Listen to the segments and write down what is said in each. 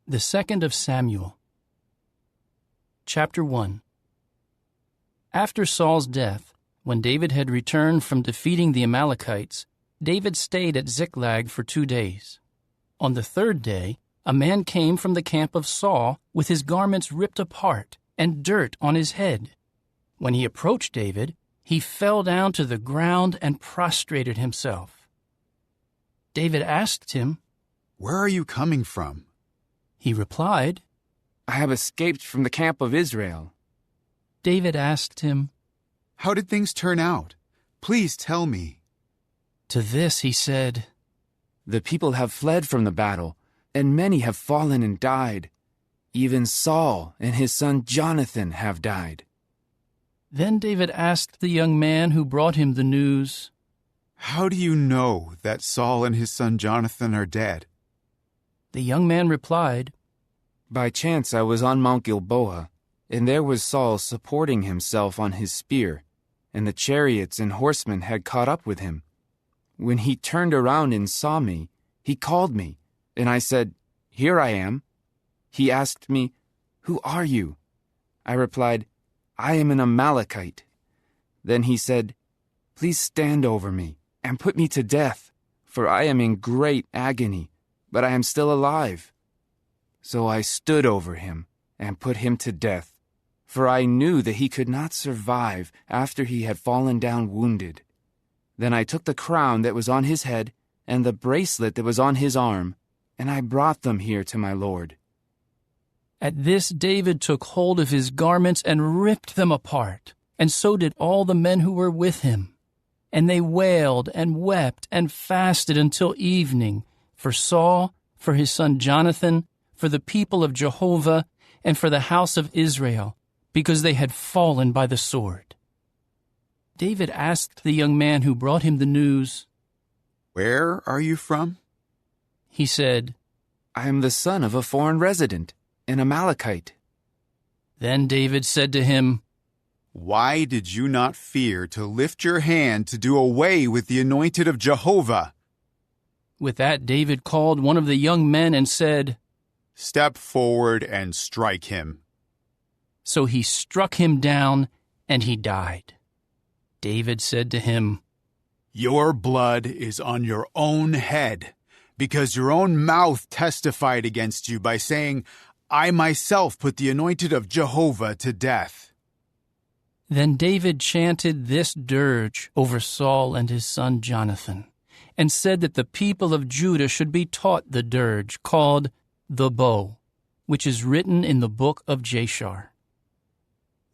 The Second of Samuel. Chapter 1. After Saul's death, when David had returned from defeating the Amalekites, David stayed at Ziklag for 2 days. On the third day, a man came from the camp of Saul with his garments ripped apart and dirt on his head. When he approached David, he fell down to the ground and prostrated himself. David asked him, "Where are you coming from?" He replied, "I have escaped from the camp of Israel." David asked him, "How did things turn out? Please tell me." To this he said, "The people have fled from the battle, and many have fallen and died. Even Saul and his son Jonathan have died." Then David asked the young man who brought him the news, "How do you know that Saul and his son Jonathan are dead?" The young man replied, "By chance I was on Mount Gilboa, and there was Saul supporting himself on his spear, and the chariots and horsemen had caught up with him. When he turned around and saw me, he called me, and I said, 'Here I am.' He asked me, 'Who are you?' I replied, 'I am an Amalekite.' Then he said, 'Please stand over me and put me to death, for I am in great agony, but I am still alive.' So I stood over him and put him to death, for I knew that he could not survive after he had fallen down wounded. Then I took the crown that was on his head and the bracelet that was on his arm, and I brought them here to my Lord." At this David took hold of his garments and ripped them apart, and so did all the men who were with him. And they wailed and wept and fasted until evening, for Saul, for his son Jonathan, for the people of Jehovah, and for the house of Israel, because they had fallen by the sword. David asked the young man who brought him the news, "Where are you from?" He said, "I am the son of a foreign resident, an Amalekite." Then David said to him, "Why did you not fear to lift your hand to do away with the anointed of Jehovah?" With that David called one of the young men and said, "Step forward and strike him." So he struck him down, and he died. David said to him, "Your blood is on your own head, because your own mouth testified against you by saying, 'I myself put the anointed of Jehovah to death.'" Then David chanted this dirge over Saul and his son Jonathan, and said that the people of Judah should be taught the dirge called the bow, which is written in the book of Jashar.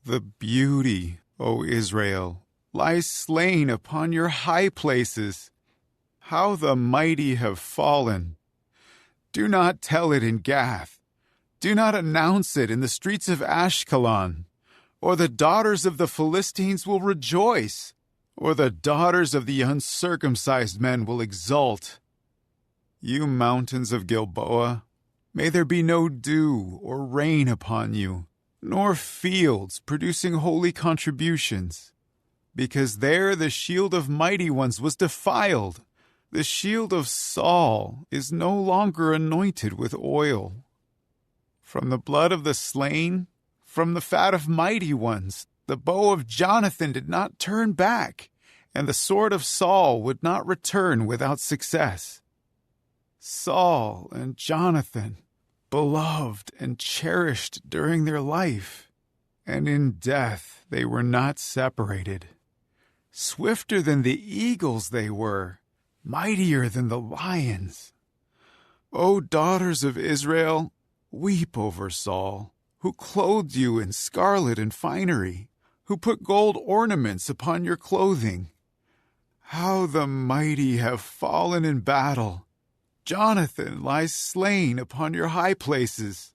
"The beauty, O Israel, lies slain upon your high places. How the mighty have fallen. Do not tell it in Gath. Do not announce it in the streets of Ashkelon. Or the daughters of the Philistines will rejoice, or the daughters of the uncircumcised men will exult. You mountains of Gilboa, may there be no dew or rain upon you, nor fields producing holy contributions, because there the shield of mighty ones was defiled. The shield of Saul is no longer anointed with oil. From the blood of the slain, from the fat of mighty ones, the bow of Jonathan did not turn back, and the sword of Saul would not return without success. Saul and Jonathan, beloved and cherished during their life, and in death they were not separated. Swifter than the eagles they were, mightier than the lions. O daughters of Israel, weep over Saul, who clothed you in scarlet and finery, who put gold ornaments upon your clothing. How the mighty have fallen in battle. Jonathan lies slain upon your high places.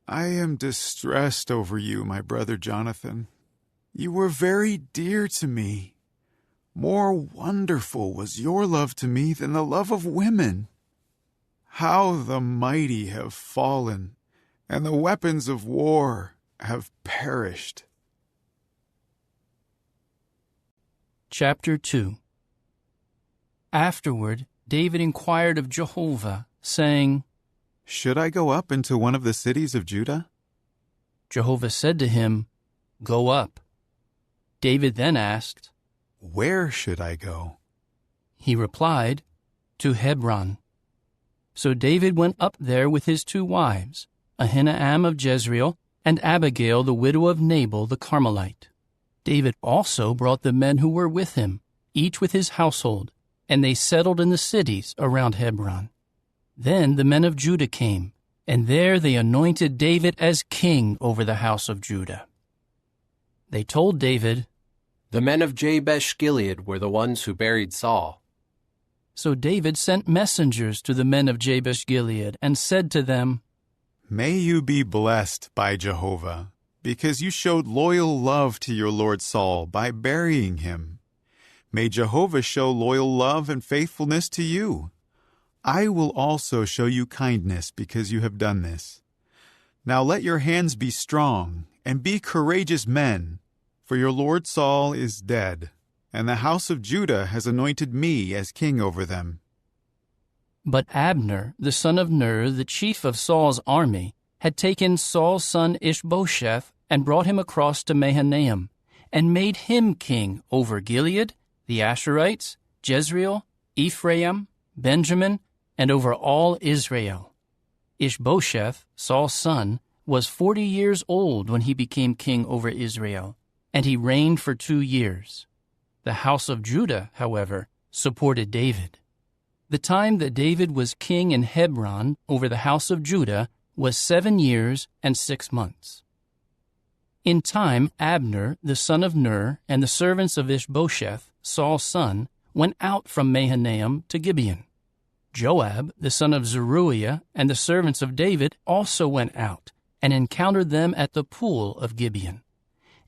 I am distressed over you, my brother Jonathan. You were very dear to me. More wonderful was your love to me than the love of women. How the mighty have fallen, and the weapons of war have perished." Chapter 2. Afterward, David inquired of Jehovah, saying, Should I go up into one of the cities of Judah? Jehovah said to him, Go up. David then asked, Where should I go? He replied, To Hebron. So David went up there with his 2 wives, Ahinoam of Jezreel and Abigail the widow of Nabal the Carmelite. David also brought the men who were with him, each with his household, and they settled in the cities around Hebron. Then the men of Judah came, and there they anointed David as king over the house of Judah. They told David, The men of Jabesh Gilead were the ones who buried Saul. So David sent messengers to the men of Jabesh Gilead and said to them, May you be blessed by Jehovah, because you showed loyal love to your lord Saul by burying him. May Jehovah show loyal love and faithfulness to you. I will also show you kindness because you have done this. Now let your hands be strong, and be courageous men, for your lord Saul is dead, and the house of Judah has anointed me as king over them. But Abner, the son of Ner, the chief of Saul's army, had taken Saul's son Ishbosheth and brought him across to Mahanaim, and made him king over Gilead, the Asherites, Jezreel, Ephraim, Benjamin, and over all Israel. Ishbosheth, Saul's son, was 40 years old when he became king over Israel, and he reigned for 2 years. The house of Judah, however, supported David. The time that David was king in Hebron over the house of Judah was 7 years and 6 months. In time, Abner, the son of Ner, and the servants of Ishbosheth, Saul's son, went out from Mahanaim to Gibeon. Joab, the son of Zeruiah, and the servants of David also went out and encountered them at the pool of Gibeon.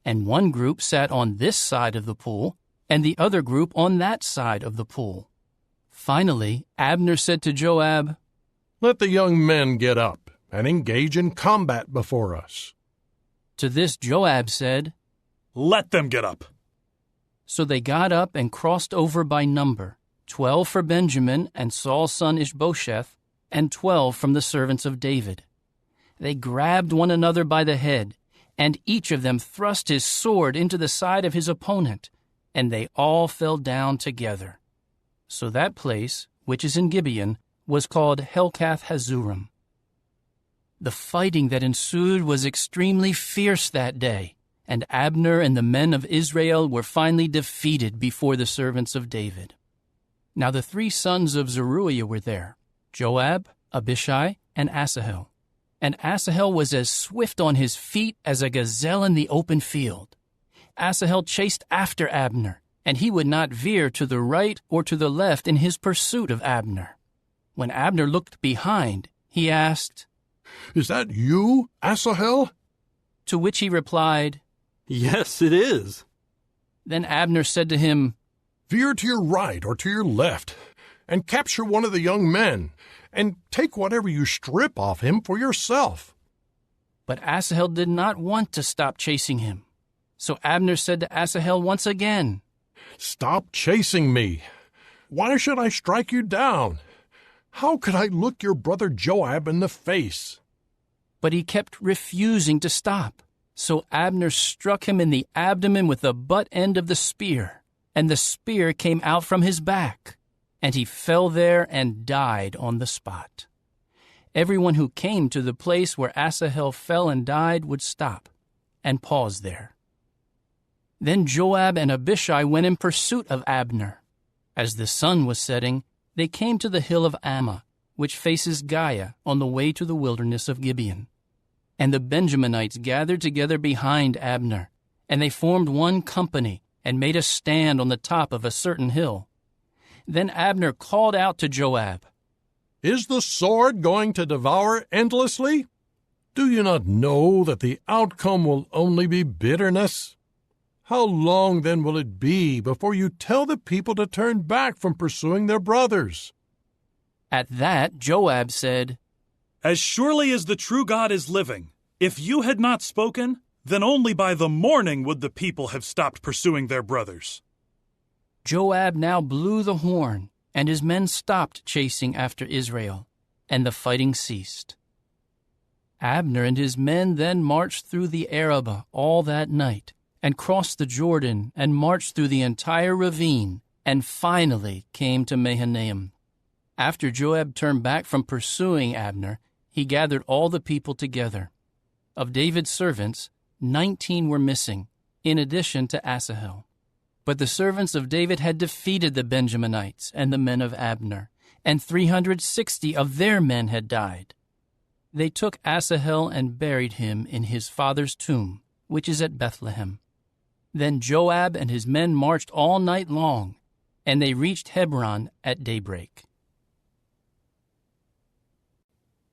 And one group sat on this side of the pool, and the other group on that side of the pool. Finally, Abner said to Joab, Let the young men get up and engage in combat before us. To this Joab said, Let them get up. So they got up and crossed over by number, 12 for Benjamin and Saul's son Ishbosheth, and 12 from the servants of David. They grabbed one another by the head, and each of them thrust his sword into the side of his opponent, and they all fell down together. So that place, which is in Gibeon, was called Helkath Hazurim. The fighting that ensued was extremely fierce that day, and Abner and the men of Israel were finally defeated before the servants of David. Now the 3 sons of Zeruiah were there, Joab, Abishai, and Asahel. And Asahel was as swift on his feet as a gazelle in the open field. Asahel chased after Abner, and he would not veer to the right or to the left in his pursuit of Abner. When Abner looked behind, he asked, Is that you, Asahel? To which he replied, Yes, it is. Then Abner said to him, Veer to your right or to your left, and capture one of the young men, and take whatever you strip off him for yourself. But Asahel did not want to stop chasing him. So Abner said to Asahel once again, Stop chasing me. Why should I strike you down? How could I look your brother Joab in the face? But he kept refusing to stop. So Abner struck him in the abdomen with the butt end of the spear, and the spear came out from his back, and he fell there and died on the spot. Everyone who came to the place where Asahel fell and died would stop and pause there. Then Joab and Abishai went in pursuit of Abner. As the sun was setting, they came to the hill of Ammah, which faces Giah on the way to the wilderness of Gibeon. And the Benjaminites gathered together behind Abner, and they formed one company and made a stand on the top of a certain hill. Then Abner called out to Joab, Is the sword going to devour endlessly? Do you not know that the outcome will only be bitterness? How long then will it be before you tell the people to turn back from pursuing their brothers? At that, Joab said, As surely as the true God is living, if you had not spoken, then only by the morning would the people have stopped pursuing their brothers. Joab now blew the horn, and his men stopped chasing after Israel. and the fighting ceased. Abner and his men then marched through the Arabah all that night, and crossed the Jordan, and marched through the entire ravine, and finally came to Mahanaim. After Joab turned back from pursuing Abner, he gathered all the people together. Of David's servants, 19 were missing, in addition to Asahel. But the servants of David had defeated the Benjaminites and the men of Abner, and 360 of their men had died. They took Asahel and buried him in his father's tomb, which is at Bethlehem. Then Joab and his men marched all night long, and they reached Hebron at daybreak.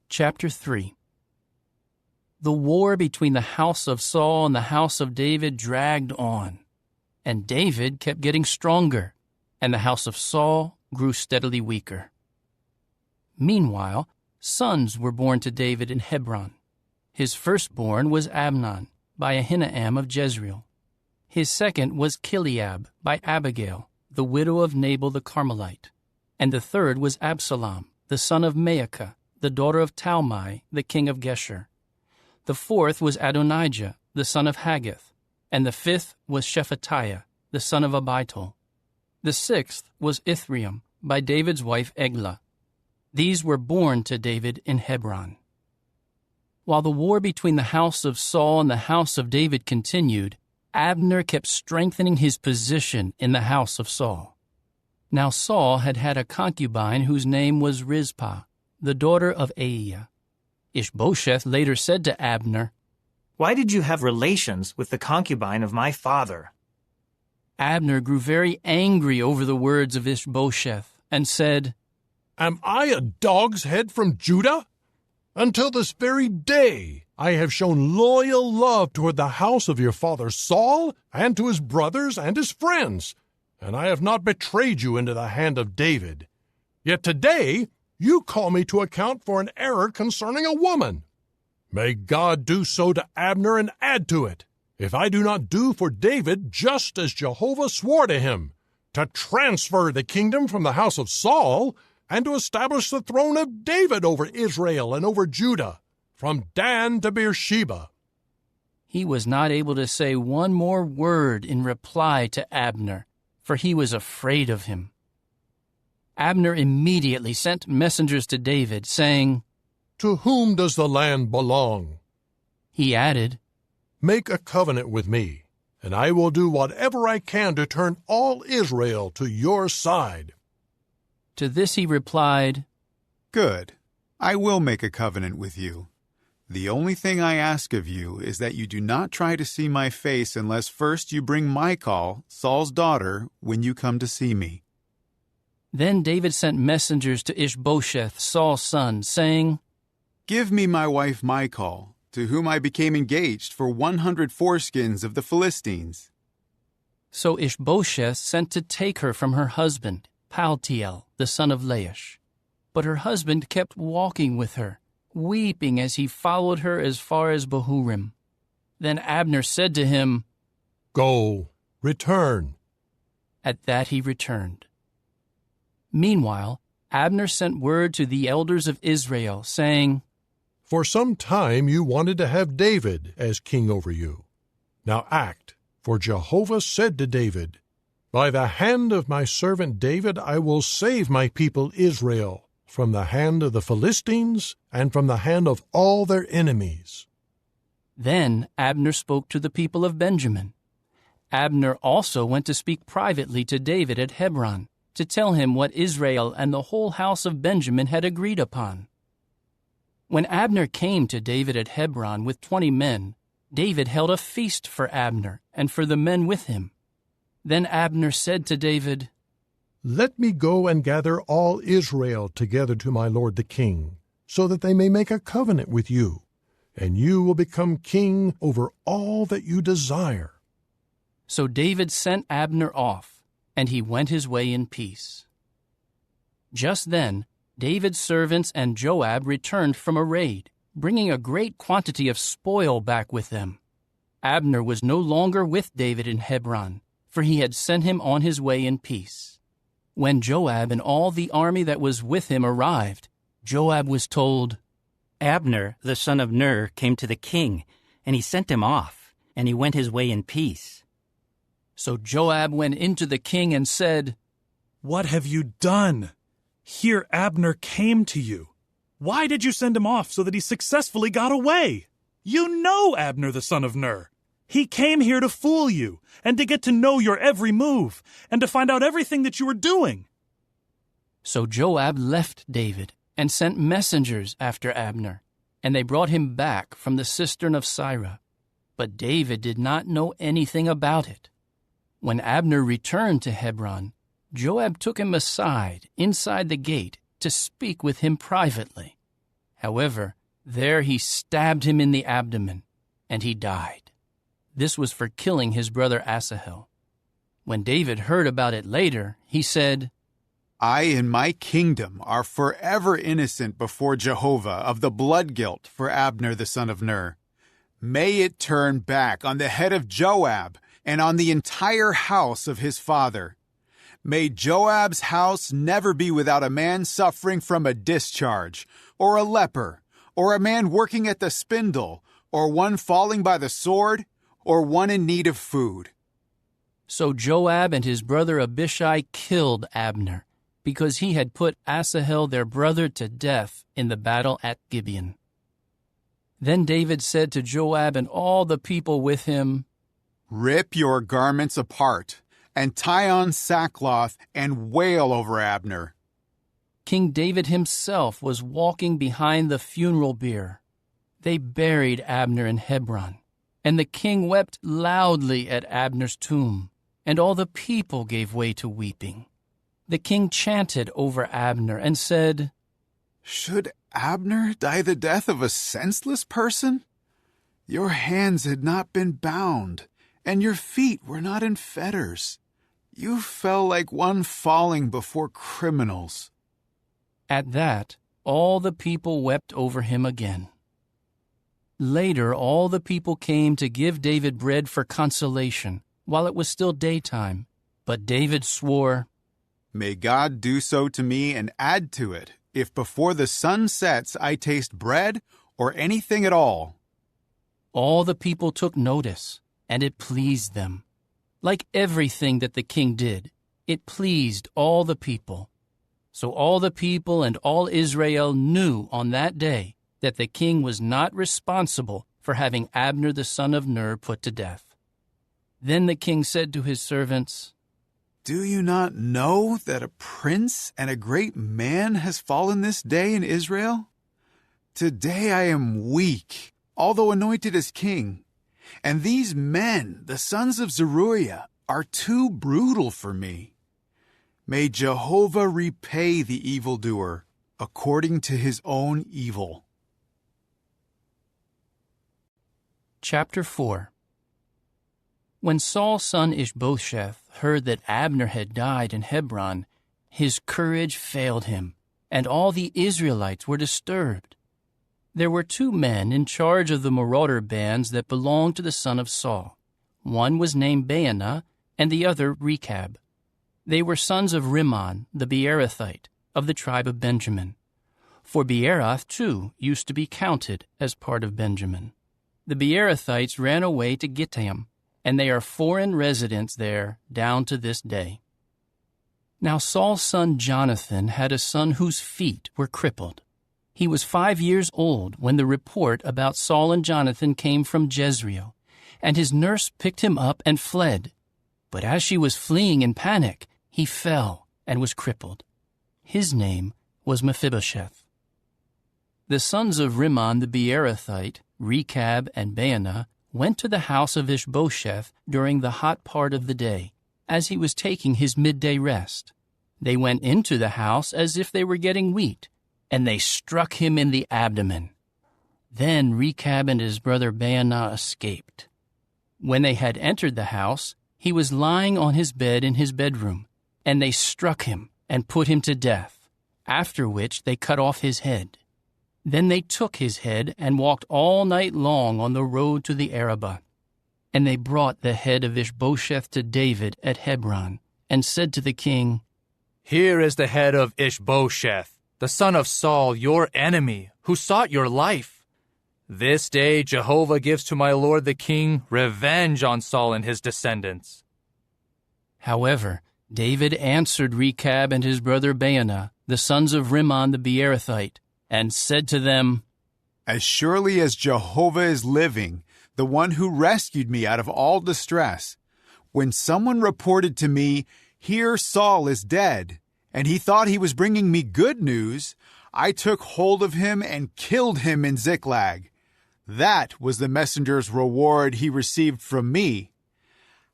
Chapter 3. The war between the house of Saul and the house of David dragged on, and David kept getting stronger, and the house of Saul grew steadily weaker. Meanwhile, sons were born to David in Hebron. His firstborn was Amnon, by Ahinoam of Jezreel. His second was Chileab, by Abigail, the widow of Nabal the Carmelite. And the third was Absalom, the son of Maacah, the daughter of Talmai, the king of Geshur. The fourth was Adonijah, the son of Haggith. And the fifth was Shephatiah, the son of Abital. The sixth was Ithream, by David's wife Eglah. These were born to David in Hebron. While the war between the house of Saul and the house of David continued, Abner kept strengthening his position in the house of Saul. Now Saul had had a concubine whose name was Rizpah, the daughter of Aiah. Ishbosheth later said to Abner, "Why did you have relations with the concubine of my father?" Abner grew very angry over the words of Ishbosheth and said, Am I a dog's head from Judah? Until this very day I have shown loyal love toward the house of your father Saul and to his brothers and his friends, and I have not betrayed you into the hand of David. Yet today you call me to account for an error concerning a woman. May God do so to Abner and add to it, if I do not do for David just as Jehovah swore to him, to transfer the kingdom from the house of Saul and to establish the throne of David over Israel and over Judah, from Dan to Beersheba." He was not able to say one more word in reply to Abner, for he was afraid of him. Abner immediately sent messengers to David, saying, "To whom does the land belong?" He added, "Make a covenant with me, and I will do whatever I can to turn all Israel to your side." To this he replied, Good. I will make a covenant with you. The only thing I ask of you is that you do not try to see my face unless first you bring Michal, Saul's daughter, when you come to see me. Then David sent messengers to Ishbosheth, Saul's son, saying, Give me my wife Michal, to whom I became engaged for 100 foreskins of the Philistines. So Ishbosheth sent to take her from her husband, Paltiel, the son of Laish. But her husband kept walking with her, weeping as he followed her as far as Bahurim. Then Abner said to him, "Go, return." At that he returned. Meanwhile, Abner sent word to the elders of Israel, saying, For some time you wanted to have David as king over you. Now act, for Jehovah said to David, By the hand of my servant David I will save my people Israel from the hand of the Philistines and from the hand of all their enemies. Then Abner spoke to the people of Benjamin. Abner also went to speak privately to David at Hebron, to tell him what Israel and the whole house of Benjamin had agreed upon. When Abner came to David at Hebron with 20 men, David held a feast for Abner and for the men with him. Then Abner said to David, Let me go and gather all Israel together to my lord the king, so that they may make a covenant with you, and you will become king over all that you desire. So David sent Abner off, and he went his way in peace. Just then, David's servants and Joab returned from a raid, bringing a great quantity of spoil back with them. Abner was no longer with David in Hebron, for he had sent him on his way in peace. When Joab and all the army that was with him arrived, Joab was told, Abner, the son of Ner, came to the king, and he sent him off, and he went his way in peace. So Joab went into the king and said, What have you done? Here Abner came to you. Why did you send him off so that he successfully got away? You know Abner, the son of Ner. He came here to fool you, and to get to know your every move, and to find out everything that you were doing. So Joab left David and sent messengers after Abner, and they brought him back from the cistern of Sirah. But David did not know anything about it. When Abner returned to Hebron, Joab took him aside inside the gate to speak with him privately. However, there he stabbed him in the abdomen, and he died. This was for killing his brother Asahel. When David heard about it later, he said, I and my kingdom are forever innocent before Jehovah of the blood guilt for Abner the son of Ner. May it turn back on the head of Joab and on the entire house of his father. May Joab's house never be without a man suffering from a discharge, or a leper, or a man working at the spindle, or one falling by the sword, or one in need of food. So Joab and his brother Abishai killed Abner, because he had put Asahel their brother to death in the battle at Gibeon. Then David said to Joab and all the people with him, Rip your garments apart, and tie on sackcloth, and wail over Abner. King David himself was walking behind the funeral bier. They buried Abner in Hebron, and the king wept loudly at Abner's tomb, and all the people gave way to weeping. The king chanted over Abner and said, Should Abner die the death of a senseless person? Your hands had not been bound, and your feet were not in fetters. You fell like one falling before criminals. At that, all the people wept over him again. Later, all the people came to give David bread for consolation, while it was still daytime. But David swore, May God do so to me and add to it, if before the sun sets I taste bread or anything at all. All the people took notice, and it pleased them. Like everything that the king did, it pleased all the people. So all the people and all Israel knew on that day that the king was not responsible for having Abner the son of Ner put to death. Then the king said to his servants, Do you not know that a prince and a great man has fallen this day in Israel? Today I am weak, although anointed as king. And these men, the sons of Zeruiah, are too brutal for me. May Jehovah repay the evildoer according to his own evil. Chapter 4. When Saul's son Ishbosheth heard that Abner had died in Hebron, his courage failed him, and all the Israelites were disturbed. There were 2 men in charge of the marauder bands that belonged to the son of Saul. One was named Baanah, and the other Rechab. They were sons of Rimmon, the Beerothite, of the tribe of Benjamin. For Beeroth, too, used to be counted as part of Benjamin. The Beerothites ran away to Gittaim, and they are foreign residents there down to this day. Now Saul's son Jonathan had a son whose feet were crippled. He was 5 years old when the report about Saul and Jonathan came from Jezreel, and his nurse picked him up and fled. But as she was fleeing in panic, he fell and was crippled. His name was Mephibosheth. The sons of Rimmon the Beerothite, Rechab and Baanah, went to the house of Ishbosheth during the hot part of the day, as he was taking his midday rest. They went into the house as if they were getting wheat, and they struck him in the abdomen. Then Rechab and his brother Baanah escaped. When they had entered the house, he was lying on his bed in his bedroom, and they struck him and put him to death, after which they cut off his head. Then they took his head and walked all night long on the road to the Arabah. And they brought the head of Ishbosheth to David at Hebron, and said to the king, Here is the head of Ishbosheth, the son of Saul, your enemy, who sought your life. This day Jehovah gives to my lord the king revenge on Saul and his descendants." However, David answered Rechab and his brother Baanah, the sons of Rimmon the Beerothite, and said to them, "As surely as Jehovah is living, the one who rescued me out of all distress, when someone reported to me, 'Here Saul is dead,' and he thought he was bringing me good news, I took hold of him and killed him in Ziklag. That was the messenger's reward he received from me.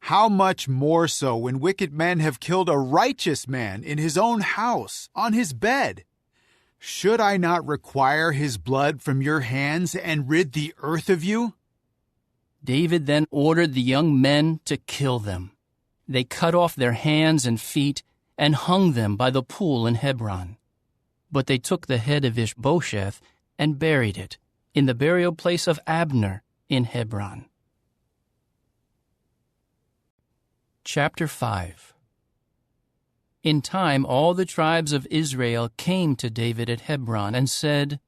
How much more so when wicked men have killed a righteous man in his own house, on his bed? Should I not require his blood from your hands and rid the earth of you?" David then ordered the young men to kill them. They cut off their hands and feet and hung them by the pool in Hebron. But they took the head of Ishbosheth and buried it in the burial place of Abner in Hebron. Chapter 5. In time all the tribes of Israel came to David at Hebron and said,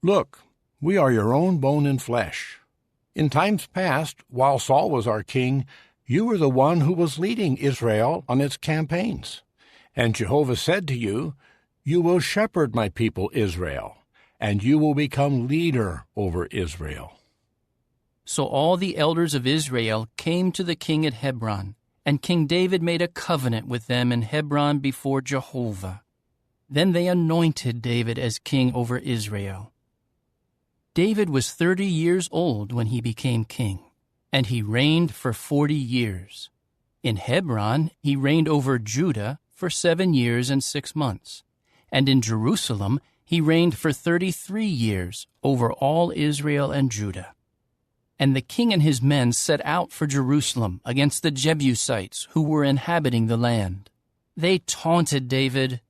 "Look, we are your own bone and flesh. In times past, while Saul was our king, you were the one who was leading Israel on its campaigns. And Jehovah said to you, 'You will shepherd my people Israel, and you will become leader over Israel.'" So all the elders of Israel came to the king at Hebron, and King David made a covenant with them in Hebron before Jehovah. Then they anointed David as king over Israel. David was 30 years old when he became king, and he reigned for 40 years. In Hebron he reigned over Judah for 7 years and 6 months, and in Jerusalem he reigned for 33 years over all Israel and Judah. And the king and his men set out for Jerusalem against the Jebusites who were inhabiting the land. They taunted David,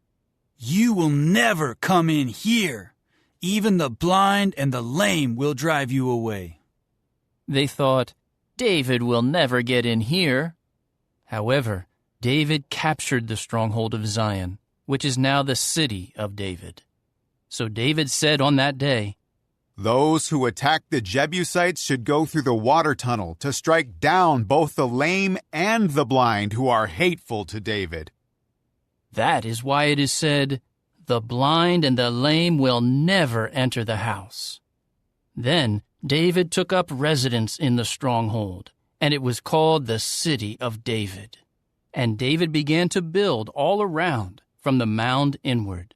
"You will never come in here. Even the blind and the lame will drive you away." They thought, "David will never get in here." However, David captured the stronghold of Zion, which is now the city of David. So David said on that day, "Those who attack the Jebusites should go through the water tunnel to strike down both the lame and the blind who are hateful to David." That is why it is said, "The blind and the lame will never enter the house." Then David took up residence in the stronghold, and it was called the City of David. And David began to build all around, from the mound inward.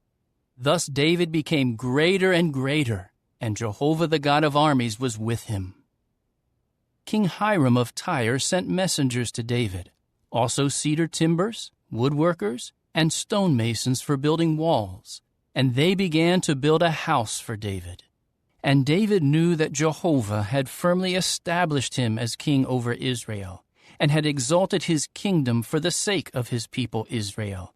Thus David became greater and greater, and Jehovah the God of armies was with him. King Hiram of Tyre sent messengers to David, also cedar timbers, woodworkers, and stonemasons for building walls, and they began to build a house for David. And David knew that Jehovah had firmly established him as king over Israel, and had exalted his kingdom for the sake of his people Israel.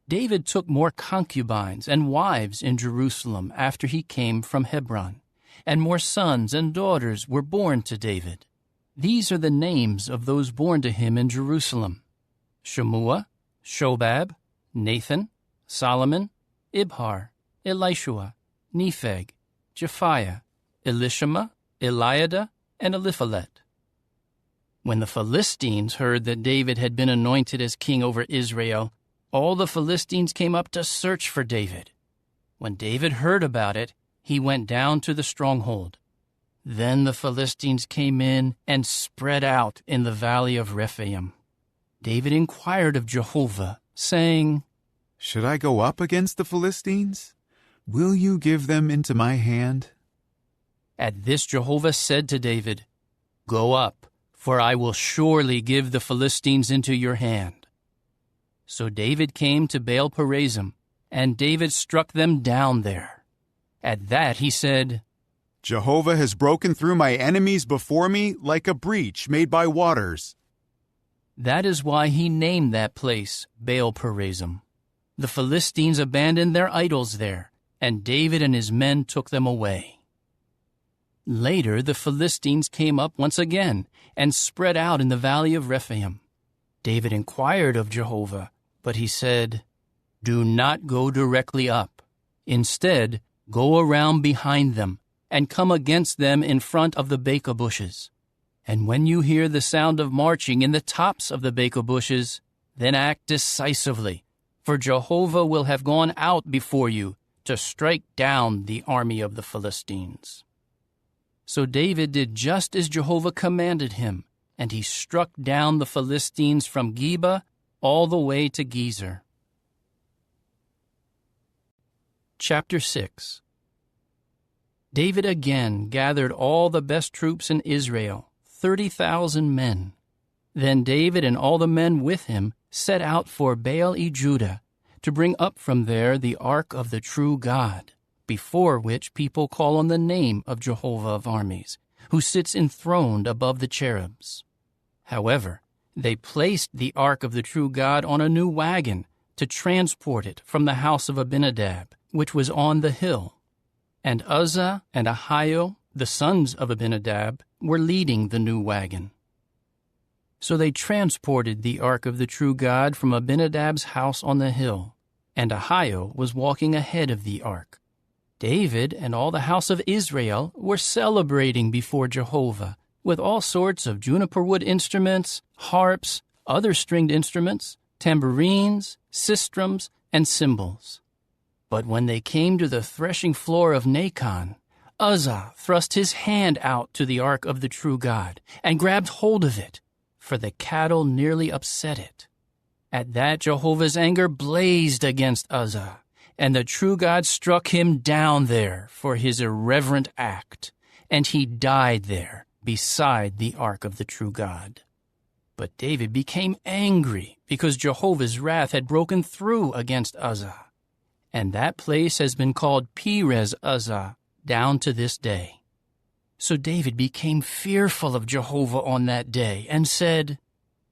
David took more concubines and wives in Jerusalem after he came from Hebron, and more sons and daughters were born to David. These are the names of those born to him in Jerusalem: Shemua, Shobab, Nathan, Solomon, Ibhar, Elishua, Nepheg, Japhiah, Elishama, Eliada, and Eliphalet. When the Philistines heard that David had been anointed as king over Israel, all the Philistines came up to search for David. When David heard about it, he went down to the stronghold. Then the Philistines came in and spread out in the valley of Rephaim. David inquired of Jehovah, saying, "Should I go up against the Philistines? Will you give them into my hand?" At this Jehovah said to David, "Go up, for I will surely give the Philistines into your hand." So David came to Baal-perazim, and David struck them down there. At that he said, "Jehovah has broken through my enemies before me like a breach made by waters." That is why he named that place Baal-perazim. The Philistines abandoned their idols there, and David and his men took them away. Later the Philistines came up once again and spread out in the valley of Rephaim. David inquired of Jehovah, but he said, "Do not go directly up, Instead, go around behind them and come against them in front of the beka bushes. And when you hear the sound of marching in the tops of the beka bushes, then act decisively, for Jehovah will have gone out before you to strike down the army of the Philistines." So David did just as Jehovah commanded him, and he struck down the Philistines from Geba all the way to Gezer. Chapter 6. David again gathered all the best troops in Israel, 30,000 men. Then David and all the men with him set out for Baal-e-Judah to bring up from there the ark of the true God, before which people call on the name of Jehovah of armies, who sits enthroned above the cherubs. However, they placed the ark of the true God on a new wagon to transport it from the house of Abinadab, which was on the hill. And Uzzah and Ahio, the sons of Abinadab, were leading the new wagon. So they transported the ark of the true God from Abinadab's house on the hill, and Ahio was walking ahead of the ark. David and all the house of Israel were celebrating before Jehovah with all sorts of juniper wood instruments, harps, other stringed instruments, tambourines, sistrums, and cymbals. But when they came to the threshing floor of Nacon, Uzzah thrust his hand out to the ark of the true God and grabbed hold of it, for the cattle nearly upset it. At that Jehovah's anger blazed against Uzzah, and the true God struck him down there for his irreverent act, and he died there beside the ark of the true God. But David became angry because Jehovah's wrath had broken through against Uzzah, and that place has been called Perez Uzzah down to this day. So David became fearful of Jehovah on that day and said,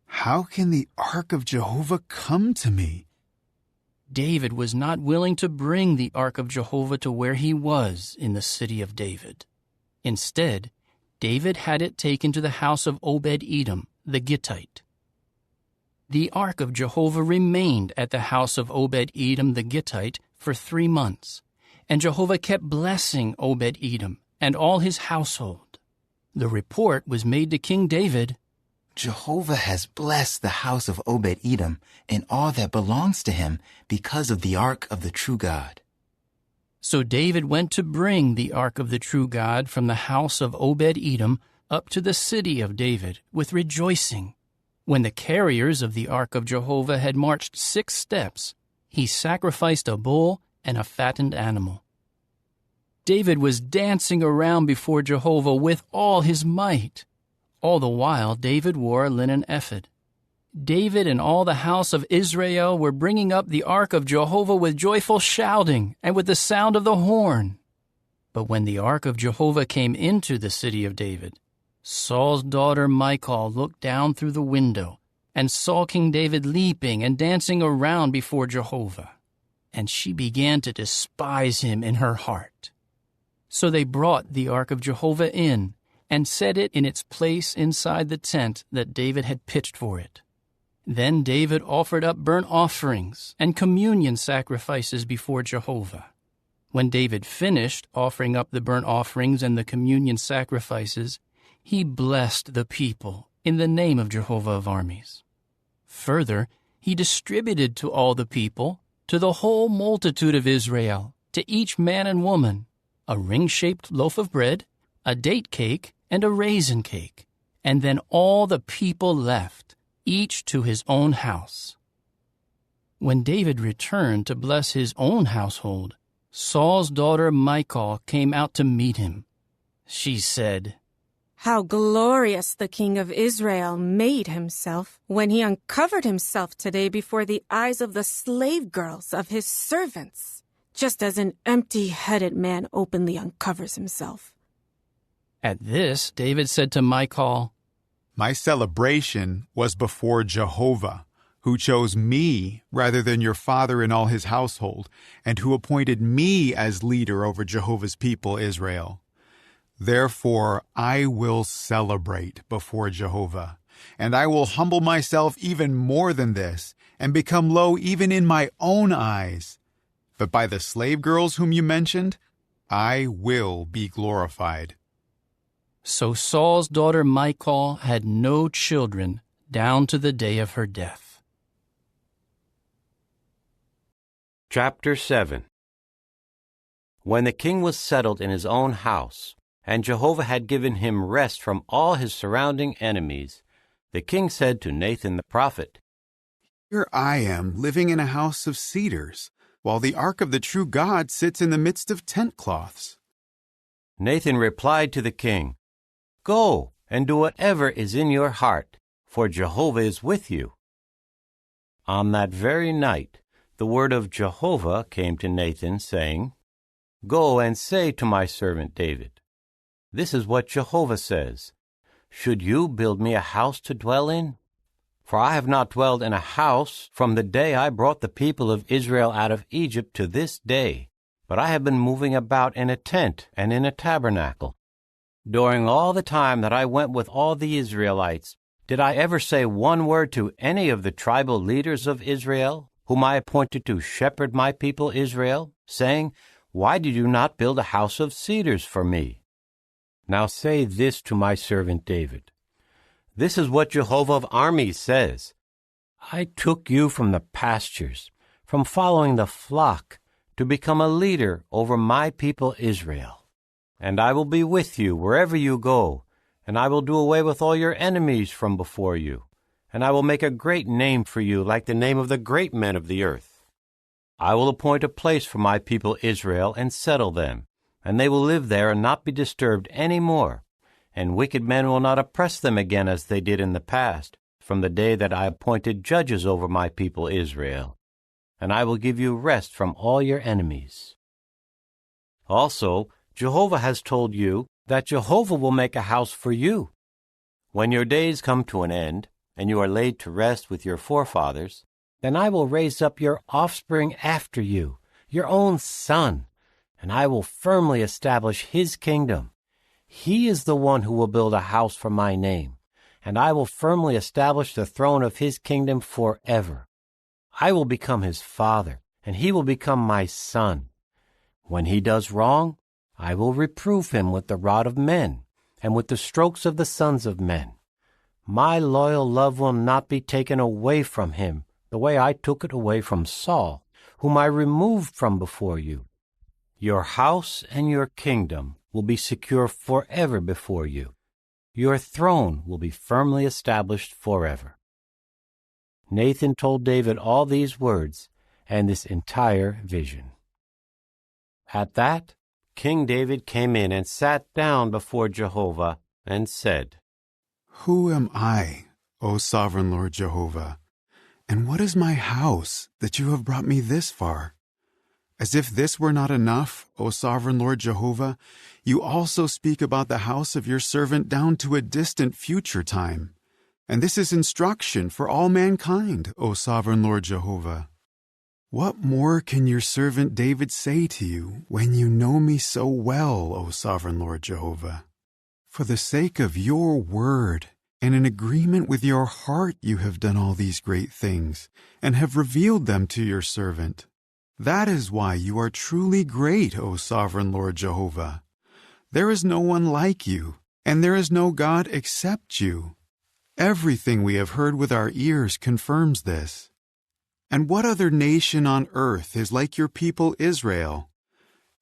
"How can the ark of Jehovah come to me?" David was not willing to bring the ark of Jehovah to where he was in the city of David. Instead, David had it taken to the house of Obed-Edom, the Gittite. The ark of Jehovah remained at the house of Obed-Edom the Gittite for 3 months, and Jehovah kept blessing Obed-Edom and all his household. The report was made to King David, "Jehovah has blessed the house of Obed-Edom and all that belongs to him because of the ark of the true God." So David went to bring the ark of the true God from the house of Obed-Edom up to the city of David with rejoicing. When the carriers of the ark of Jehovah had marched 6 steps, he sacrificed a bull and a fattened animal. David was dancing around before Jehovah with all his might. All the while, David wore a linen ephod. David and all the house of Israel were bringing up the ark of Jehovah with joyful shouting and with the sound of the horn. But when the ark of Jehovah came into the city of David, Saul's daughter Michal looked down through the window and saw King David leaping and dancing around before Jehovah, and she began to despise him in her heart. So they brought the ark of Jehovah in and set it in its place inside the tent that David had pitched for it. Then David offered up burnt offerings and communion sacrifices before Jehovah. When David finished offering up the burnt offerings and the communion sacrifices, he blessed the people in the name of Jehovah of armies. Further, he distributed to all the people, to the whole multitude of Israel, to each man and woman, a ring-shaped loaf of bread, a date cake, and a raisin cake, and then all the people left, each to his own house. When David returned to bless his own household, Saul's daughter Michal came out to meet him. She said, "How glorious the king of Israel made himself when he uncovered himself today before the eyes of the slave girls of his servants, just as an empty-headed man openly uncovers himself." At this, David said to Michal, "My celebration was before Jehovah, who chose me rather than your father and all his household, and who appointed me as leader over Jehovah's people Israel. Therefore I will celebrate before Jehovah, and I will humble myself even more than this, and become low even in my own eyes. but by the slave girls whom you mentioned, I will be glorified." So Saul's daughter Michal had no children down to the day of her death. Chapter 7. When the king was settled in his own house, and Jehovah had given him rest from all his surrounding enemies, the king said to Nathan the prophet, "Here I am living in a house of cedars, while the ark of the true God sits in the midst of tent cloths." Nathan replied to the king, "Go and do whatever is in your heart, for Jehovah is with you." On that very night, the word of Jehovah came to Nathan, saying, "Go and say to my servant David, this is what Jehovah says, should you build me a house to dwell in? For I have not dwelled in a house from the day I brought the people of Israel out of Egypt to this day, but I have been moving about in a tent and in a tabernacle. During all the time that I went with all the Israelites, did I ever say one word to any of the tribal leaders of Israel, whom I appointed to shepherd my people Israel, saying, 'Why did you not build a house of cedars for me?' Now say this to my servant David. This is what Jehovah of armies says. I took you from the pastures, from following the flock, to become a leader over my people Israel. And I will be with you wherever you go, and I will do away with all your enemies from before you, and I will make a great name for you like the name of the great men of the earth. I will appoint a place for my people Israel and settle them, and they will live there and not be disturbed any more, and wicked men will not oppress them again as they did in the past, from the day that I appointed judges over my people Israel. And I will give you rest from all your enemies. Also, Jehovah has told you that Jehovah will make a house for you. When your days come to an end, and you are laid to rest with your forefathers, then I will raise up your offspring after you, your own son, and I will firmly establish his kingdom. He is the one who will build a house for my name, and I will firmly establish the throne of his kingdom forever. I will become his father, and he will become my son. When he does wrong, I will reprove him with the rod of men, and with the strokes of the sons of men. My loyal love will not be taken away from him, the way I took it away from Saul, whom I removed from before you. Your house and your kingdom will be secure forever before you. Your throne will be firmly established forever." Nathan told David all these words and this entire vision. At that, King David came in and sat down before Jehovah and said, "Who am I, O sovereign Lord Jehovah? And what is my house that you have brought me this far? As if this were not enough, O sovereign Lord Jehovah, you also speak about the house of your servant down to a distant future time. And this is instruction for all mankind, O sovereign Lord Jehovah. What more can your servant David say to you when you know me so well, O sovereign Lord Jehovah? For the sake of your word and in agreement with your heart you have done all these great things and have revealed them to your servant. That is why you are truly great, O sovereign Lord Jehovah. There is no one like you, and there is no God except you. Everything we have heard with our ears confirms this. And what other nation on earth is like your people Israel?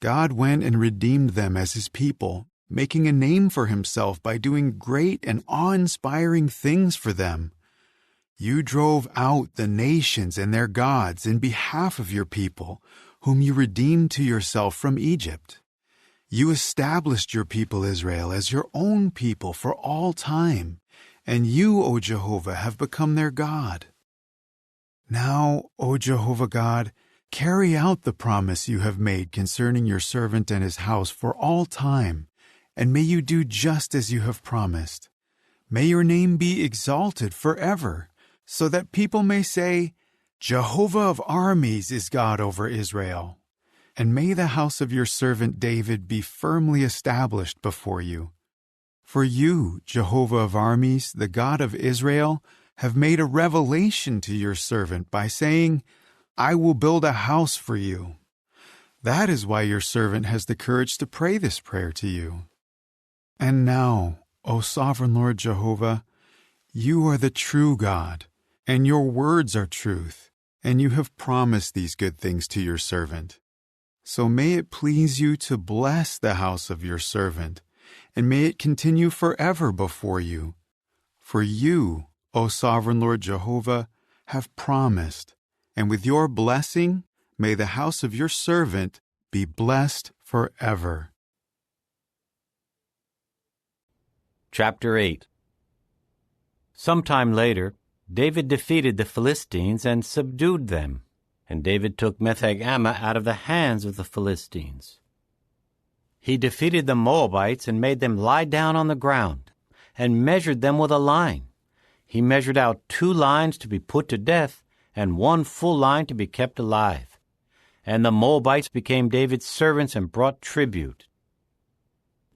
God went and redeemed them as his people, making a name for himself by doing great and awe-inspiring things for them. You drove out the nations and their gods in behalf of your people, whom you redeemed to yourself from Egypt. You established your people Israel as your own people for all time, and you, O Jehovah, have become their God. Now, O Jehovah God, carry out the promise you have made concerning your servant and his house for all time, and may you do just as you have promised. May your name be exalted forever, so that people may say, Jehovah of armies is God over Israel. And may the house of your servant David be firmly established before you. For you, Jehovah of armies, the God of Israel, have made a revelation to your servant by saying, I will build a house for you. That is why your servant has the courage to pray this prayer to you. And now, O sovereign Lord Jehovah, you are the true God, and your words are truth, and you have promised these good things to your servant. So may it please you to bless the house of your servant, and may it continue forever before you. For you, O sovereign Lord Jehovah, have promised, and with your blessing, may the house of your servant be blessed forever. Chapter 8. Sometime later, David defeated the Philistines and subdued them, and David took Metheg-Ammah out of the hands of the Philistines. He defeated the Moabites and made them lie down on the ground, and measured them with a line. He measured out 2 lines to be put to death, and 1 full line to be kept alive. And the Moabites became David's servants and brought tribute.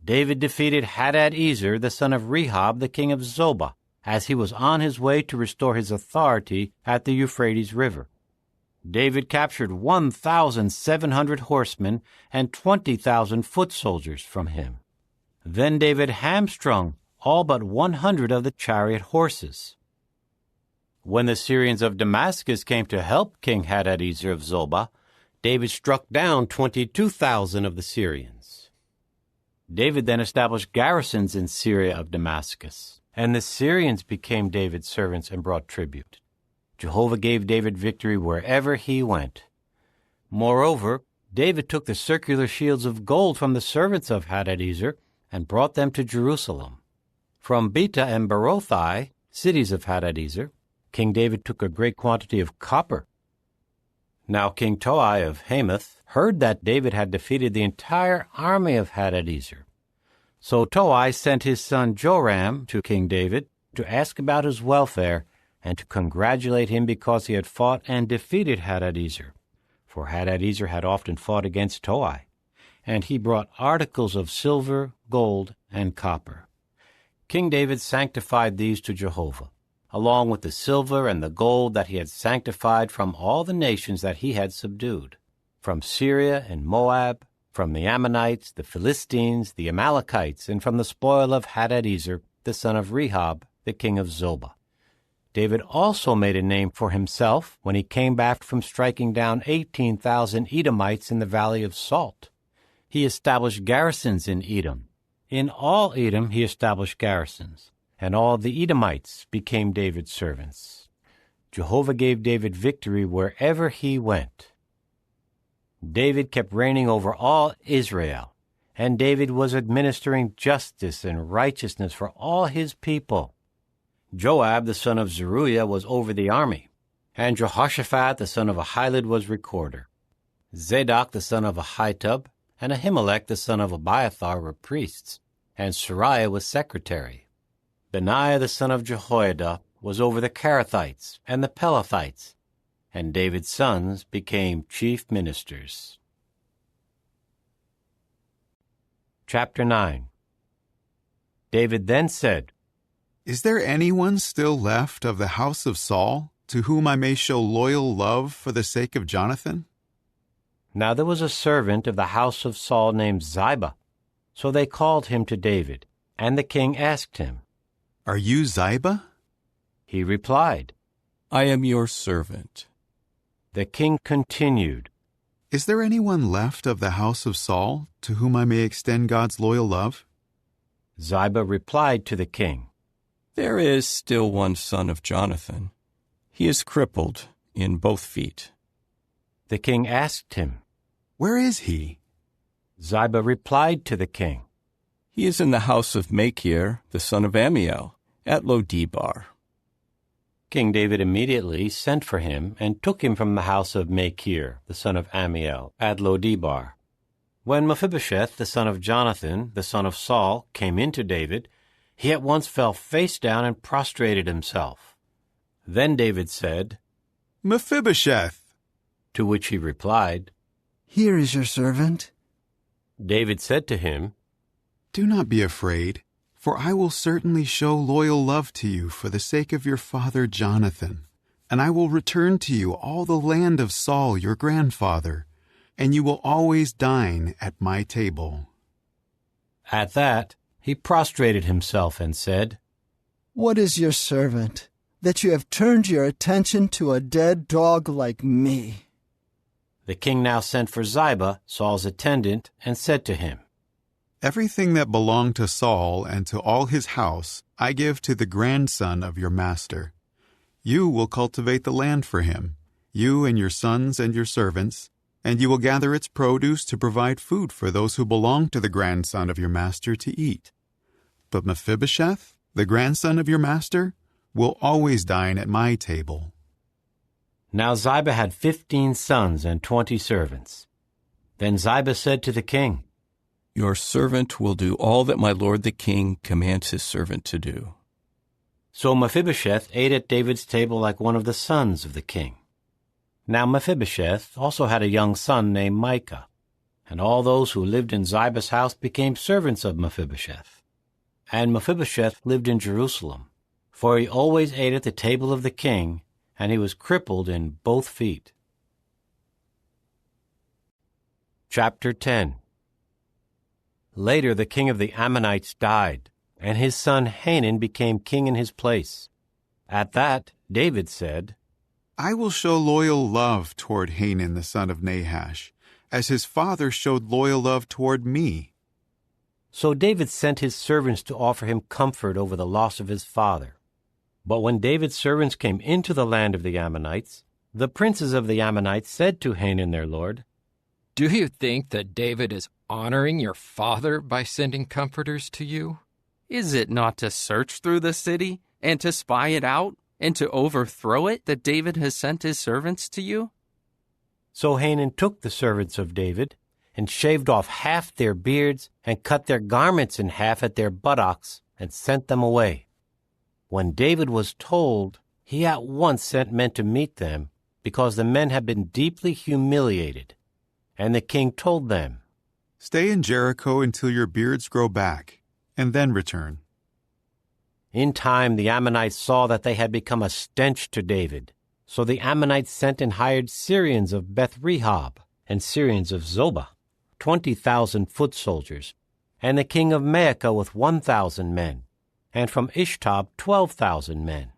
David defeated Hadadezer, the son of Rehob, the king of Zobah, as he was on his way to restore his authority at the Euphrates River. David captured 1,700 horsemen and 20,000 foot soldiers from him. Then David hamstrung all but 100 of the chariot horses. When the Syrians of Damascus came to help King Hadadezer of Zobah, David struck down 22,000 of the Syrians. David then established garrisons in Syria of Damascus, and the Syrians became David's servants and brought tribute. Jehovah gave David victory wherever he went. Moreover, David took the circular shields of gold from the servants of Hadadezer and brought them to Jerusalem. From Beta and Berothai, cities of Hadadezer, King David took a great quantity of copper. Now King Tohi of Hamath heard that David had defeated the entire army of Hadadezer. So Tohi sent his son Joram to King David to ask about his welfare and to congratulate him because he had fought and defeated Hadadezer. For Hadadezer had often fought against Tohi, and he brought articles of silver, gold, and copper. King David sanctified these to Jehovah, along with the silver and the gold that he had sanctified from all the nations that he had subdued, from Syria and Moab, from the Ammonites, the Philistines, the Amalekites, and from the spoil of Hadadezer, the son of Rehob, the king of Zobah. David also made a name for himself when he came back from striking down 18,000 Edomites in the Valley of Salt. He established garrisons in Edom. In all Edom he established garrisons, and all the Edomites became David's servants. Jehovah gave David victory wherever he went. David kept reigning over all Israel, and David was administering justice and righteousness for all his people. Joab the son of Zeruiah was over the army, and Jehoshaphat the son of Ahilud was recorder. Zadok the son of Ahitub and Ahimelech the son of Abiathar were priests, and Sariah was secretary. Benaiah the son of Jehoiada was over the Kerethites and the Pelethites, and David's sons became chief ministers. Chapter 9. David then said, Is there anyone still left of the house of Saul, to whom I may show loyal love for the sake of Jonathan? Now there was a servant of the house of Saul named Ziba. So they called him to David, and the king asked him, Are you Ziba? He replied, I am your servant. The king continued, Is there anyone left of the house of Saul, to whom I may extend God's loyal love? Ziba replied to the king, There is still one son of Jonathan. He is crippled in both feet. The king asked him, Where is he? Ziba replied to the king, He is in the house of Machir, the son of Ammiel, at Lo-debar. King David immediately sent for him and took him from the house of Machir, the son of Ammiel, at Lo-debar. When Mephibosheth, the son of Jonathan, the son of Saul, came in to David, he at once fell face down and prostrated himself. Then David said, Mephibosheth! To which he replied, Here is your servant. David said to him, Do not be afraid, for I will certainly show loyal love to you for the sake of your father Jonathan, and I will return to you all the land of Saul your grandfather, and you will always dine at my table." At that, he prostrated himself and said, "What is your servant, that you have turned your attention to a dead dog like me?" The king now sent for Ziba, Saul's attendant, and said to him, "Everything that belonged to Saul and to all his house I give to the grandson of your master. You will cultivate the land for him, you and your sons and your servants, and you will gather its produce to provide food for those who belong to the grandson of your master to eat. But Mephibosheth, the grandson of your master, will always dine at my table." Now Ziba had 15 sons and 20 servants. Then Ziba said to the king, "Your servant will do all that my lord the king commands his servant to do." So Mephibosheth ate at David's table like one of the sons of the king. Now Mephibosheth also had a young son named Micah, and all those who lived in Ziba's house became servants of Mephibosheth. And Mephibosheth lived in Jerusalem, for he always ate at the table of the king, and he was crippled in both feet. Chapter 10. Later the king of the Ammonites died, and his son Hanun became king in his place. At that, David said, "I will show loyal love toward Hanun the son of Nahash, as his father showed loyal love toward me." So David sent his servants to offer him comfort over the loss of his father. But when David's servants came into the land of the Ammonites, the princes of the Ammonites said to Hanun their lord, "Do you think that David is honoring your father by sending comforters to you? Is it not to search through the city and to spy it out and to overthrow it that David has sent his servants to you?" So Hanun took the servants of David and shaved off half their beards and cut their garments in half at their buttocks and sent them away. When David was told, he at once sent men to meet them, because the men had been deeply humiliated. And the king told them, "Stay in Jericho until your beards grow back, and then return." In time the Ammonites saw that they had become a stench to David. So the Ammonites sent and hired Syrians of Beth-rehob and Syrians of Zobah, 20,000 foot soldiers, and the king of Maacah with 1,000 men, and from Ishtab 12,000 men.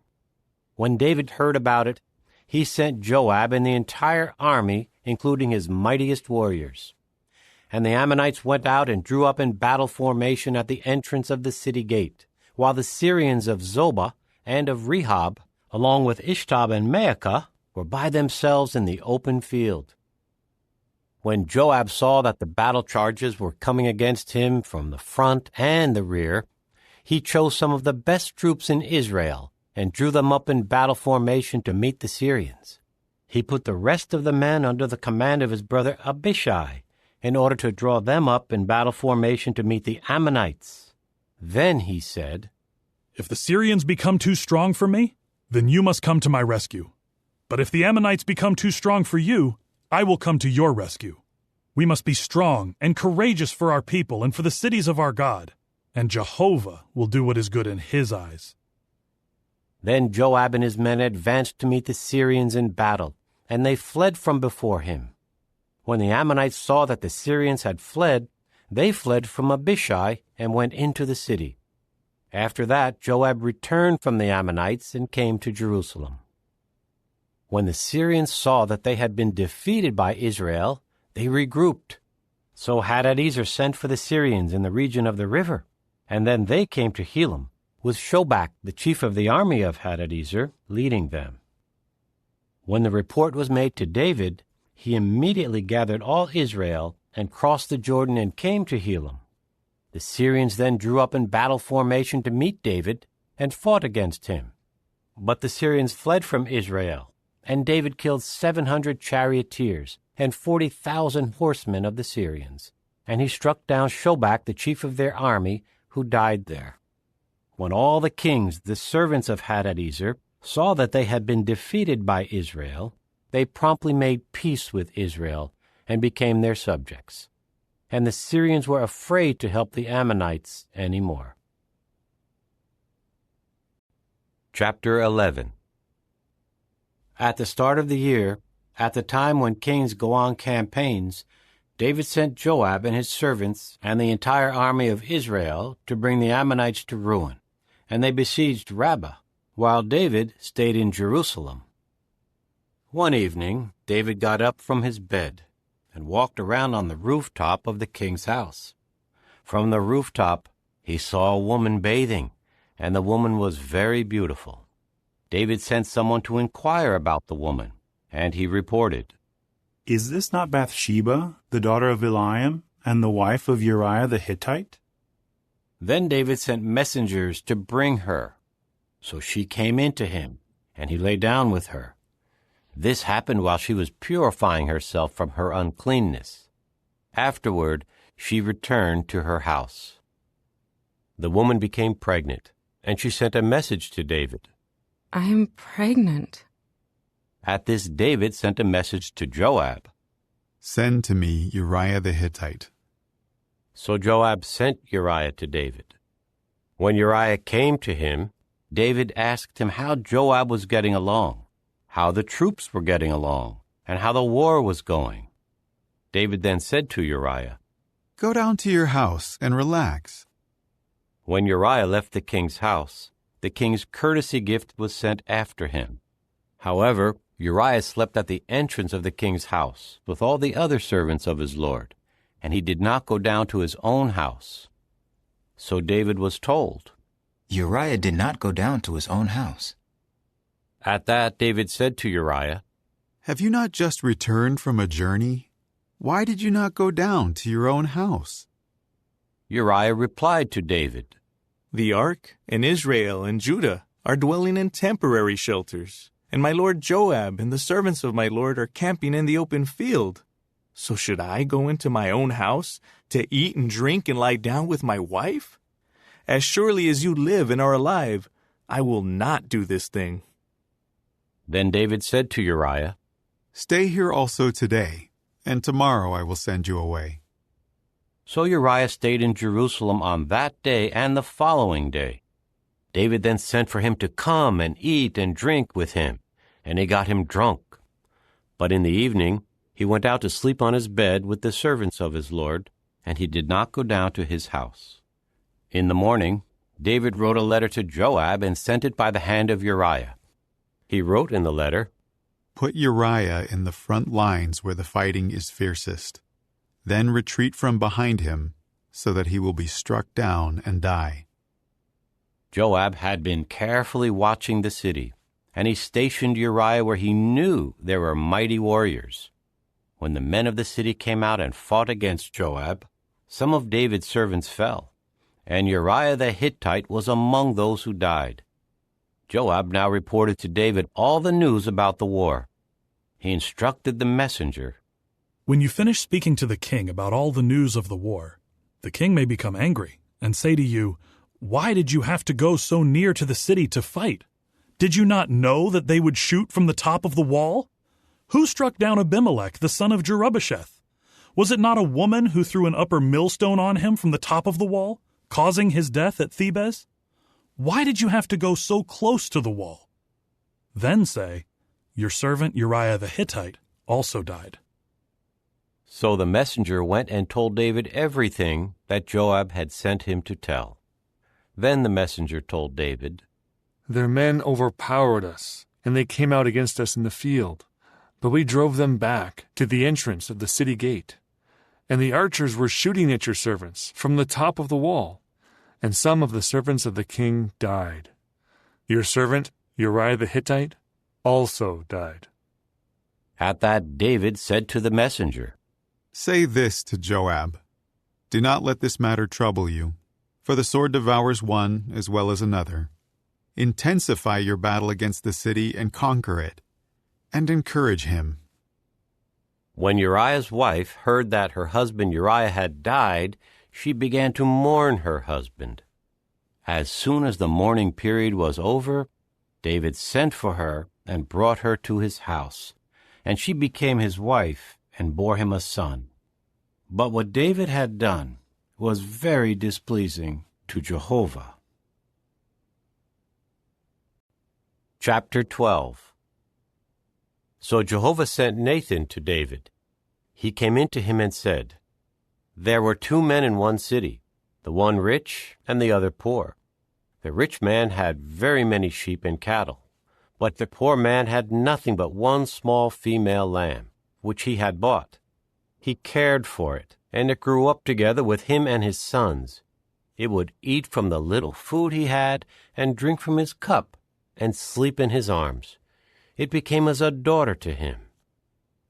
When David heard about it, he sent Joab and the entire army, including his mightiest warriors. And the Ammonites went out and drew up in battle formation at the entrance of the city gate, while the Syrians of Zobah and of Rehob, along with Ishtab and Maacah, were by themselves in the open field. When Joab saw that the battle charges were coming against him from the front and the rear, he chose some of the best troops in Israel and drew them up in battle formation to meet the Syrians. He put the rest of the men under the command of his brother Abishai in order to draw them up in battle formation to meet the Ammonites. Then he said, "If the Syrians become too strong for me, then you must come to my rescue. But if the Ammonites become too strong for you, I will come to your rescue. We must be strong and courageous for our people and for the cities of our God, and Jehovah will do what is good in his eyes." Then Joab and his men advanced to meet the Syrians in battle, and they fled from before him. When the Ammonites saw that the Syrians had fled, they fled from Abishai and went into the city. After that, Joab returned from the Ammonites and came to Jerusalem. When the Syrians saw that they had been defeated by Israel, they regrouped. So Hadadezer sent for the Syrians in the region of the river, and then they came to Helam, with Shobak, the chief of the army of Hadadezer, leading them. When the report was made to David, he immediately gathered all Israel and crossed the Jordan and came to Helam. The Syrians then drew up in battle formation to meet David and fought against him. But the Syrians fled from Israel, and David killed 700 charioteers and 40,000 horsemen of the Syrians, and he struck down Shobak, the chief of their army, who died there. When all the kings, the servants of Hadadezer, saw that they had been defeated by Israel, they promptly made peace with Israel and became their subjects. And the Syrians were afraid to help the Ammonites any more. Chapter 11. At the start of the year, At the time when kings go on campaigns, David sent Joab and his servants and the entire army of Israel to bring the Ammonites to ruin, and they besieged Rabbah, while David stayed in Jerusalem. One evening, David got up from his bed and walked around on the rooftop of the king's house. From the rooftop, he saw a woman bathing, and the woman was very beautiful. David sent someone to inquire about the woman, and he reported, "Is this not Bathsheba, the daughter of Eliam, and the wife of Uriah the Hittite?" Then David sent messengers to bring her. So she came in to him, and he lay down with her. This happened while she was purifying herself from her uncleanness. Afterward, she returned to her house. The woman became pregnant, and she sent a message to David. "I'm pregnant." At this, David sent a message to Joab. "Send to me Uriah the Hittite." So Joab sent Uriah to David. When Uriah came to him, David asked him how Joab was getting along, how the troops were getting along, and how the war was going. David then said to Uriah, "Go down to your house and relax." When Uriah left the king's house, the king's courtesy gift was sent after him. However, Uriah slept at the entrance of the king's house with all the other servants of his lord, and he did not go down to his own house. So David was told, Uriah did not go down to his own house. At that, David said to Uriah, "Have you not just returned from a journey? Why did you not go down to your own house?" Uriah replied to David, "The ark and Israel and Judah are dwelling in temporary shelters, and my lord Joab and the servants of my lord are camping in the open field. So should I go into my own house to eat and drink and lie down with my wife? As surely as you live and are alive, I will not do this thing." Then David said to Uriah, "Stay here also today, and tomorrow I will send you away." So Uriah stayed in Jerusalem on that day and the following day. David then sent for him to come and eat and drink with him, and he got him drunk. But in the evening he went out to sleep on his bed with the servants of his lord, and he did not go down to his house. In the morning, David wrote a letter to Joab and sent it by the hand of Uriah. He wrote in the letter, "Put Uriah in the front lines where the fighting is fiercest. Then retreat from behind him, so that he will be struck down and die." Joab had been carefully watching the city, and he stationed Uriah where he knew there were mighty warriors. When the men of the city came out and fought against Joab, some of David's servants fell, and Uriah the Hittite was among those who died. Joab now reported to David all the news about the war. He instructed the messenger, "When you finish speaking to the king about all the news of the war, the king may become angry and say to you, 'Why did you have to go so near to the city to fight? Did you not know that they would shoot from the top of the wall? Who struck down Abimelech, the son of Jerubbesheth? Was it not a woman who threw an upper millstone on him from the top of the wall, causing his death at Thebez? Why did you have to go so close to the wall?' Then say, 'Your servant Uriah the Hittite also died.'" So the messenger went and told David everything that Joab had sent him to tell. Then the messenger told David, "Their men overpowered us, and they came out against us in the field. But we drove them back to the entrance of the city gate. And the archers were shooting at your servants from the top of the wall, and some of the servants of the king died. Your servant, Uriah the Hittite, also died." At that David said to the messenger, "Say this to Joab, 'Do not let this matter trouble you, for the sword devours one as well as another. Intensify your battle against the city and conquer it, and encourage him.'" When Uriah's wife heard that her husband Uriah had died, she began to mourn her husband. As soon as the mourning period was over, David sent for her and brought her to his house, and she became his wife and bore him a son. But what David had done was very displeasing to Jehovah. Chapter 12. So Jehovah sent Nathan to David. He came in to him and said, There were 2 men in one city, the one rich and the other poor. The rich man had very many sheep and cattle, but the poor man had nothing but one small female lamb, which he had bought. He cared for it, and it grew up together with him and his sons. It would eat from the little food he had, and drink from his cup, and sleep in his arms. It became as a daughter to him.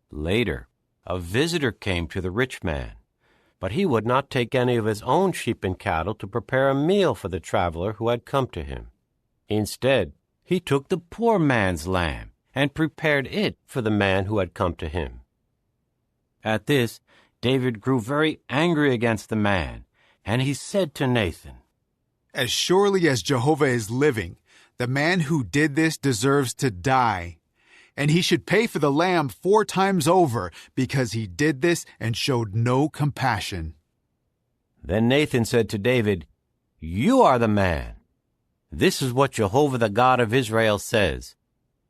Later, a visitor came to the rich man, but he would not take any of his own sheep and cattle to prepare a meal for the traveler who had come to him. Instead, he took the poor man's lamb and prepared it for the man who had come to him. At this, David grew very angry against the man, and he said to Nathan, As surely as Jehovah is living, the man who did this deserves to die. And he should pay for the lamb 4 times over, because he did this and showed no compassion. Then Nathan said to David, You are the man. This is what Jehovah the God of Israel says.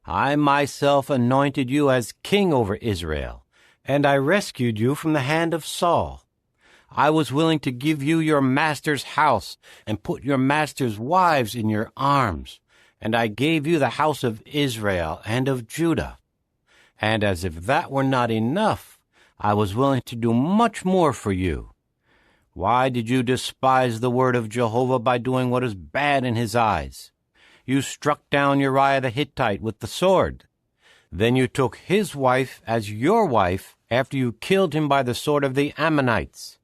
I myself anointed you as king over Israel, and I rescued you from the hand of Saul. I was willing to give you your master's house and put your master's wives in your arms. And I gave you the house of Israel and of Judah. And as if that were not enough, I was willing to do much more for you. Why did you despise the word of Jehovah by doing what is bad in his eyes? You struck down Uriah the Hittite with the sword. Then you took his wife as your wife after you killed him by the sword of the Ammonites.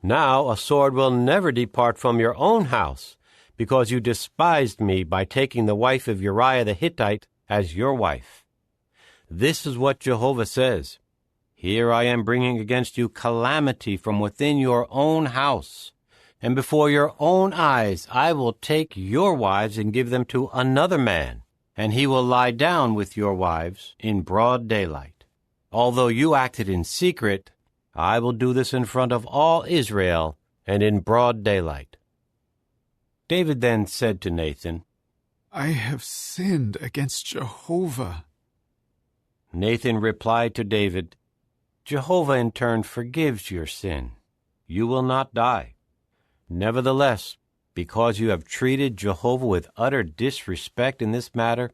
Now a sword will never depart from your own house, because you despised me by taking the wife of Uriah the Hittite as your wife. This is what Jehovah says. Here I am bringing against you calamity from within your own house, and before your own eyes I will take your wives and give them to another man, and he will lie down with your wives in broad daylight. Although you acted in secret, I will do this in front of all Israel and in broad daylight. David then said to Nathan, I have sinned against Jehovah. Nathan replied to David, Jehovah in turn forgives your sin. You will not die. Nevertheless, because you have treated Jehovah with utter disrespect in this matter,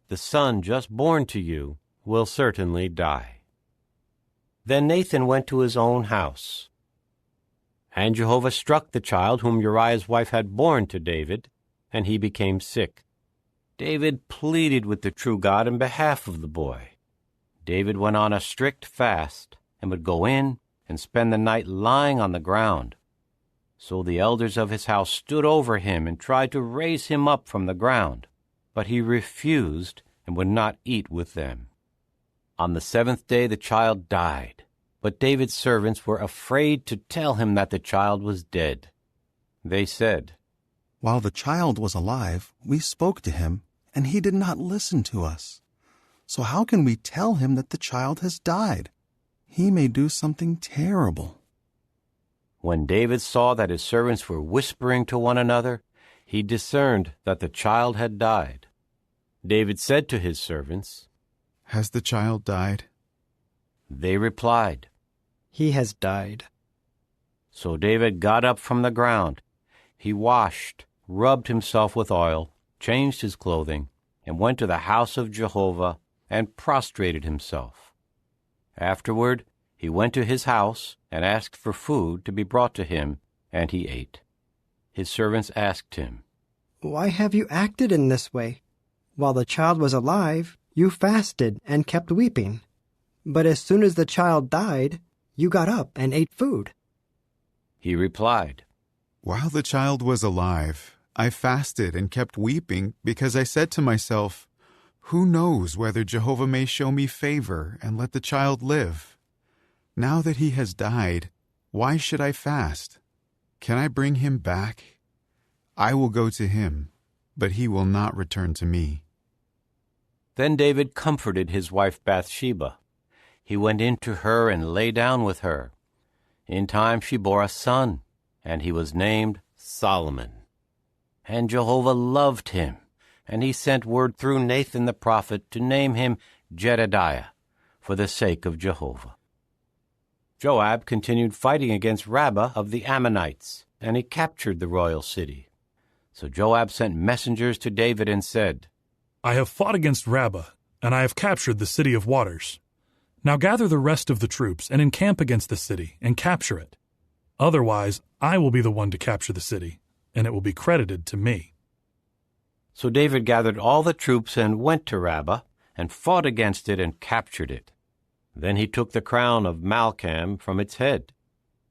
the son just born to you will certainly die. Then Nathan went to his own house. And Jehovah struck the child whom Uriah's wife had borne to David, and he became sick. David pleaded with the true God in behalf of the boy. David went on a strict fast, and would go in and spend the night lying on the ground. So the elders of his house stood over him and tried to raise him up from the ground, but he refused and would not eat with them. On the 7th day the child died. But David's servants were afraid to tell him that the child was dead. They said, While the child was alive, we spoke to him, and he did not listen to us. So how can we tell him that the child has died? He may do something terrible. When David saw that his servants were whispering to one another, he discerned that the child had died. David said to his servants, Has the child died? They replied, He has died. So David got up from the ground. He washed, rubbed himself with oil, changed his clothing, and went to the house of Jehovah and prostrated himself. Afterward, he went to his house and asked for food to be brought to him, and he ate. His servants asked him, Why have you acted in this way? While the child was alive, you fasted and kept weeping. But as soon as the child died, you got up and ate food. He replied, While the child was alive, I fasted and kept weeping because I said to myself, Who knows whether Jehovah may show me favor and let the child live? Now that he has died, why should I fast? Can I bring him back? I will go to him, but he will not return to me. Then David comforted his wife Bathsheba. He went in to her and lay down with her. In time she bore a son, and he was named Solomon. And Jehovah loved him, and he sent word through Nathan the prophet to name him Jedediah, for the sake of Jehovah. Joab continued fighting against Rabbah of the Ammonites, and he captured the royal city. So Joab sent messengers to David and said, I have fought against Rabbah, and I have captured the city of waters. Now gather the rest of the troops and encamp against the city and capture it. Otherwise, I will be the one to capture the city, and it will be credited to me. So David gathered all the troops and went to Rabbah, and fought against it and captured it. Then he took the crown of Malcham from its head.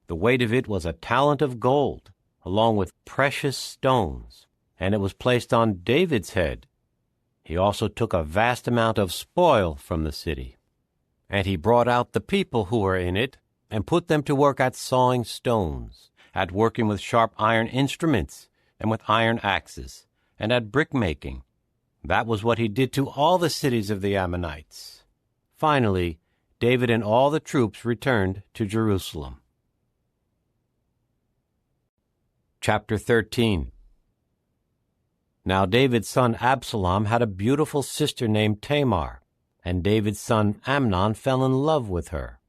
The weight of it was a talent of gold, along with precious stones, and it was placed on David's head. He also took a vast amount of spoil from the city. And he brought out the people who were in it, and put them to work at sawing stones, at working with sharp iron instruments, and with iron axes, and at brick-making. That was what he did to all the cities of the Ammonites. Finally, David and all the troops returned to Jerusalem. Chapter 13. Now David's son Absalom had a beautiful sister named Tamar, and David's son Amnon fell in love with her.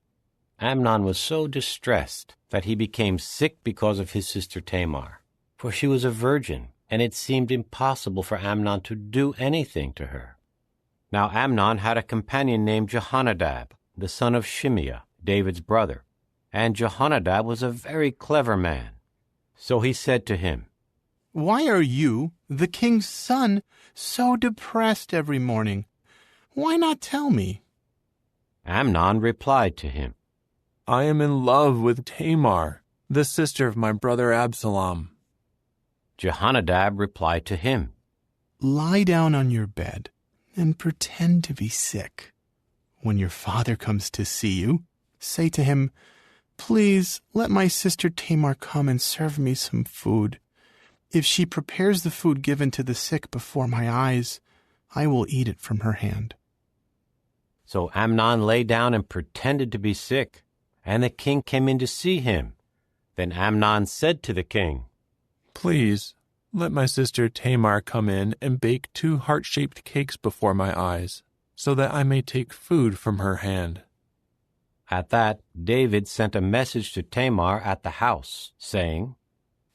Amnon was so distressed that he became sick because of his sister Tamar, for she was a virgin, and it seemed impossible for Amnon to do anything to her. Now Amnon had a companion named Jehonadab, the son of Shimeah, David's brother, and Jehonadab was a very clever man. So he said to him, Why are you, the king's son, so depressed every morning? Why not tell me? Amnon replied to him, I am in love with Tamar, the sister of my brother Absalom. Jehonadab replied to him, Lie down on your bed and pretend to be sick. When your father comes to see you, say to him, Please let my sister Tamar come and serve me some food. If she prepares the food given to the sick before my eyes, I will eat it from her hand. So Amnon lay down and pretended to be sick, and the king came in to see him. Then Amnon said to the king, Please, let my sister Tamar come in and bake 2 heart-shaped cakes before my eyes, so that I may take food from her hand. At that, David sent a message to Tamar at the house, saying,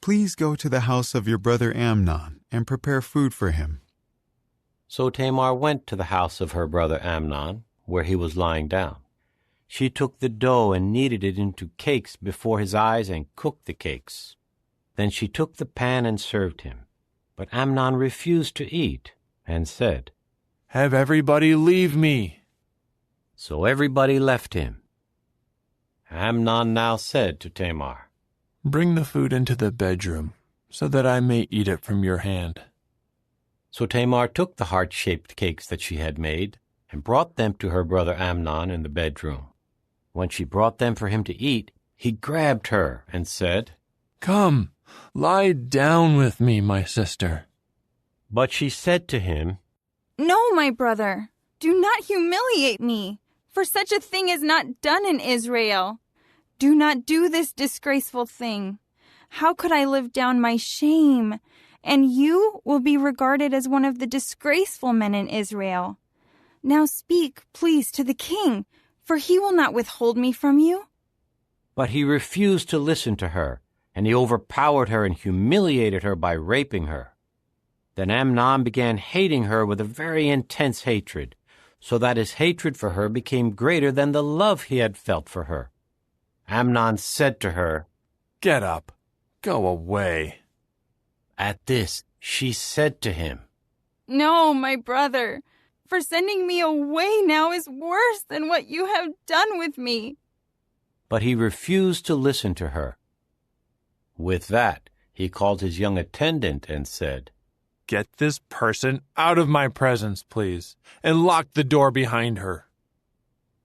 Please go to the house of your brother Amnon and prepare food for him. So Tamar went to the house of her brother Amnon, where he was lying down. She took the dough and kneaded it into cakes before his eyes and cooked the cakes. Then she took the pan and served him. But Amnon refused to eat and said, Have everybody leave me. So everybody left him. Amnon now said to Tamar, Bring the food into the bedroom, so that I may eat it from your hand. So Tamar took the heart-shaped cakes that she had made, and brought them to her brother Amnon in the bedroom. When she brought them for him to eat, he grabbed her and said, Come, lie down with me, my sister. But she said to him, No, my brother, do not humiliate me, for such a thing is not done in Israel. Do not do this disgraceful thing. How could I live down my shame? And you will be regarded as one of the disgraceful men in Israel. Now speak, please, to the king, for he will not withhold me from you. But he refused to listen to her, and he overpowered her and humiliated her by raping her. Then Amnon began hating her with a very intense hatred, so that his hatred for her became greater than the love he had felt for her. Amnon said to her, Get up, go away. At this, she said to him, No, my brother, for sending me away now is worse than what you have done with me. But he refused to listen to her. With that, he called his young attendant and said, Get this person out of my presence, please, and lock the door behind her.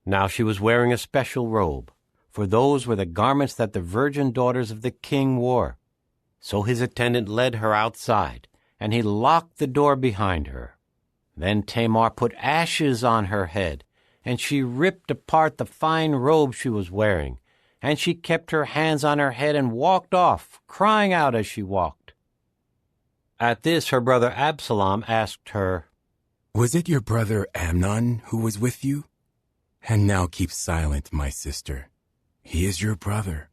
Now she was wearing a special robe, for those were the garments that the virgin daughters of the king wore. So his attendant led her outside, and he locked the door behind her. Then Tamar put ashes on her head, and she ripped apart the fine robe she was wearing, and she kept her hands on her head and walked off, crying out as she walked. At this her brother Absalom asked her, Was it your brother Amnon who was with you? And now keep silent, my sister. He is your brother.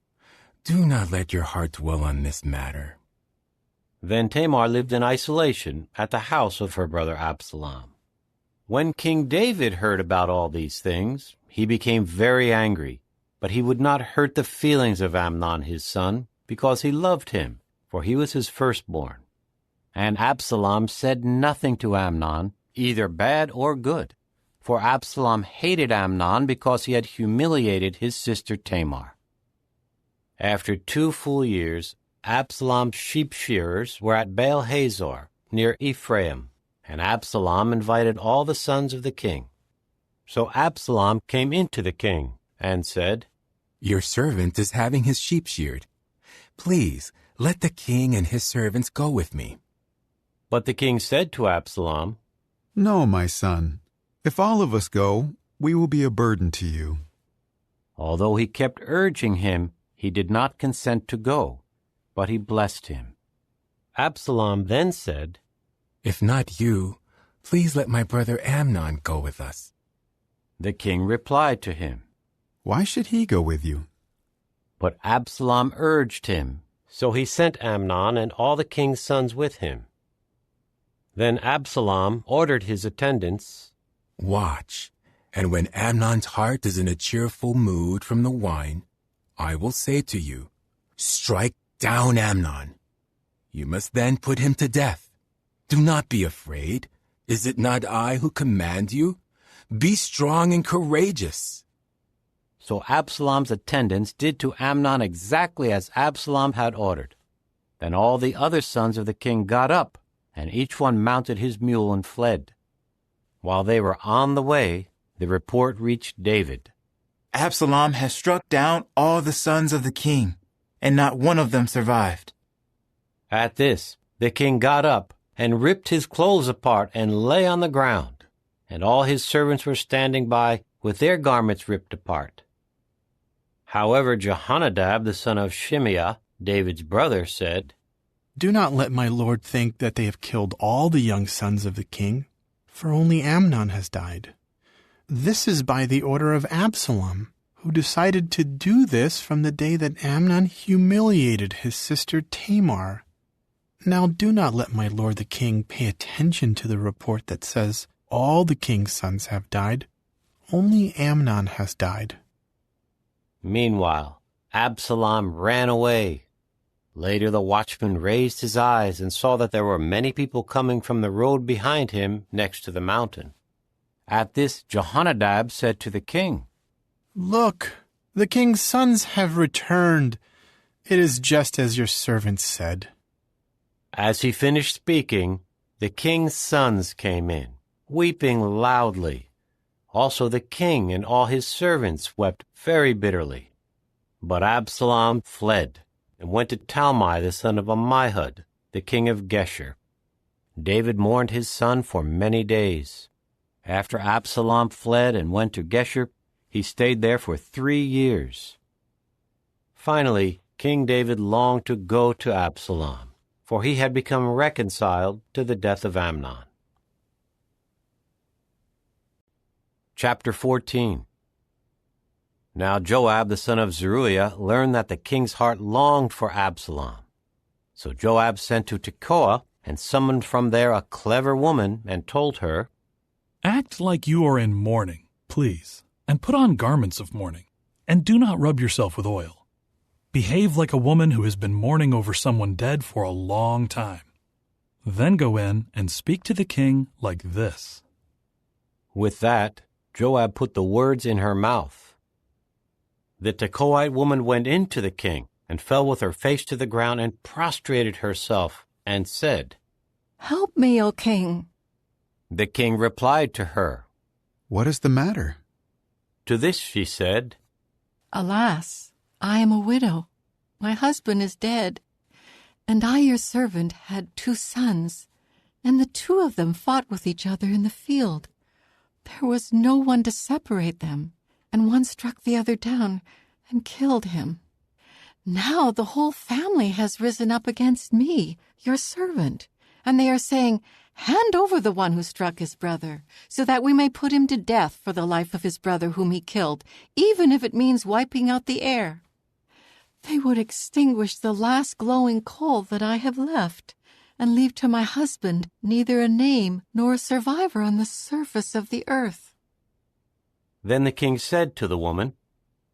Do not let your heart dwell on this matter. Then Tamar lived in isolation at the house of her brother Absalom. When King David heard about all these things, he became very angry, but he would not hurt the feelings of Amnon his son, because he loved him, for he was his firstborn. And Absalom said nothing to Amnon, either bad or good, for Absalom hated Amnon because he had humiliated his sister Tamar. After 2 full years, Absalom's sheep shearers were at Baal Hazor, near Ephraim, and Absalom invited all the sons of the king. So Absalom came into the king and said, Your servant is having his sheep sheared. Please, let the king and his servants go with me. But the king said to Absalom, No, my son. If all of us go, we will be a burden to you. Although he kept urging him, he did not consent to go, but he blessed him. Absalom then said, If not you, please let my brother Amnon go with us. The king replied to him, Why should he go with you? But Absalom urged him, so he sent Amnon and all the king's sons with him. Then Absalom ordered his attendants, Watch, and when Amnon's heart is in a cheerful mood from the wine, I will say to you, Strike down Amnon. You must then put him to death. Do not be afraid. Is it not I who command you? Be strong and courageous. So Absalom's attendants did to Amnon exactly as Absalom had ordered. Then all the other sons of the king got up, and each one mounted his mule and fled. While they were on the way, the report reached David. Absalom has struck down all the sons of the king, and not one of them survived. At this, the king got up and ripped his clothes apart and lay on the ground, and all his servants were standing by with their garments ripped apart. However, Jehonadab, the son of Shimeah, David's brother, said, Do not let my lord think that they have killed all the young sons of the king, for only Amnon has died. This is by the order of Absalom, who decided to do this from the day that Amnon humiliated his sister Tamar. Now do not let my lord the king pay attention to the report that says all the king's sons have died. Only Amnon has died. Meanwhile, Absalom ran away. Later the watchman raised his eyes and saw that there were many people coming from the road behind him next to the mountain. At this, Jehonadab said to the king, Look, the king's sons have returned. It is just as your servant said. As he finished speaking, the king's sons came in, weeping loudly. Also the king and all his servants wept very bitterly. But Absalom fled and went to Talmai the son of Ammihud, the king of Geshur. David mourned his son for many days. After Absalom fled and went to Geshur, he stayed there for 3 years. Finally, King David longed to go to Absalom, for he had become reconciled to the death of Amnon. Chapter 14. Now Joab the son of Zeruiah learned that the king's heart longed for Absalom. So Joab sent to Tekoa and summoned from there a clever woman and told her, Act like you are in mourning, please, and put on garments of mourning, and do not rub yourself with oil. Behave like a woman who has been mourning over someone dead for a long time. Then go in and speak to the king like this. With that, Joab put the words in her mouth. The Tekoite woman went in to the king and fell with her face to the ground and prostrated herself and said, Help me, O king. The king replied to her, What is the matter? To this she said, Alas, I am a widow. My husband is dead, and I, your servant, had 2 sons, and the 2 of them fought with each other in the field. There was no one to separate them, and one struck the other down and killed him. Now the whole family has risen up against me, your servant, and they are saying, hand over the one who struck his brother, so that we may put him to death for the life of his brother whom he killed, even if it means wiping out the air. They would extinguish the last glowing coal that I have left, and leave to my husband neither a name nor a survivor on the surface of the earth." Then the king said to the woman,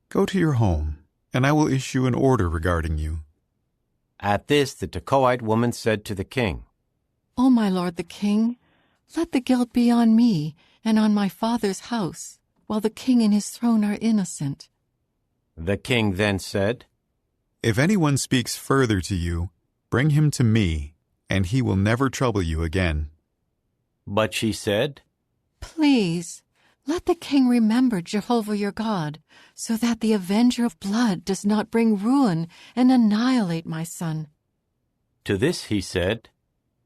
"Go to your home, and I will issue an order regarding you." At this the Tekoite woman said to the king, "O my lord the king, let the guilt be on me and on my father's house, while the king and his throne are innocent." The king then said, "If anyone speaks further to you, bring him to me, and he will never trouble you again." But she said, "Please, let the king remember Jehovah your God, so that the avenger of blood does not bring ruin and annihilate my son." To this he said,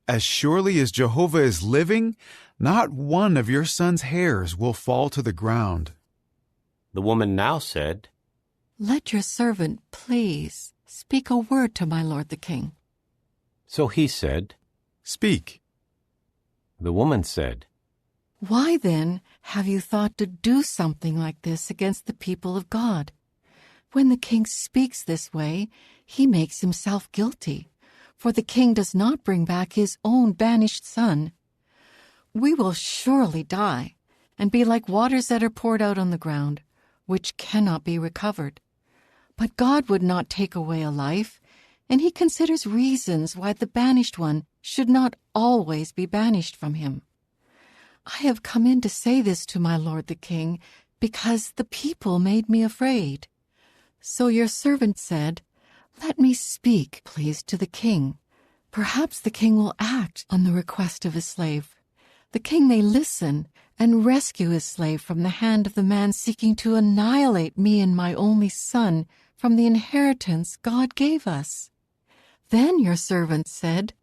"As surely as Jehovah is living, not one of your son's hairs will fall to the ground." The woman now said, "Let your servant, please, speak a word to my lord the king." So he said, "Speak." The woman said, "Why then have you thought to do something like this against the people of God? When the king speaks this way, he makes himself guilty, for the king does not bring back his own banished son. We will surely die and be like waters that are poured out on the ground, which cannot be recovered. But God would not take away a life, and he considers reasons why the banished one should not always be banished from him. I have come in to say this to my lord the king, because the people made me afraid. So your servant said, 'Let me speak, please, to the king. Perhaps the king will act on the request of his slave. The king may listen and rescue his slave from the hand of the man seeking to annihilate me and my only son from the inheritance God gave us.' Then your servant said,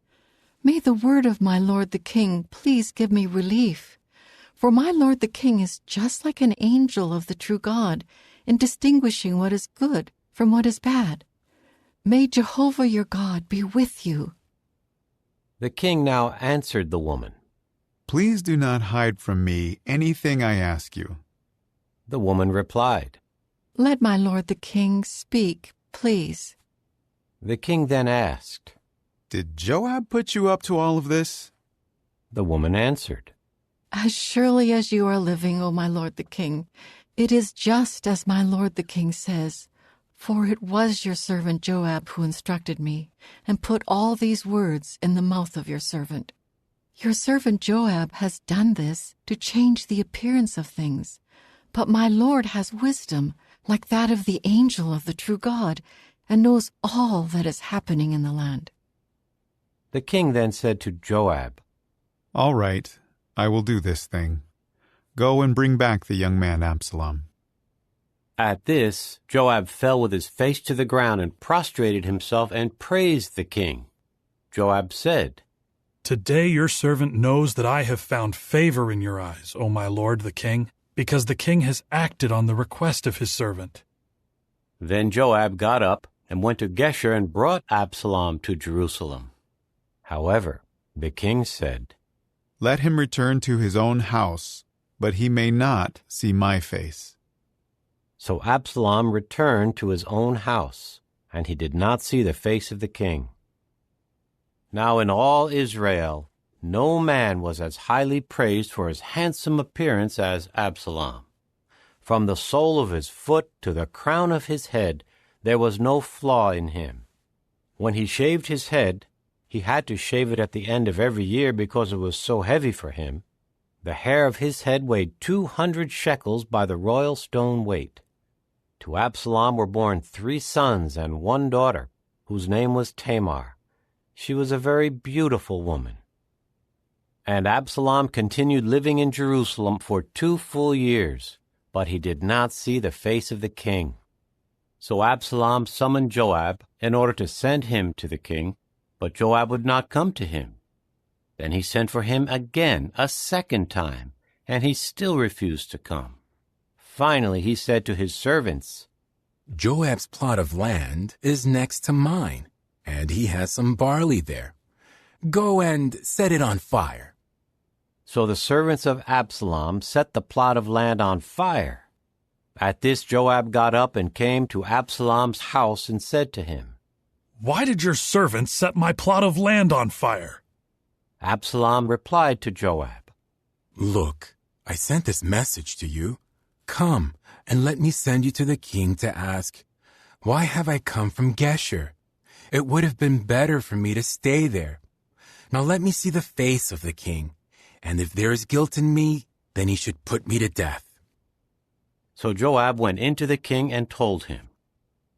'May the word of my lord the king please give me relief. For my lord the king is just like an angel of the true God in distinguishing what is good from what is bad. May Jehovah your God be with you.'" The king now answered the woman, "Please do not hide from me anything I ask you." The woman replied, "Let my lord the king speak, please." The king then asked, "Did Joab put you up to all of this?" The woman answered, "As surely as you are living, O my lord the king, it is just as my lord the king says, for it was your servant Joab who instructed me, and put all these words in the mouth of your servant. Your servant Joab has done this to change the appearance of things, but my lord has wisdom like that of the angel of the true God, and knows all that is happening in the land." The king then said to Joab, "All right, I will do this thing. Go and bring back the young man Absalom." At this, Joab fell with his face to the ground and prostrated himself and praised the king. Joab said, "Today your servant knows that I have found favor in your eyes, O my lord the king, because the king has acted on the request of his servant." Then Joab got up and went to Geshur and brought Absalom to Jerusalem. However, the king said, "Let him return to his own house, but he may not see my face." So Absalom returned to his own house, and he did not see the face of the king. Now in all Israel, no man was as highly praised for his handsome appearance as Absalom. From the sole of his foot to the crown of his head, there was no flaw in him. When he shaved his head, he had to shave it at the end of every year because it was so heavy for him. The hair of his head weighed 200 shekels by the royal stone weight. To Absalom were born 3 sons and 1 daughter, whose name was Tamar. She was a very beautiful woman. And Absalom continued living in Jerusalem for 2 full years, but he did not see the face of the king. So Absalom summoned Joab in order to send him to the king, but Joab would not come to him. Then he sent for him again a second time, and he still refused to come. Finally he said to his servants, "Joab's plot of land is next to mine, and he has some barley there. Go and set it on fire, So the servants of Absalom set the plot of land on fire. At this Joab got up and came to Absalom's house and said to him, "Why did your servants set my plot of land on fire?" Absalom replied to Joab, "Look, I sent this message to you. Come, and let me send you to the king to ask, why have I come from Geshur? It would have been better for me to stay there. Now let me see the face of the king, and if there is guilt in me, then he should put me to death." So Joab went in to the king and told him.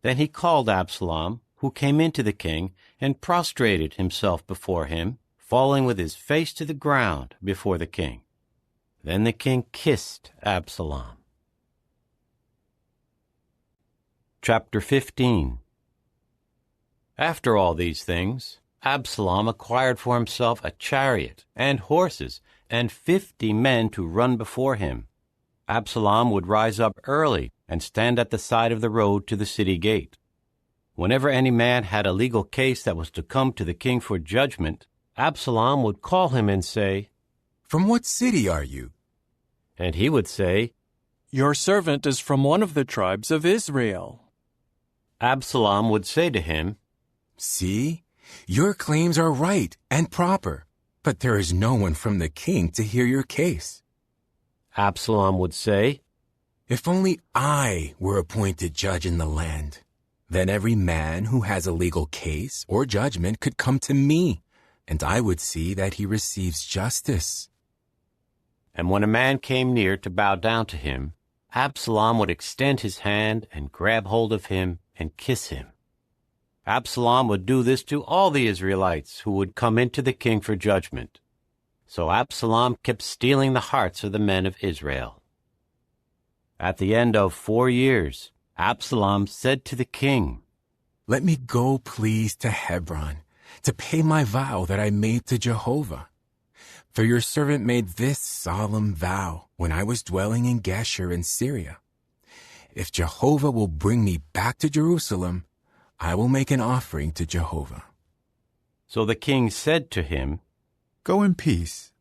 Then he called Absalom, who came in to the king, and prostrated himself before him, falling with his face to the ground before the king. Then the king kissed Absalom. Chapter 15. After all these things, Absalom acquired for himself a chariot and horses and 50 men to run before him. Absalom would rise up early and stand at the side of the road to the city gate. Whenever any man had a legal case that was to come to the king for judgment, Absalom would call him and say, "From what city are you?" And he would say, "Your servant is from one of the tribes of Israel." Absalom would say to him, "See, your claims are right and proper, but there is no one from the king to hear your case." Absalom would say, "If only I were appointed judge in the land, then every man who has a legal case or judgment could come to me, and I would see that he receives justice." And when a man came near to bow down to him, Absalom would extend his hand and grab hold of him and kiss him. Absalom would do this to all the Israelites who would come into the king for judgment. So Absalom kept stealing the hearts of the men of Israel. At the end of 4 years, Absalom said to the king, "Let me go, please, to Hebron, to pay my vow that I made to Jehovah. For your servant made this solemn vow when I was dwelling in Geshur in Syria. If Jehovah will bring me back to Jerusalem, I will make an offering to Jehovah." So the king said to him, "Go in peace."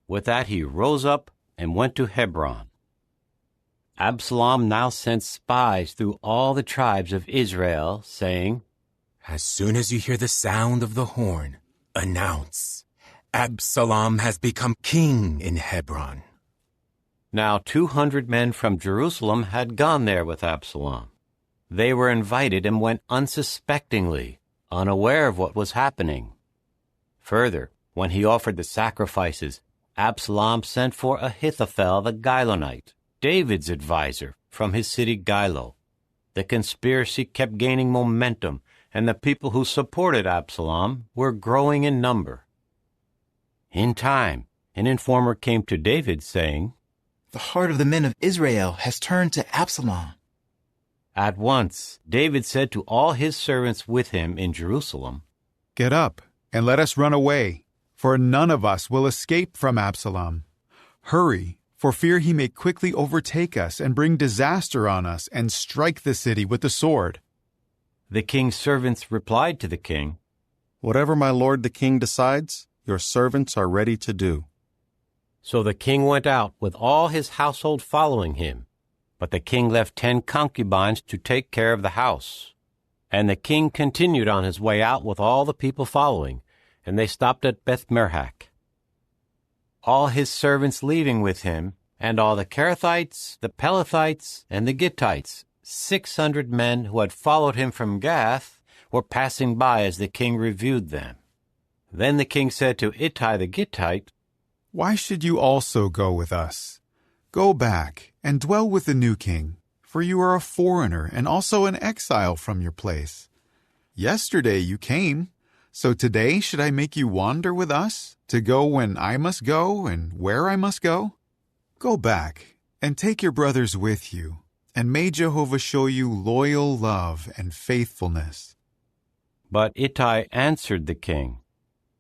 With that he rose up and went to Hebron. Absalom now sent spies through all the tribes of Israel, saying, "As soon as you hear the sound of the horn, announce, Absalom has become king in Hebron." Now 200 men from Jerusalem had gone there with Absalom. They were invited and went unsuspectingly, unaware of what was happening. Further, when he offered the sacrifices, Absalom sent for Ahithophel the Gilonite, David's adviser, from his city Gilo. The conspiracy kept gaining momentum, and the people who supported Absalom were growing in number. In time, an informer came to David, saying, "The heart of the men of Israel has turned to Absalom." At once, David said to all his servants with him in Jerusalem, "Get up, and let us run away, for none of us will escape from Absalom. Hurry, for fear he may quickly overtake us and bring disaster on us and strike the city with the sword." The king's servants replied to the king, "Whatever my lord the king decides, your servants are ready to do." So the king went out with all his household following him. But the king left 10 concubines to take care of the house. And the king continued on his way out with all the people following, and they stopped at Beth-merhak. All his servants leaving with him, and all the Kerethites, the Pelethites, and the Gittites, 600 men who had followed him from Gath, were passing by as the king reviewed them. Then the king said to Ittai the Gittite, "Why should you also go with us? Go back and dwell with the new king, for you are a foreigner and also an exile from your place. Yesterday you came, so today should I make you wander with us, to go when I must go and where I must go? Go back and take your brothers with you, and may Jehovah show you loyal love and faithfulness." But Ittai answered the king,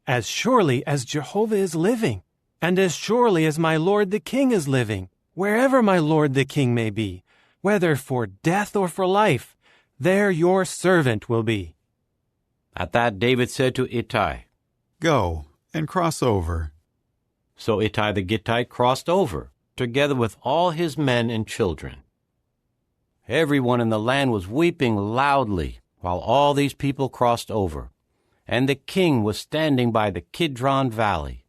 "As surely as Jehovah is living, and as surely as my lord the king is living, wherever my lord the king may be, whether for death or for life, there your servant will be." At that David said to Ittai, "Go and cross over." So Ittai the Gittite crossed over, together with all his men and children. Everyone in the land was weeping loudly while all these people crossed over, and the king was standing by the Kidron Valley.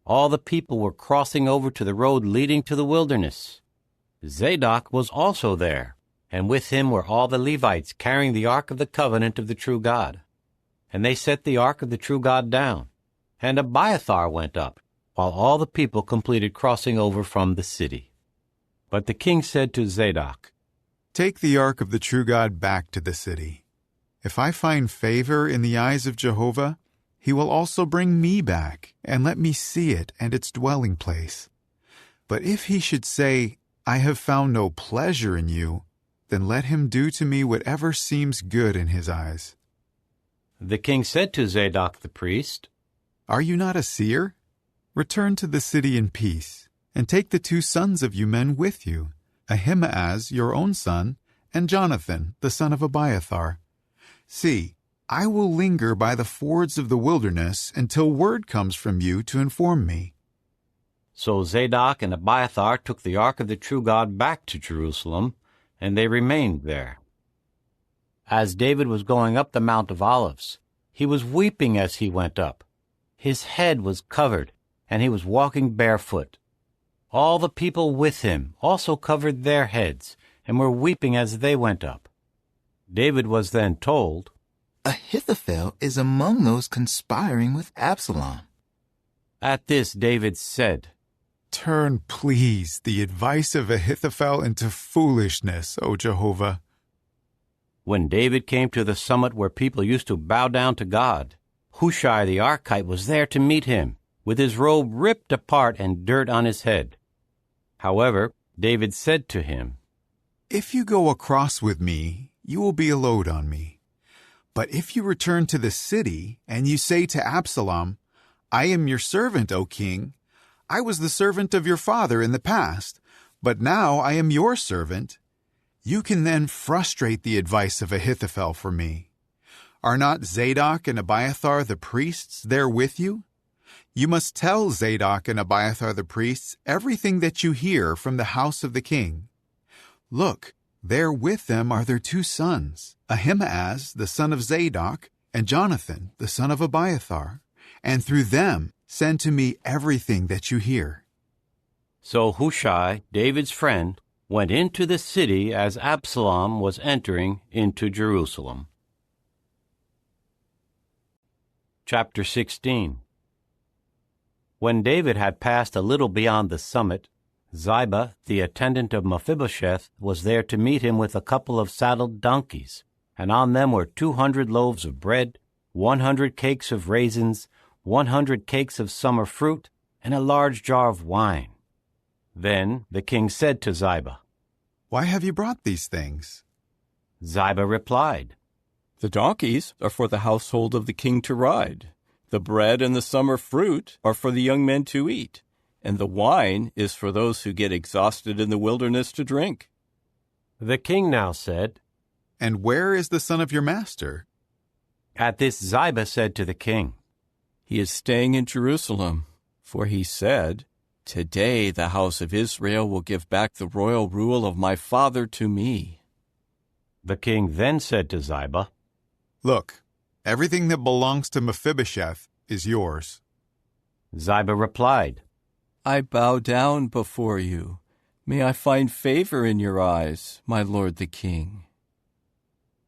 All the people were crossing over to the road leading to the wilderness. Zadok was also there, and with him were all the Levites carrying the ark of the covenant of the true God. And they set the ark of the true God down, and Abiathar went up, while all the people completed crossing over from the city. But the king said to Zadok, "Take the ark of the true God back to the city. If I find favor in the eyes of Jehovah, he will also bring me back and let me see it and its dwelling place. But if he should say, 'I have found no pleasure in you,' then let him do to me whatever seems good in his eyes." The king said to Zadok the priest, "Are you not a seer? Return to the city in peace, and take the 2 sons of you men with you, Ahimaaz your own son, and Jonathan the son of Abiathar. See, I will linger by the fords of the wilderness until word comes from you to inform me." So Zadok and Abiathar took the ark of the true God back to Jerusalem, and they remained there. As David was going up the Mount of Olives, he was weeping as he went up. His head was covered, and he was walking barefoot. All the people with him also covered their heads, and were weeping as they went up. David was then told, "Ahithophel is among those conspiring with Absalom." At this David said, "Turn, please, the advice of Ahithophel into foolishness, O Jehovah." When David came to the summit where people used to bow down to God, Hushai the Archite was there to meet him, with his robe ripped apart and dirt on his head. However, David said to him, "If you go across with me, you will be a load on me. But if you return to the city, and you say to Absalom, 'I am your servant, O king. I was the servant of your father in the past, but now I am your servant,' you can then frustrate the advice of Ahithophel for me. Are not Zadok and Abiathar the priests there with you? You must tell Zadok and Abiathar the priests everything that you hear from the house of the king. Look, there with them are their 2 sons, Ahimaaz the son of Zadok, and Jonathan the son of Abiathar, and through them send to me everything that you hear." So Hushai, David's friend, went into the city as Absalom was entering into Jerusalem. Chapter 16. When David had passed a little beyond the summit, Ziba, the attendant of Mephibosheth, was there to meet him with a couple of saddled donkeys, and on them were 200 loaves of bread, 100 cakes of raisins, 100 cakes of summer fruit, and a large jar of wine. Then the king said to Ziba, "Why have you brought these things?" Ziba replied, "The donkeys are for the household of the king to ride. The bread and the summer fruit are for the young men to eat, and the wine is for those who get exhausted in the wilderness to drink." The king now said, "And where is the son of your master?" At this Ziba said to the king, "He is staying in Jerusalem, for he said, 'Today the house of Israel will give back the royal rule of my father to me.'" The king then said to Ziba, "Look, everything that belongs to Mephibosheth is yours." Ziba replied, "I bow down before you. May I find favor in your eyes, my lord the king."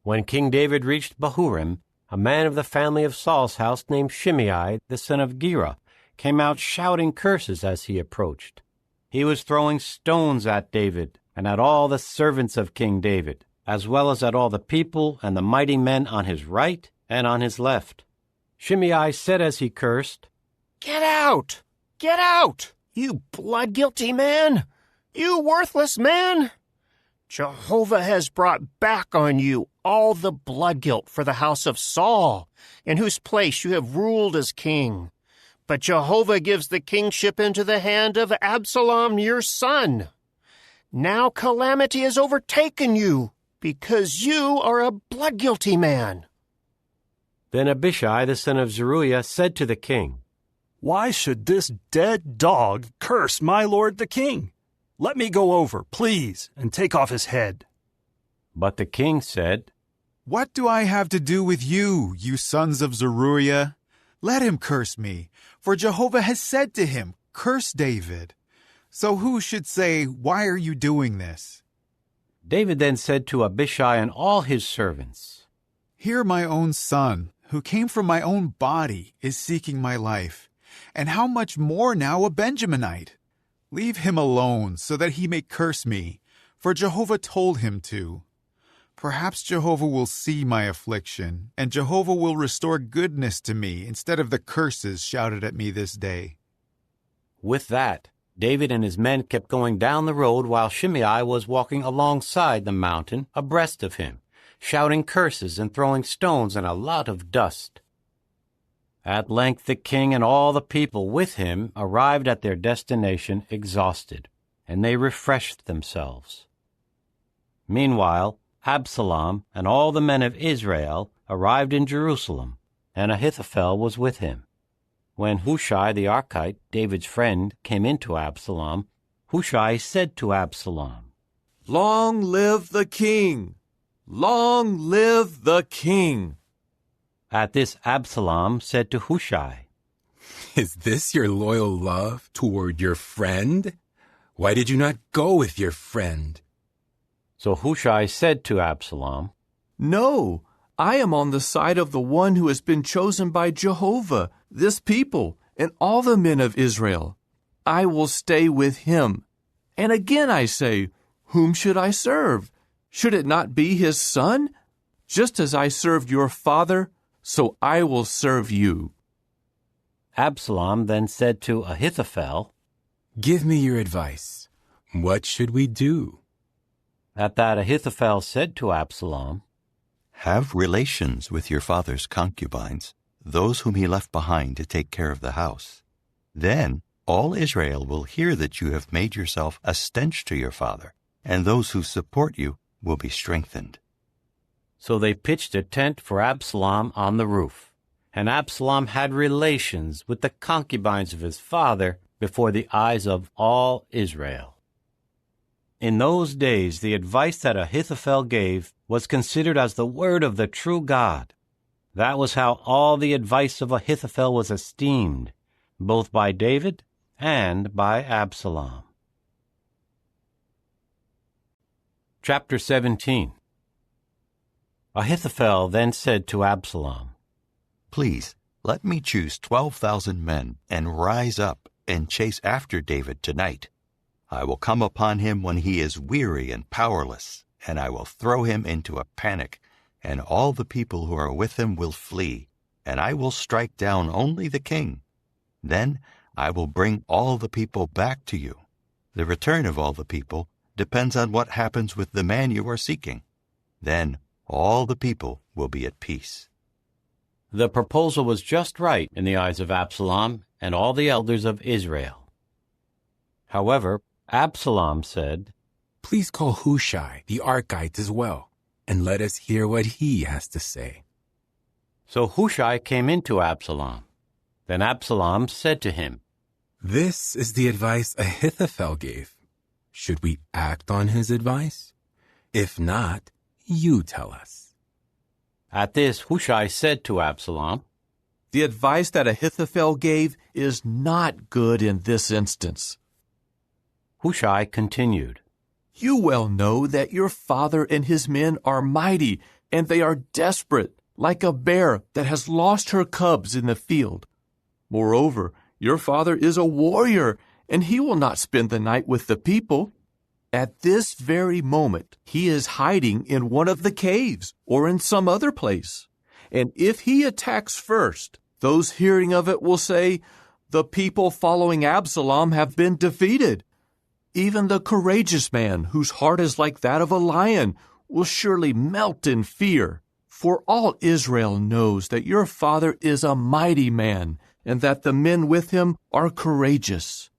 When King David reached Bahurim, a man of the family of Saul's house named Shimei, the son of Gera, came out shouting curses as he approached. He was throwing stones at David and at all the servants of King David, as well as at all the people and the mighty men on his right and on his left. Shimei said as he cursed, "Get out! Get out, you blood-guilty man! You worthless man! Jehovah has brought back on you all the blood guilt for the house of Saul, in whose place you have ruled as king. But Jehovah gives the kingship into the hand of Absalom, your son. Now calamity has overtaken you, because you are a blood-guilty man." Then Abishai the son of Zeruiah said to the king, Why should this dead dog curse my lord the king? Let me go over, please, and take off his head. But the king said, What do I have to do with you, you sons of Zeruiah? Let him curse me, for Jehovah has said to him, Curse David. So who should say, Why are you doing this? David then said to Abishai and all his servants, Here my own son, who came from my own body, is seeking my life. And how much more now a Benjaminite? Leave him alone, so that he may curse me, for Jehovah told him to. Perhaps Jehovah will see my affliction, and Jehovah will restore goodness to me instead of the curses shouted at me this day. With that, David and his men kept going down the road while Shimei was walking alongside the mountain abreast of him, shouting curses and throwing stones and a lot of dust. At length the king and all the people with him arrived at their destination exhausted, and they refreshed themselves. Meanwhile, Absalom and all the men of Israel arrived in Jerusalem, and Ahithophel was with him. When Hushai the Archite, David's friend, came into Absalom, Hushai said to Absalom, Long live the king! Long live the king! At this Absalom said to Hushai, Is this your loyal love toward your friend? Why did you not go with your friend? So Hushai said to Absalom, No, I am on the side of the one who has been chosen by Jehovah, this people, and all the men of Israel. I will stay with him. And again I say, whom should I serve? Should it not be his son? Just as I served your father, so I will serve you. Absalom then said to Ahithophel, Give me your advice. What should we do? At that Ahithophel said to Absalom, Have relations with your father's concubines, those whom he left behind to take care of the house. Then all Israel will hear that you have made yourself a stench to your father, and those who support you will be strengthened. So they pitched a tent for Absalom on the roof, and Absalom had relations with the concubines of his father before the eyes of all Israel. In those days, the advice that Ahithophel gave was considered as the word of the true God. That was how all the advice of Ahithophel was esteemed, both by David and by Absalom. Chapter 17. Ahithophel then said to Absalom, Please, let me choose 12,000 men and rise up and chase after David tonight. I will come upon him when he is weary and powerless, and I will throw him into a panic, and all the people who are with him will flee, and I will strike down only the king. Then I will bring all the people back to you. The return of all the people depends on what happens with the man you are seeking. Then all the people will be at peace. The proposal was just right in the eyes of Absalom and all the elders of Israel. However, Absalom said, Please call Hushai the Archite as well, and let us hear what he has to say. So Hushai came into Absalom. Then Absalom said to him, This is the advice Ahithophel gave. Should we act on his advice? If not, you tell us. At this Hushai said to Absalom, The advice that Ahithophel gave is not good in this instance. Hushai continued, You well know that your father and his men are mighty, and they are desperate, like a bear that has lost her cubs in the field. Moreover, your father is a warrior, and he will not spend the night with the people. At this very moment, he is hiding in one of the caves or in some other place. And if he attacks first, those hearing of it will say, The people following Absalom have been defeated. Even the courageous man, whose heart is like that of a lion, will surely melt in fear. For all Israel knows that your father is a mighty man, and that the men with him are courageous.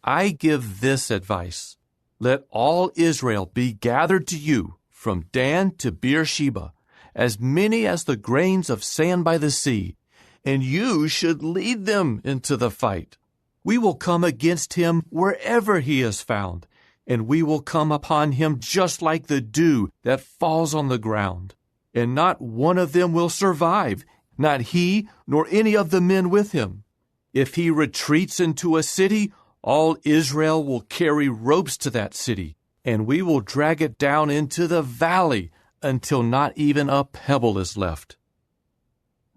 I give this advice. Let all Israel be gathered to you, from Dan to Beersheba, as many as the grains of sand by the sea, and you should lead them into the fight. We will come against him wherever he is found, and we will come upon him just like the dew that falls on the ground. And not one of them will survive, not he nor any of the men with him. If he retreats into a city, all Israel will carry ropes to that city, and we will drag it down into the valley until not even a pebble is left."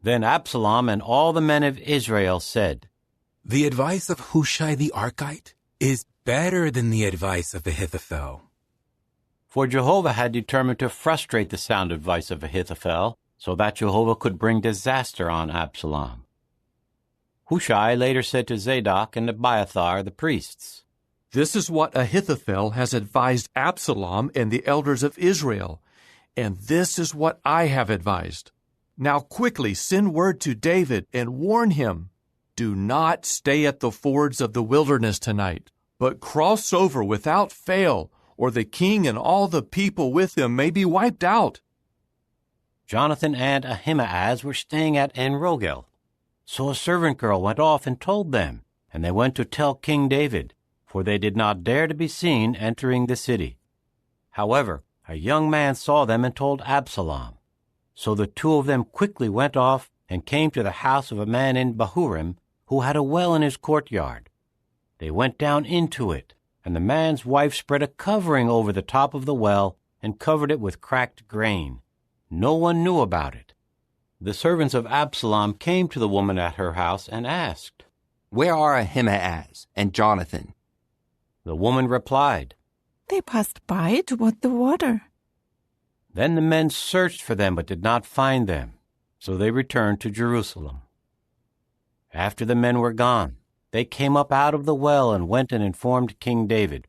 Then Absalom and all the men of Israel said, "The advice of Hushai the Archite is better than the advice of Ahithophel." For Jehovah had determined to frustrate the sound advice of Ahithophel, so that Jehovah could bring disaster on Absalom. Hushai later said to Zadok and Abiathar the priests, "This is what Ahithophel has advised Absalom and the elders of Israel, and this is what I have advised. Now quickly send word to David and warn him, do not stay at the fords of the wilderness tonight, but cross over without fail, or the king and all the people with him may be wiped out." Jonathan and Ahimaaz were staying at En-Rogel. So a servant girl went off and told them, and they went to tell King David, for they did not dare to be seen entering the city. However, a young man saw them and told Absalom. So the two of them quickly went off and came to the house of a man in Bahurim who had a well in his courtyard. They went down into it, and the man's wife spread a covering over the top of the well and covered it with cracked grain. No one knew about it. The servants of Absalom came to the woman at her house and asked, "Where are Ahimaaz and Jonathan?" The woman replied, "They passed by toward the water." Then the men searched for them but did not find them, so they returned to Jerusalem. After the men were gone, they came up out of the well and went and informed King David.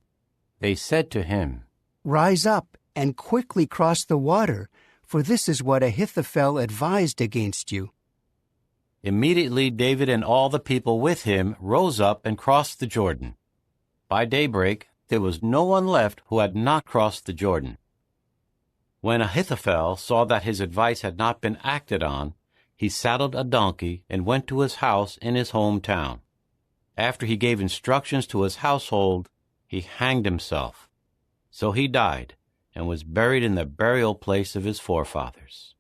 They said to him, "Rise up and quickly cross the water, for this is what Ahithophel advised against you." Immediately David and all the people with him rose up and crossed the Jordan. By daybreak there was no one left who had not crossed the Jordan. When Ahithophel saw that his advice had not been acted on, he saddled a donkey and went to his house in his hometown. After he gave instructions to his household, he hanged himself. So he died and was buried in the burial place of his forefathers.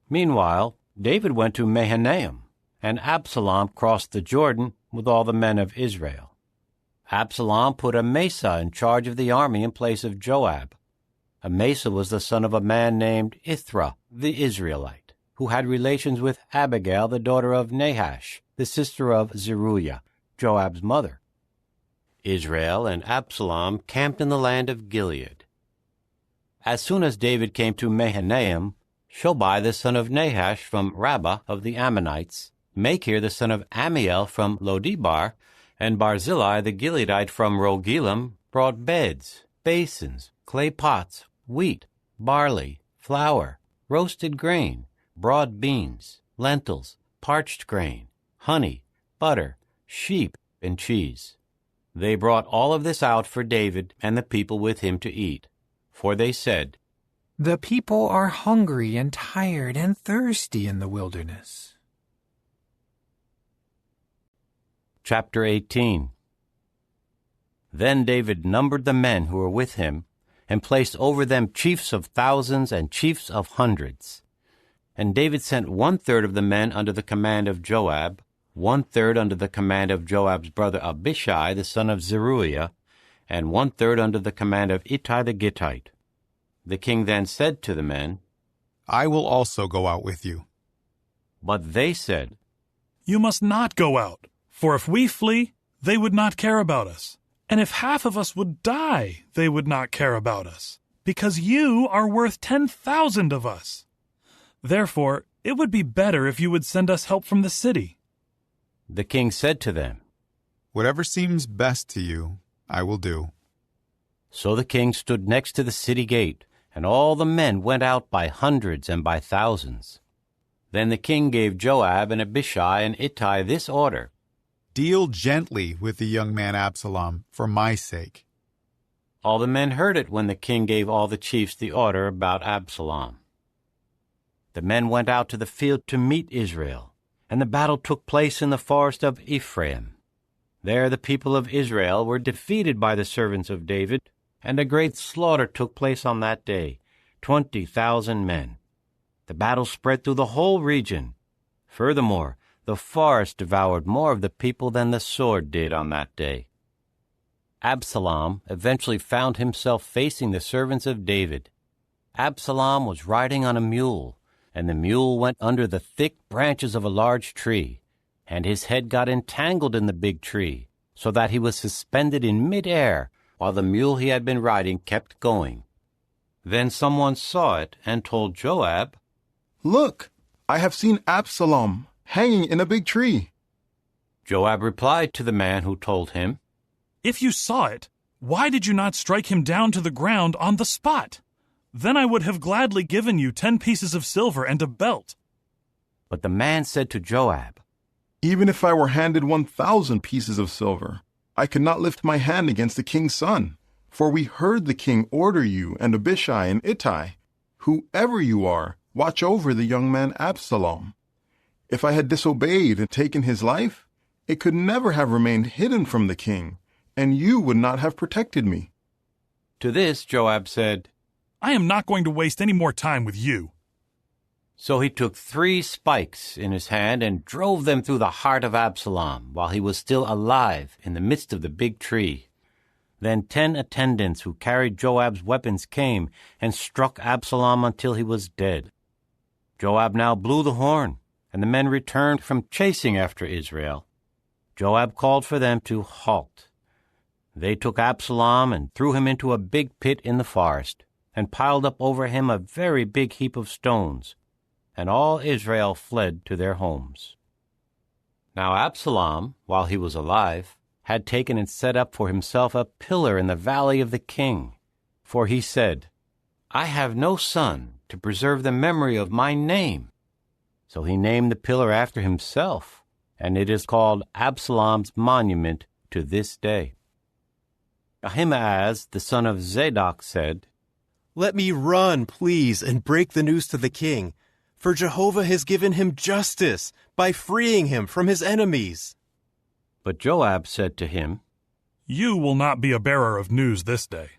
Meanwhile, David went to Mahanaim, and Absalom crossed the Jordan with all the men of Israel. Absalom put Amasa in charge of the army in place of Joab. Amasa was the son of a man named Ithra the Israelite, who had relations with Abigail, the daughter of Nahash, the sister of Zeruiah, Joab's mother. Israel and Absalom camped in the land of Gilead. As soon as David came to Mahanaim, Shobai the son of Nahash from Rabbah of the Ammonites, Machir the son of Amiel from Lodebar, and Barzillai the Gileadite from Rogelim brought beds, basins, clay pots, wheat, barley, flour, roasted grain, broad beans, lentils, parched grain, honey, butter, sheep, and cheese. They brought all of this out for David and the people with him to eat. For they said, "The people are hungry and tired and thirsty in the wilderness." Chapter 18. Then David numbered the men who were with him, and placed over them chiefs of thousands and chiefs of hundreds. And David sent 1/3 of the men under the command of Joab, 1/3 under the command of Joab's brother Abishai the son of Zeruiah, and 1/3 under the command of Ittai the Gittite. The king then said to the men, "I will also go out with you." But they said, "You must not go out, for if we flee, they would not care about us. And if half of us would die, they would not care about us, because you are worth 10,000 of us. Therefore, it would be better if you would send us help from the city." The king said to them, "Whatever seems best to you, I will do." So the king stood next to the city gate, and all the men went out by hundreds and by thousands. Then the king gave Joab and Abishai and Ittai this order: "Deal gently with the young man Absalom, for my sake." All the men heard it when the king gave all the chiefs the order about Absalom. The men went out to the field to meet Israel, and the battle took place in the forest of Ephraim. There the people of Israel were defeated by the servants of David, and a great slaughter took place on that day, 20,000 men. The battle spread through the whole region. Furthermore, the forest devoured more of the people than the sword did on that day. Absalom eventually found himself facing the servants of David. Absalom was riding on a mule, and the mule went under the thick branches of a large tree, and his head got entangled in the big tree, so that he was suspended in mid-air, while the mule he had been riding kept going. Then someone saw it and told Joab, "Look, I have seen Absalom hanging in a big tree." Joab replied to the man who told him, "If you saw it, why did you not strike him down to the ground on the spot? Then I would have gladly given you 10 pieces of silver and a belt." But the man said to Joab, "Even if I were handed 1,000 pieces of silver, I could not lift my hand against the king's son. For we heard the king order you and Abishai and Ittai, whoever you are, watch over the young man Absalom. If I had disobeyed and taken his life, it could never have remained hidden from the king, and you would not have protected me." To this Joab said, "I am not going to waste any more time with you." So he took 3 spikes in his hand and drove them through the heart of Absalom while he was still alive in the midst of the big tree. Then 10 attendants who carried Joab's weapons came and struck Absalom until he was dead. Joab now blew the horn, and the men returned from chasing after Israel. Joab called for them to halt. They took Absalom and threw him into a big pit in the forest, and piled up over him a very big heap of stones, and all Israel fled to their homes. Now Absalom, while he was alive, had taken and set up for himself a pillar in the valley of the king. For he said, "I have no son to preserve the memory of my name." So he named the pillar after himself, and it is called Absalom's monument to this day. Ahimaaz, the son of Zadok, said, "Let me run, please, and break the news to the king, for Jehovah has given him justice by freeing him from his enemies." But Joab said to him, "You will not be a bearer of news this day.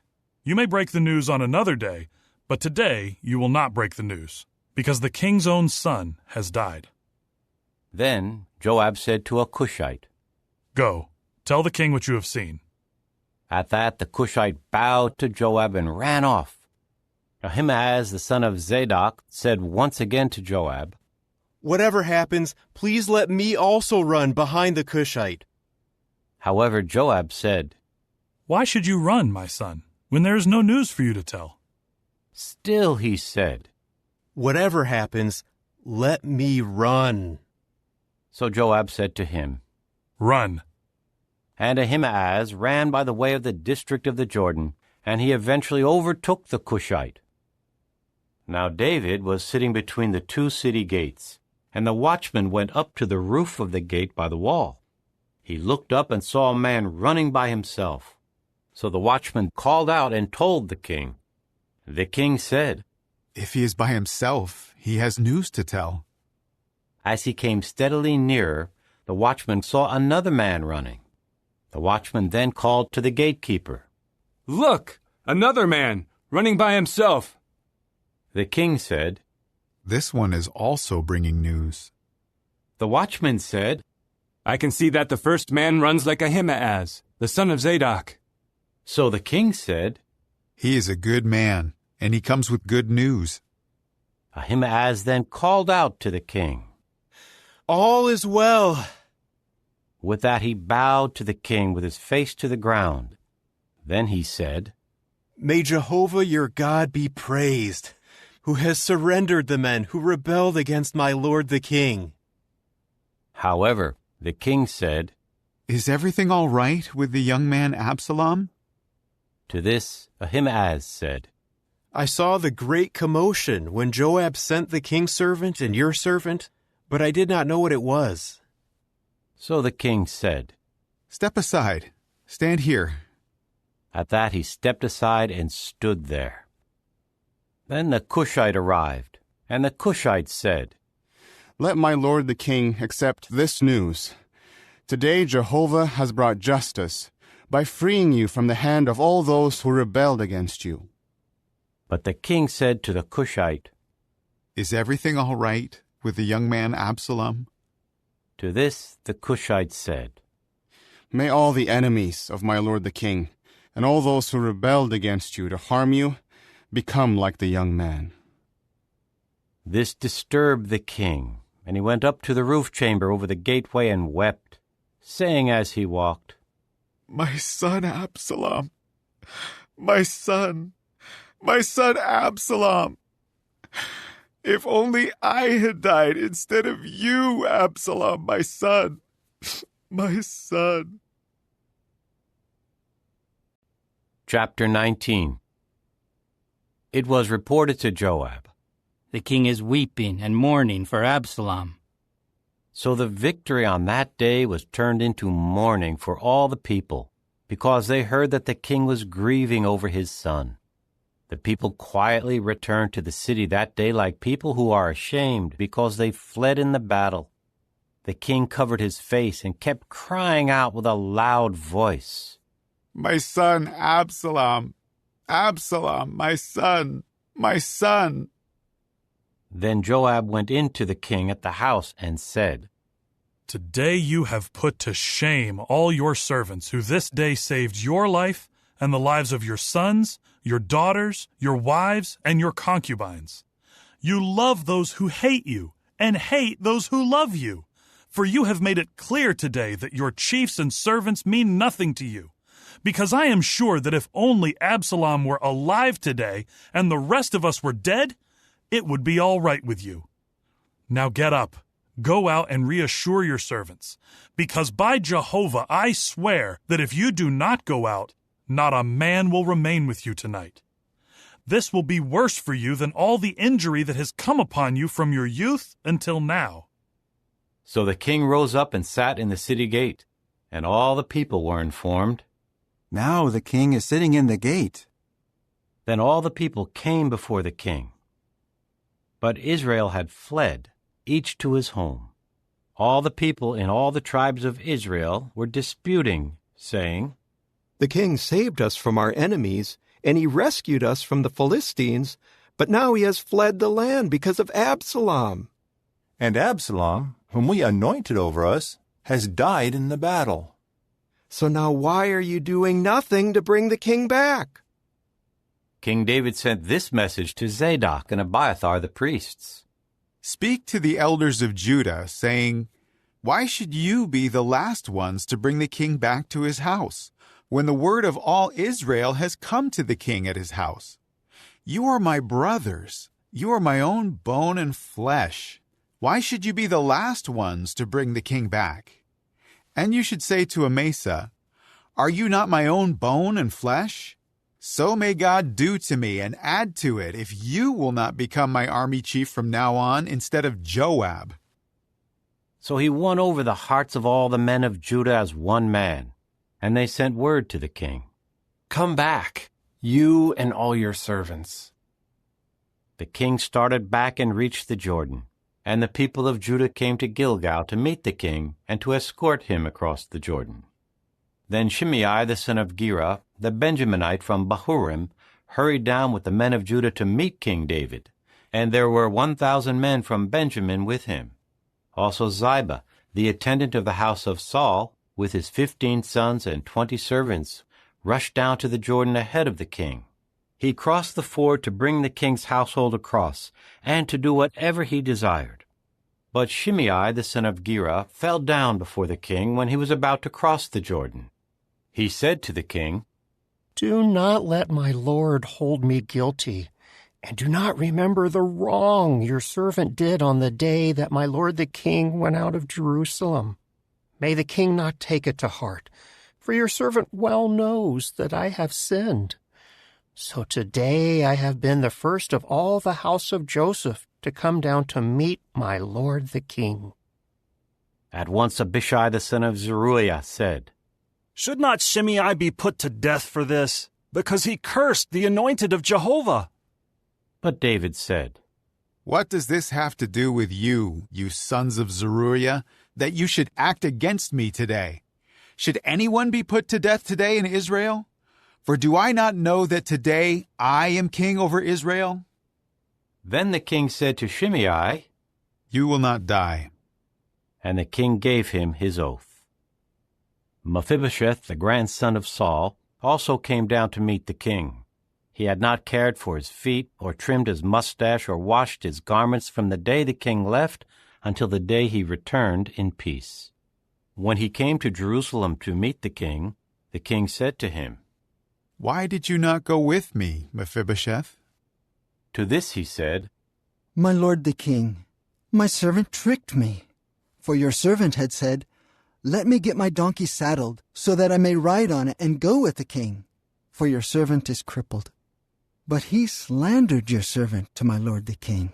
You may break the news on another day, but today you will not break the news, because the king's own son has died." Then Joab said to a Cushite, "Go, tell the king what you have seen." At that the Cushite bowed to Joab and ran off. Ahimaaz, the son of Zadok, said once again to Joab, "Whatever happens, please let me also run behind the Cushite." However, Joab said, "Why should you run, my son, when there is no news for you to tell?" Still he said, "Whatever happens, let me run." So Joab said to him, "Run." And Ahimaaz ran by the way of the district of the Jordan, and he eventually overtook the Cushite. Now David was sitting between the 2 city gates, and the watchman went up to the roof of the gate by the wall. He looked up and saw a man running by himself. So the watchman called out and told the king. The king said, "If he is by himself, he has news to tell." As he came steadily nearer, the watchman saw another man running. The watchman then called to the gatekeeper, "Look, another man running by himself." The king said, "This one is also bringing news." The watchman said, "I can see that the first man runs like Ahimaaz, the son of Zadok." So the king said, "He is a good man, and he comes with good news." Ahimaaz then called out to the king, "All is well." With that he bowed to the king with his face to the ground. Then he said, "May Jehovah your God be praised, who has surrendered the men who rebelled against my lord the king." However, the king said, "Is everything all right with the young man Absalom?" To this Ahimaaz said, "I saw the great commotion when Joab sent the king's servant and your servant, but I did not know what it was." So the king said, "Step aside. Stand here." At that he stepped aside and stood there. Then the Cushite arrived, and the Cushite said, Let my lord the king accept this news. Today Jehovah has brought justice by freeing you from the hand of all those who rebelled against you. But the king said to the Cushite, Is everything all right with the young man Absalom? To this the Cushite said, May all the enemies of my lord the king, and all those who rebelled against you to harm you, become like the young man. This disturbed the king, and he went up to the roof chamber over the gateway and wept, saying as he walked, My son Absalom, my son Absalom. If only I had died instead of you, Absalom, my son, my son. Chapter 19. It was reported to Joab, The king is weeping and mourning for Absalom. So the victory on that day was turned into mourning for all the people, because they heard that the king was grieving over his son. The people quietly returned to the city that day like people who are ashamed because they fled in the battle. The king covered his face and kept crying out with a loud voice, My son Absalom, Absalom, my son, my son. Then Joab went in to the king at the house and said, Today you have put to shame all your servants who this day saved your life and the lives of your sons, your daughters, your wives, and your concubines. You love those who hate you and hate those who love you. For you have made it clear today that your chiefs and servants mean nothing to you. Because I am sure that if only Absalom were alive today and the rest of us were dead, it would be all right with you. Now get up, go out and reassure your servants, because by Jehovah I swear that if you do not go out, not a man will remain with you tonight. This will be worse for you than all the injury that has come upon you from your youth until now. So the king rose up and sat in the city gate, and all the people were informed. Now the king is sitting in the gate. Then all the people came before the king. But Israel had fled, each to his home. All the people in all the tribes of Israel were disputing, saying, The king saved us from our enemies, and he rescued us from the Philistines, but now he has fled the land because of Absalom. And Absalom, whom we anointed over us, has died in the battle. So now why are you doing nothing to bring the king back? King David sent this message to Zadok and Abiathar the priests. Speak to the elders of Judah, saying, Why should you be the last ones to bring the king back to his house, when the word of all Israel has come to the king at his house? You are my brothers. You are my own bone and flesh. Why should you be the last ones to bring the king back? And you should say to Amasa, Are you not my own bone and flesh? So may God do to me and add to it if you will not become my army chief from now on instead of Joab. So he won over the hearts of all the men of Judah as one man, and they sent word to the king, Come back, you and all your servants. The king started back and reached the Jordan, and the people of Judah came to Gilgal to meet the king and to escort him across the Jordan. Then Shimei the son of Gera, the Benjaminite from Bahurim, hurried down with the men of Judah to meet King David, and there were 1,000 men from Benjamin with him. Also Ziba, the attendant of the house of Saul, with his 15 sons and 20 servants, rushed down to the Jordan ahead of the king. He crossed the ford to bring the king's household across, and to do whatever he desired. But Shimei the son of Gera fell down before the king when he was about to cross the Jordan. He said to the king, Do not let my lord hold me guilty, and do not remember the wrong your servant did on the day that my lord the king went out of Jerusalem. May the king not take it to heart, for your servant well knows that I have sinned. So today I have been the first of all the house of Joseph to come down to meet my lord the king. At once Abishai the son of Zeruiah said, Should not Shimei be put to death for this, because he cursed the anointed of Jehovah? But David said, What does this have to do with you, you sons of Zeruiah, that you should act against me today? Should anyone be put to death today in Israel? For do I not know that today I am king over Israel? Then the king said to Shimei, You will not die. And the king gave him his oath. Mephibosheth, the grandson of Saul, also came down to meet the king. He had not cared for his feet, or trimmed his mustache, or washed his garments from the day the king left until the day he returned in peace. When he came to Jerusalem to meet the king said to him, Why did you not go with me, Mephibosheth? To this he said, My lord the king, my servant tricked me. For your servant had said, Let me get my donkey saddled, so that I may ride on it and go with the king, for your servant is crippled. But he slandered your servant to my lord the king.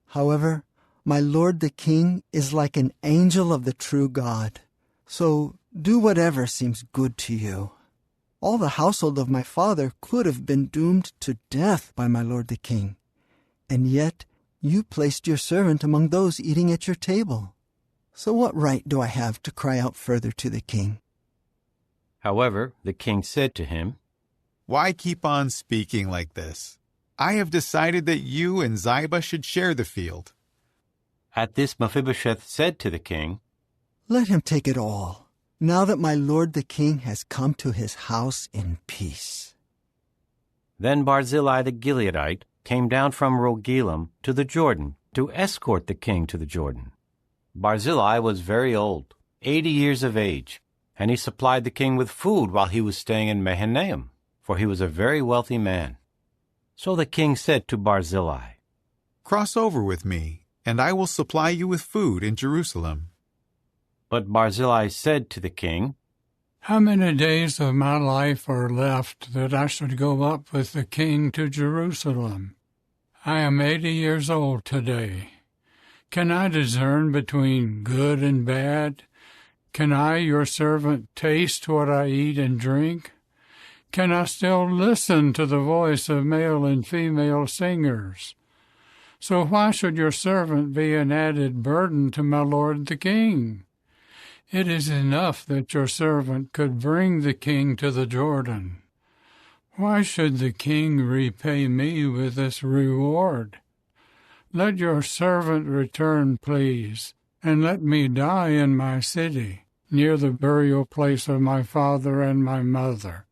However, my lord the king is like an angel of the true God. So do whatever seems good to you. All the household of my father could have been doomed to death by my lord the king. And yet you placed your servant among those eating at your table. So what right do I have to cry out further to the king? However, the king said to him, Why keep on speaking like this? I have decided that you and Ziba should share the field. At this Mephibosheth said to the king, Let him take it all, now that my lord the king has come to his house in peace. Then Barzillai the Gileadite came down from Rogelim to the Jordan to escort the king to the Jordan. Barzillai was very old, 80 years of age, and he supplied the king with food while he was staying in Mahanaim, for he was a very wealthy man. So the king said to Barzillai, Cross over with me, and I will supply you with food in Jerusalem. But Barzillai said to the king, How many days of my life are left that I should go up with the king to Jerusalem? I am 80 years old today. Can I discern between good and bad? Can I, your servant, taste what I eat and drink? Can I still listen to the voice of male and female singers? So why should your servant be an added burden to my lord the king? It is enough that your servant could bring the king to the Jordan. Why should the king repay me with this reward? Let your servant return, please, and let me die in my city, near the burial place of my father and my mother.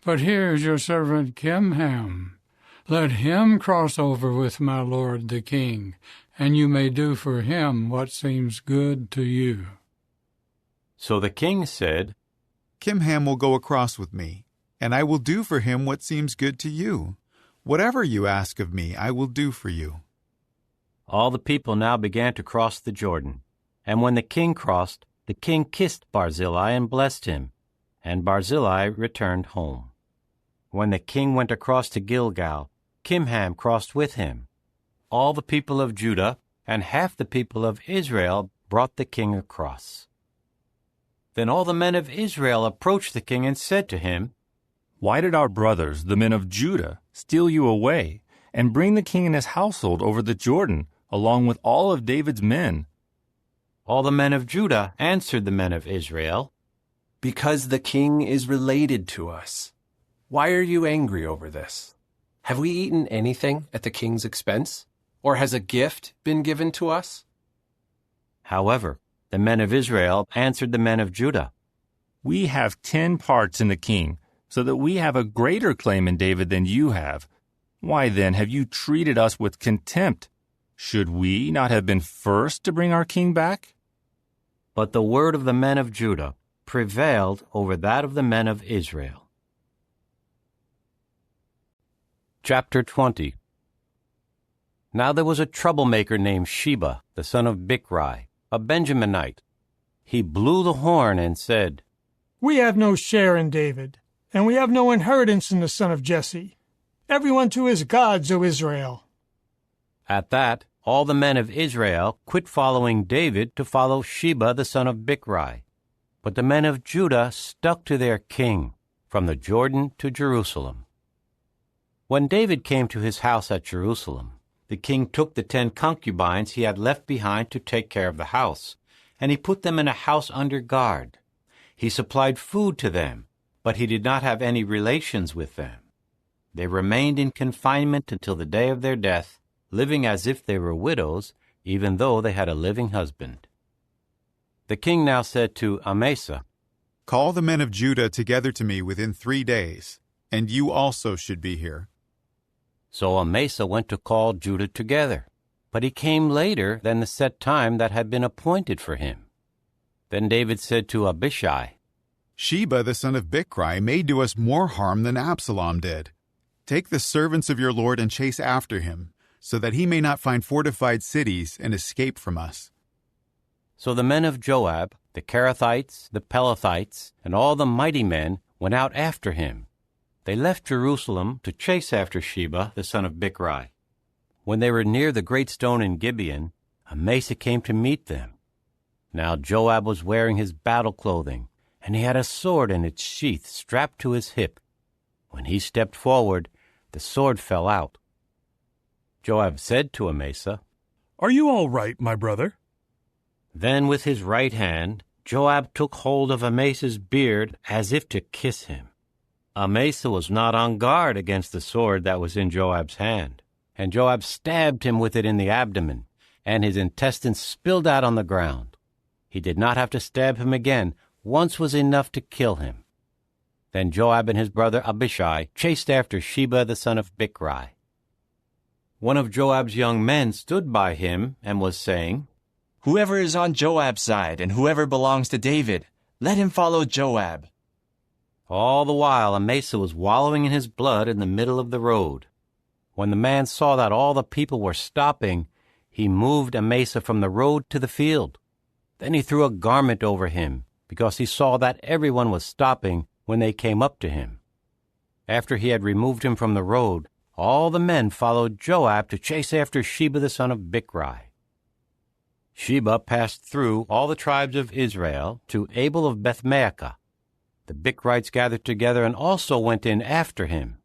But here is your servant Kimham. Let him cross over with my lord the king, and you may do for him what seems good to you. So the king said, Kimham will go across with me, and I will do for him what seems good to you. Whatever you ask of me, I will do for you. All the people now began to cross the Jordan. And when the king crossed, the king kissed Barzillai and blessed him, and Barzillai returned home. When the king went across to Gilgal, Kimham crossed with him. All the people of Judah and half the people of Israel brought the king across. Then all the men of Israel approached the king and said to him, Why did our brothers, the men of Judah, steal you away and bring the king and his household over the Jordan, along with all of David's men? All the men of Judah answered the men of Israel, Because the king is related to us. Why are you angry over this? Have we eaten anything at the king's expense? Or has a gift been given to us? However, the men of Israel answered the men of Judah, We have 10 parts in the king, so that we have a greater claim in David than you have. Why then have you treated us with contempt? Should we not have been first to bring our king back? But the word of the men of Judah prevailed over that of the men of Israel. Chapter 20. Now there was a troublemaker named Sheba, the son of Bichri, a Benjaminite. He blew the horn and said, We have no share in David, and we have no inheritance in the son of Jesse. Everyone to his gods, O Israel. At that, all the men of Israel quit following David to follow Sheba the son of Bichri. But the men of Judah stuck to their king, from the Jordan to Jerusalem. When David came to his house at Jerusalem, the king took the 10 concubines he had left behind to take care of the house, and he put them in a house under guard. He supplied food to them, but he did not have any relations with them. They remained in confinement until the day of their death, living as if they were widows, even though they had a living husband. The king now said to Amasa, "Call the men of Judah together to me within 3 days, and you also should be here." So Amasa went to call Judah together, but he came later than the set time that had been appointed for him. Then David said to Abishai, "Sheba the son of Bichri may do us more harm than Absalom did. Take the servants of your Lord and chase after him, so that he may not find fortified cities and escape from us." So the men of Joab, the Kerethites, the Pelethites, and all the mighty men went out after him. They left Jerusalem to chase after Sheba the son of Bichri. When they were near the great stone in Gibeon, Amasa came to meet them. Now Joab was wearing his battle clothing, and he had a sword in its sheath strapped to his hip. When he stepped forward, the sword fell out. Joab said to Amasa, "Are you all right, my brother?" Then with his right hand, Joab took hold of Amasa's beard as if to kiss him. Amasa was not on guard against the sword that was in Joab's hand, and Joab stabbed him with it in the abdomen, and his intestines spilled out on the ground. He did not have to stab him again. Once was enough to kill him. Then Joab and his brother Abishai chased after Sheba the son of Bichri. One of Joab's young men stood by him and was saying, "Whoever is on Joab's side and whoever belongs to David, let him follow Joab." All the while Amasa was wallowing in his blood in the middle of the road. When the man saw that all the people were stopping, he moved Amasa from the road to the field. Then he threw a garment over him, because he saw that everyone was stopping when they came up to him. After he had removed him from the road, all the men followed Joab to chase after Sheba the son of Bichri. Sheba passed through all the tribes of Israel to Abel of Bethmaachah. The Bichrites gathered together and also went in after him.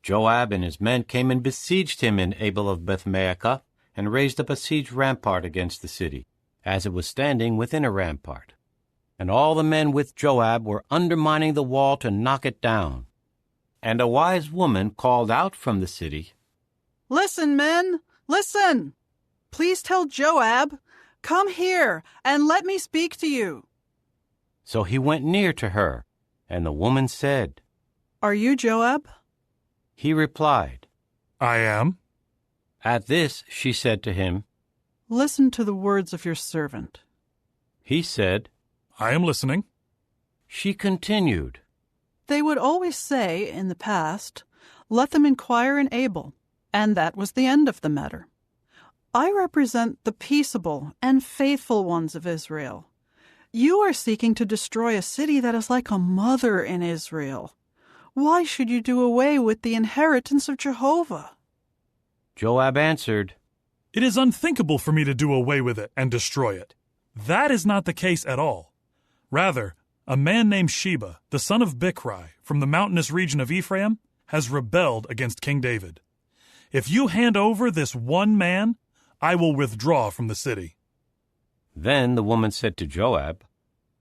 Joab and his men came and besieged him in Abel of Bethmaachah, and raised up a siege rampart against the city, as it was standing within a rampart. And all the men with Joab were undermining the wall to knock it down. And a wise woman called out from the city, "Listen, men, listen! Please tell Joab, 'Come here, and let me speak to you.'" So he went near to her, and the woman said, "Are you Joab?" He replied, "I am." At this she said to him, "Listen to the words of your servant." He said, "I am listening." She continued, "They would always say, in the past, 'Let them inquire in Abel,' and that was the end of the matter. I represent the peaceable and faithful ones of Israel. You are seeking to destroy a city that is like a mother in Israel. Why should you do away with the inheritance of Jehovah?" Joab answered, "It is unthinkable for me to do away with it and destroy it. That is not the case at all. Rather, a man named Sheba, the son of Bichri, from the mountainous region of Ephraim, has rebelled against King David. If you hand over this one man, I will withdraw from the city." Then the woman said to Joab,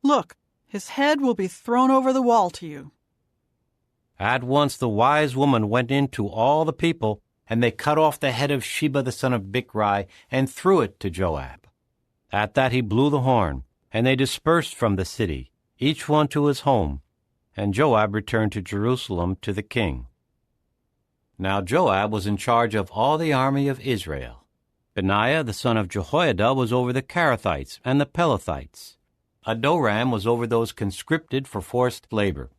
"Look, his head will be thrown over the wall to you." At once the wise woman went in to all the people, and they cut off the head of Sheba the son of Bichri and threw it to Joab. At that he blew the horn, and they dispersed from the city, each one to his home, and Joab returned to Jerusalem to the king. Now Joab was in charge of all the army of Israel. Benaiah the son of Jehoiada was over the Kerethites and the Pelethites. Adoram was over those conscripted for forced labor.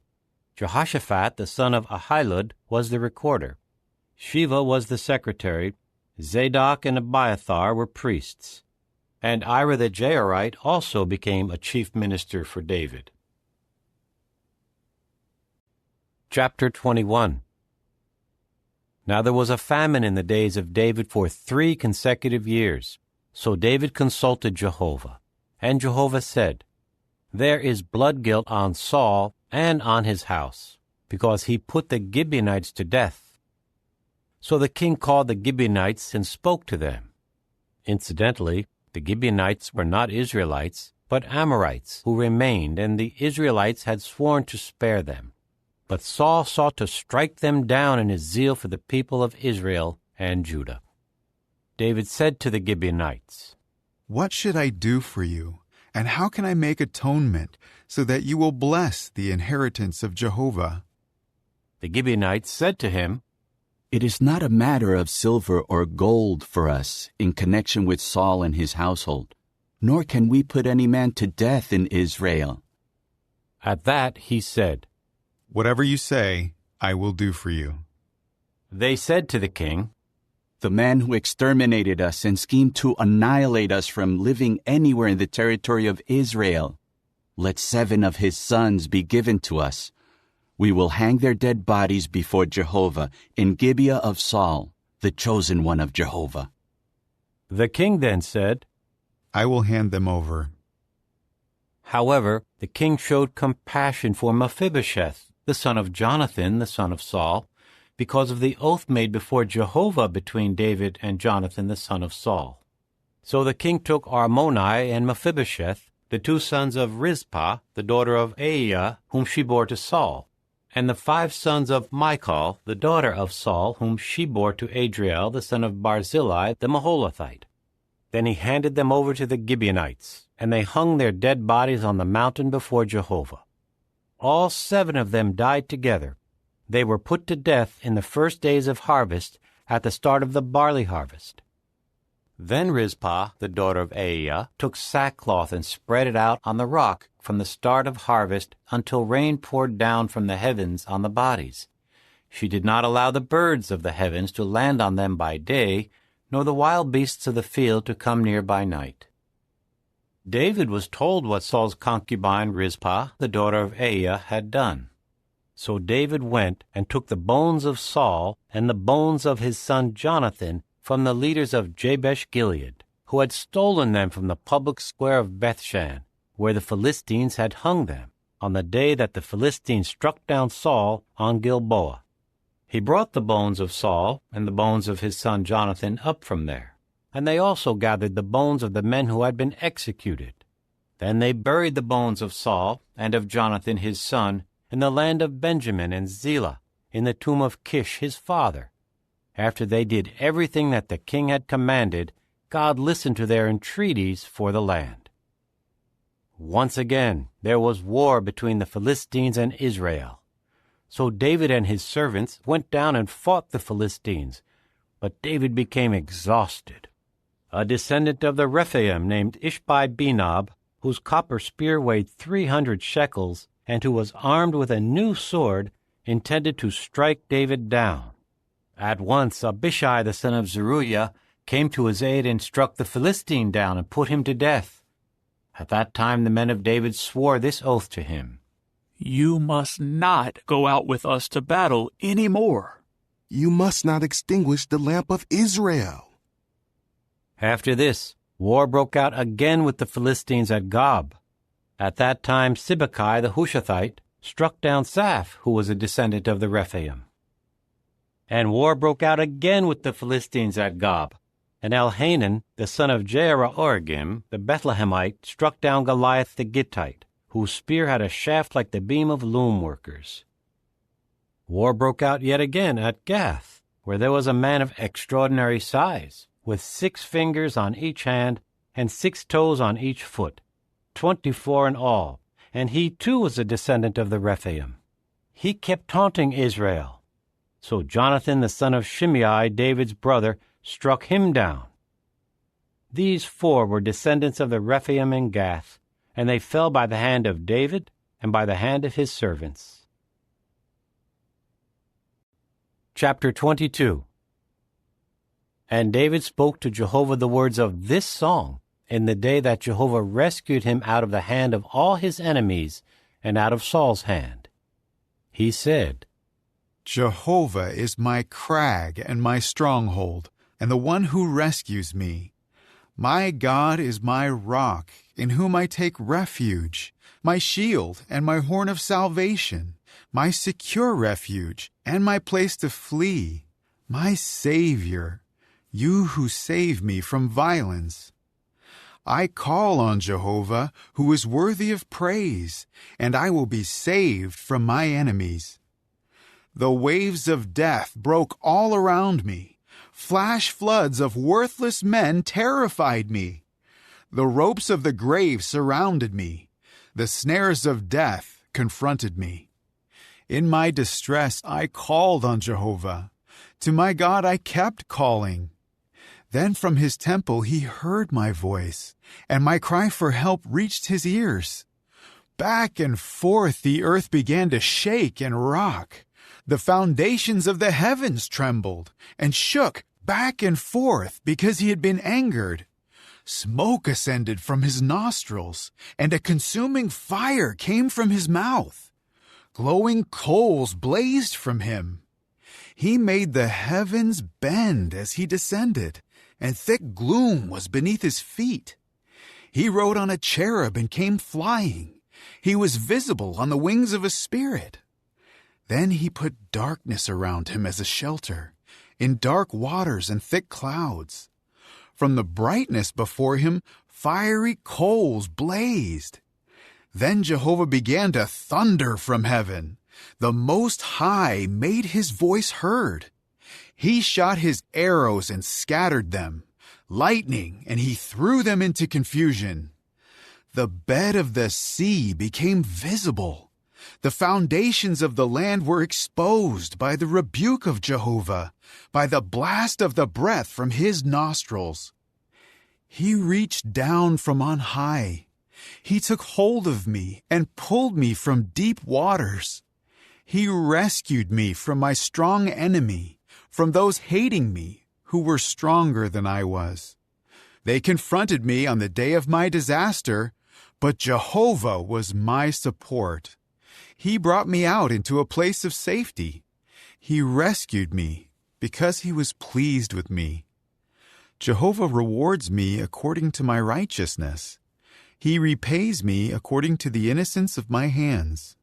Jehoshaphat the son of Ahilud was the recorder. Shiva was the secretary. Zadok and Abiathar were priests. And Ira the Jairite also became a chief minister for David. Chapter 21. Now there was a famine in the days of David for 3 consecutive years. So David consulted Jehovah. And Jehovah said, "There is blood guilt on Saul and on his house, because he put the Gibeonites to death." So the king called the Gibeonites and spoke to them. Incidentally, the Gibeonites were not Israelites, but Amorites who remained, and the Israelites had sworn to spare them. But Saul sought to strike them down in his zeal for the people of Israel and Judah. David said to the Gibeonites, "What should I do for you, and how can I make atonement so that you will bless the inheritance of Jehovah?" The Gibeonites said to him, "It is not a matter of silver or gold for us in connection with Saul and his household, nor can we put any man to death in Israel." At that he said, "Whatever you say, I will do for you." They said to the king, "The man who exterminated us and schemed to annihilate us from living anywhere in the territory of Israel, let 7 of his sons be given to us. We will hang their dead bodies before Jehovah in Gibeah of Saul, the chosen one of Jehovah." The king then said, "I will hand them over." However, the king showed compassion for Mephibosheth, the son of Jonathan, the son of Saul, because of the oath made before Jehovah between David and Jonathan, the son of Saul. So the king took Armoni and Mephibosheth, the 2 sons of Rizpah, the daughter of Aiah, whom she bore to Saul, and the 5 sons of Michal, the daughter of Saul, whom she bore to Adriel, the son of Barzillai, the Maholathite. Then he handed them over to the Gibeonites, and they hung their dead bodies on the mountain before Jehovah. All 7 of them died together. They were put to death in the first days of harvest, at the start of the barley harvest. Then Rizpah, the daughter of Aiah, took sackcloth and spread it out on the rock from the start of harvest until rain poured down from the heavens on the bodies. She did not allow the birds of the heavens to land on them by day, nor the wild beasts of the field to come near by night. David was told what Saul's concubine Rizpah, the daughter of Aiah, had done. So David went and took the bones of Saul and the bones of his son Jonathan from the leaders of Jabesh-Gilead, who had stolen them from the public square of Bethshan, where the Philistines had hung them, on the day that the Philistines struck down Saul on Gilboa. He brought the bones of Saul and the bones of his son Jonathan up from there, and they also gathered the bones of the men who had been executed. Then they buried the bones of Saul and of Jonathan his son in the land of Benjamin and Zelah, in the tomb of Kish his father. After they did everything that the king had commanded, God listened to their entreaties for the land. Once again there was war between the Philistines and Israel. So David and his servants went down and fought the Philistines, but David became exhausted. A descendant of the Rephaim named Ishbi-Benob, whose copper spear weighed 300 shekels, and who was armed with a new sword, intended to strike David down. At once Abishai the son of Zeruiah came to his aid and struck the Philistine down and put him to death. At that time the men of David swore this oath to him: "You must not go out with us to battle any more. You must not extinguish the lamp of Israel." After this, war broke out again with the Philistines at Gob. At that time Sibbecai the Hushathite struck down Saph, who was a descendant of the Rephaim. And war broke out again with the Philistines at Gob. And Elhanan, the son of Jehoiargim, the Bethlehemite, struck down Goliath the Gittite, whose spear had a shaft like the beam of loom workers. War broke out yet again at Gath, where there was a man of extraordinary size, with 6 fingers on each hand and 6 toes on each foot, 24 in all, and he too was a descendant of the Rephaim. He kept taunting Israel. So Jonathan the son of Shimei, David's brother, struck him down. These 4 were descendants of the Rephaim in Gath, and they fell by the hand of David and by the hand of his servants. Chapter 22. And David spoke to Jehovah the words of this song in the day that Jehovah rescued him out of the hand of all his enemies and out of Saul's hand. He said, "Jehovah is my crag and my stronghold, and the one who rescues me. My God is my rock, in whom I take refuge, my shield and my horn of salvation, my secure refuge and my place to flee, my Savior, you who save me from violence. I call on Jehovah, who is worthy of praise, and I will be saved from my enemies. The waves of death broke all around me. Flash floods of worthless men terrified me. The ropes of the grave surrounded me. The snares of death confronted me. In my distress, I called on Jehovah. To my God I kept calling. Then from his temple he heard my voice, and my cry for help reached his ears. Back and forth the earth began to shake and rock. The foundations of the heavens trembled and shook back and forth because he had been angered. Smoke ascended from his nostrils, and a consuming fire came from his mouth. Glowing coals blazed from him. He made the heavens bend as he descended, and thick gloom was beneath his feet. He rode on a cherub and came flying. He was visible on the wings of a spirit. Then he put darkness around him as a shelter, in dark waters and thick clouds. From the brightness before him, fiery coals blazed. Then Jehovah began to thunder from heaven. The Most High made his voice heard. He shot his arrows and scattered them, lightning, and he threw them into confusion. The bed of the sea became visible. The foundations of the land were exposed by the rebuke of Jehovah, by the blast of the breath from his nostrils. He reached down from on high. He took hold of me and pulled me from deep waters. He rescued me from my strong enemy, from those hating me who were stronger than I was. They confronted me on the day of my disaster, but Jehovah was my support. He brought me out into a place of safety. He rescued me because he was pleased with me. Jehovah rewards me according to my righteousness. He repays me according to the innocence of my hands.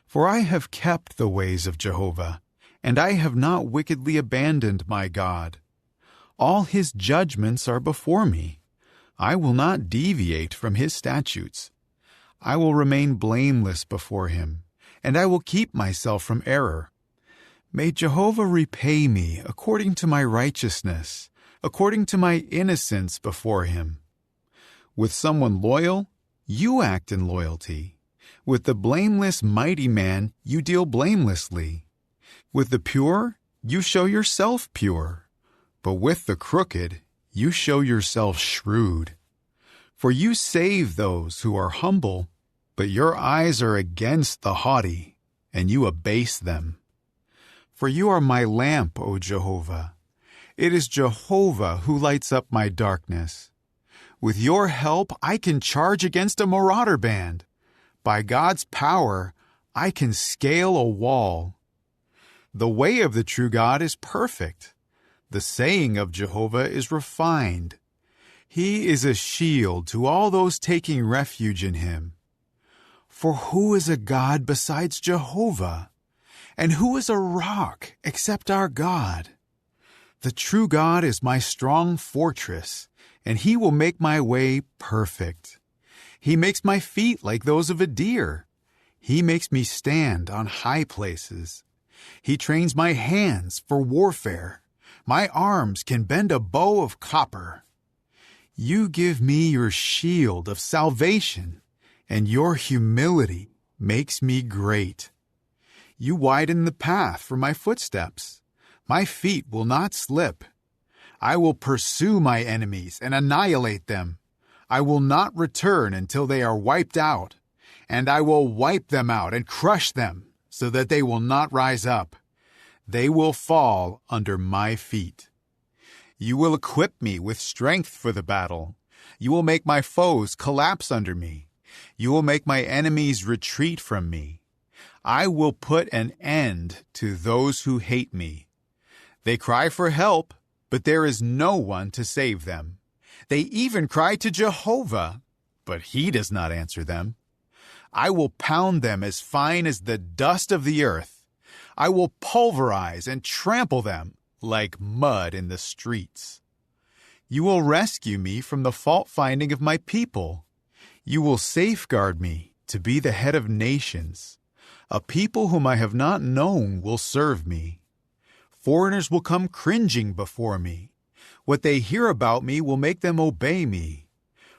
For I have kept the ways of Jehovah, and I have not wickedly abandoned my God. All his judgments are before me. I will not deviate from his statutes. I will remain blameless before him, and I will keep myself from error. May Jehovah repay me according to my righteousness, according to my innocence before him. With someone loyal, you act in loyalty. With the blameless mighty man, you deal blamelessly. With the pure, you show yourself pure. But with the crooked, you show yourself shrewd. For you save those who are humble, but your eyes are against the haughty, and you abase them. For you are my lamp, O Jehovah. It is Jehovah who lights up my darkness. With your help, I can charge against a marauder band. By God's power, I can scale a wall. The way of the true God is perfect. The saying of Jehovah is refined. He is a shield to all those taking refuge in him. For who is a God besides Jehovah? And who is a rock except our God? The true God is my strong fortress, and he will make my way perfect. He makes my feet like those of a deer. He makes me stand on high places. He trains my hands for warfare. My arms can bend a bow of copper. You give me your shield of salvation, and your humility makes me great. You widen the path for my footsteps. My feet will not slip. I will pursue my enemies and annihilate them. I will not return until they are wiped out, and I will wipe them out and crush them so that they will not rise up. They will fall under my feet. You will equip me with strength for the battle. You will make my foes collapse under me. You will make my enemies retreat from me. I will put an end to those who hate me. They cry for help, but there is no one to save them. They even cry to Jehovah, but he does not answer them. I will pound them as fine as the dust of the earth. I will pulverize and trample them like mud in the streets. You will rescue me from the fault-finding of my people. You will safeguard me to be the head of nations. A people whom I have not known will serve me. Foreigners will come cringing before me. What they hear about me will make them obey me.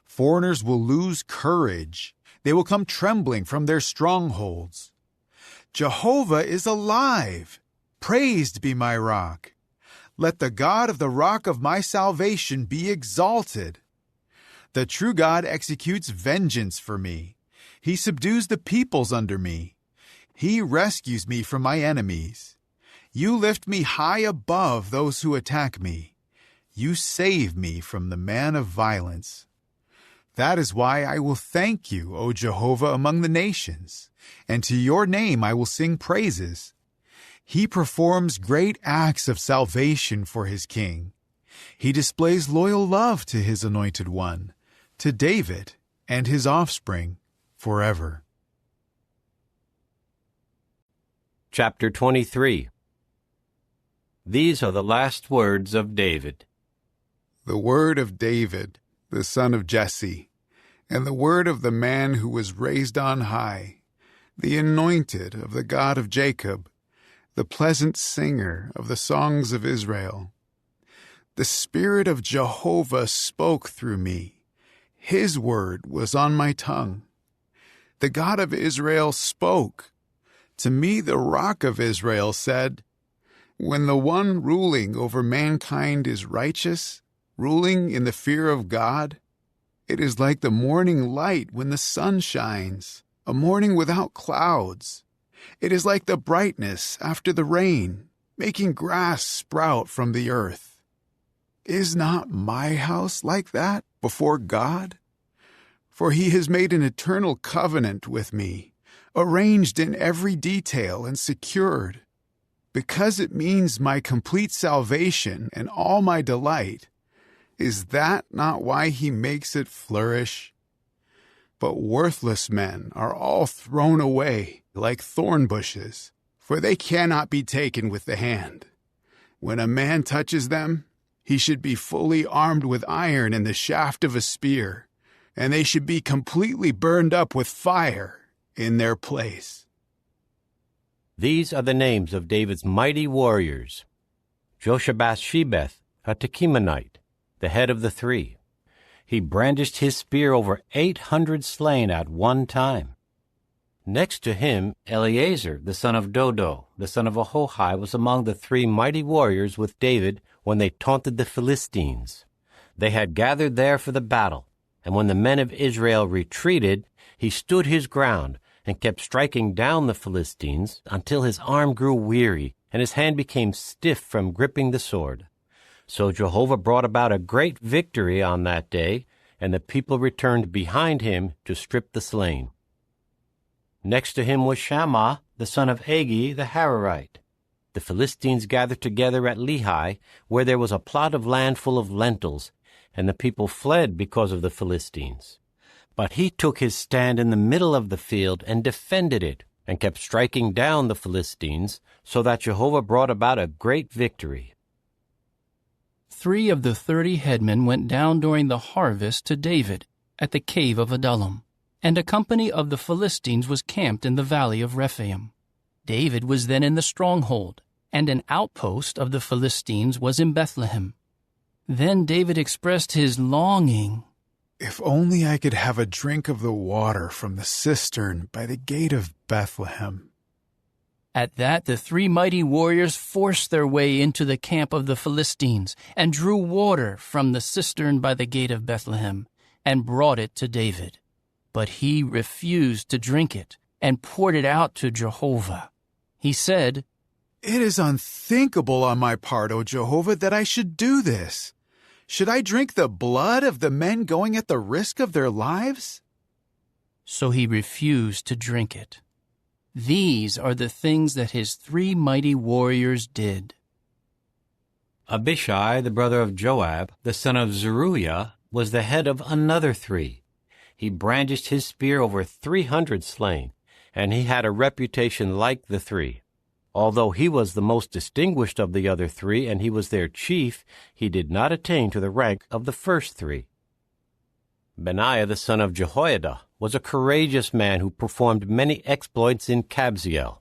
Foreigners will lose courage. They will come trembling from their strongholds. Jehovah is alive. Praised be my rock. Let the God of the rock of my salvation be exalted. The true God executes vengeance for me. He subdues the peoples under me. He rescues me from my enemies. You lift me high above those who attack me. You save me from the man of violence. That is why I will thank you, O Jehovah, among the nations, and to your name I will sing praises. He performs great acts of salvation for his king. He displays loyal love to his anointed one, to David and his offspring forever. Chapter 23. These are the last words of David. The word of David, the son of Jesse, and the word of the man who was raised on high, the anointed of the God of Jacob, the pleasant singer of the songs of Israel. The Spirit of Jehovah spoke through me. His word was on my tongue. The God of Israel spoke. To me the Rock of Israel said, when the one ruling over mankind is righteous, ruling in the fear of God, it is like the morning light when the sun shines, a morning without clouds. It is like the brightness after the rain, making grass sprout from the earth. Is not my house like that before God? For he has made an eternal covenant with me, arranged in every detail and secured. Because it means my complete salvation and all my delight, is that not why he makes it flourish? But worthless men are all thrown away like thorn bushes, for they cannot be taken with the hand. When a man touches them, he should be fully armed with iron and the shaft of a spear, and they should be completely burned up with fire in their place. These are the names of David's mighty warriors. Joshabashebeth, a Tekemonite, the head of the three. He brandished his spear over 800 slain at one time. Next to him, Eleazar, the son of Dodo, the son of Ahohi, was among the three mighty warriors with David when they taunted the Philistines. They had gathered there for the battle, and when the men of Israel retreated, he stood his ground and kept striking down the Philistines until his arm grew weary and his hand became stiff from gripping the sword. So Jehovah brought about a great victory on that day, and the people returned behind him to strip the slain. Next to him was Shammah, the son of Agi the Hararite. The Philistines gathered together at Lehi, where there was a plot of land full of lentils, and the people fled because of the Philistines. But he took his stand in the middle of the field and defended it, and kept striking down the Philistines, so that Jehovah brought about a great victory. 3 of the 30 headmen went down during the harvest to David at the cave of Adullam, and a company of the Philistines was camped in the valley of Rephaim. David was then in the stronghold, and an outpost of the Philistines was in Bethlehem. Then David expressed his longing. If only I could have a drink of the water from the cistern by the gate of Bethlehem. At that, the 3 mighty warriors forced their way into the camp of the Philistines and drew water from the cistern by the gate of Bethlehem and brought it to David. But he refused to drink it and poured it out to Jehovah. He said, It is unthinkable on my part, O Jehovah, that I should do this. Should I drink the blood of the men going at the risk of their lives? So he refused to drink it. These are the things that his 3 mighty warriors did. Abishai, the brother of Joab, the son of Zeruiah, was the head of another 3. He brandished his spear over 300 slain, and he had a reputation like the 3. Although he was the most distinguished of the other three and he was their chief, he did not attain to the rank of the first three. Benaiah the son of Jehoiada was a courageous man who performed many exploits in Kabzeel.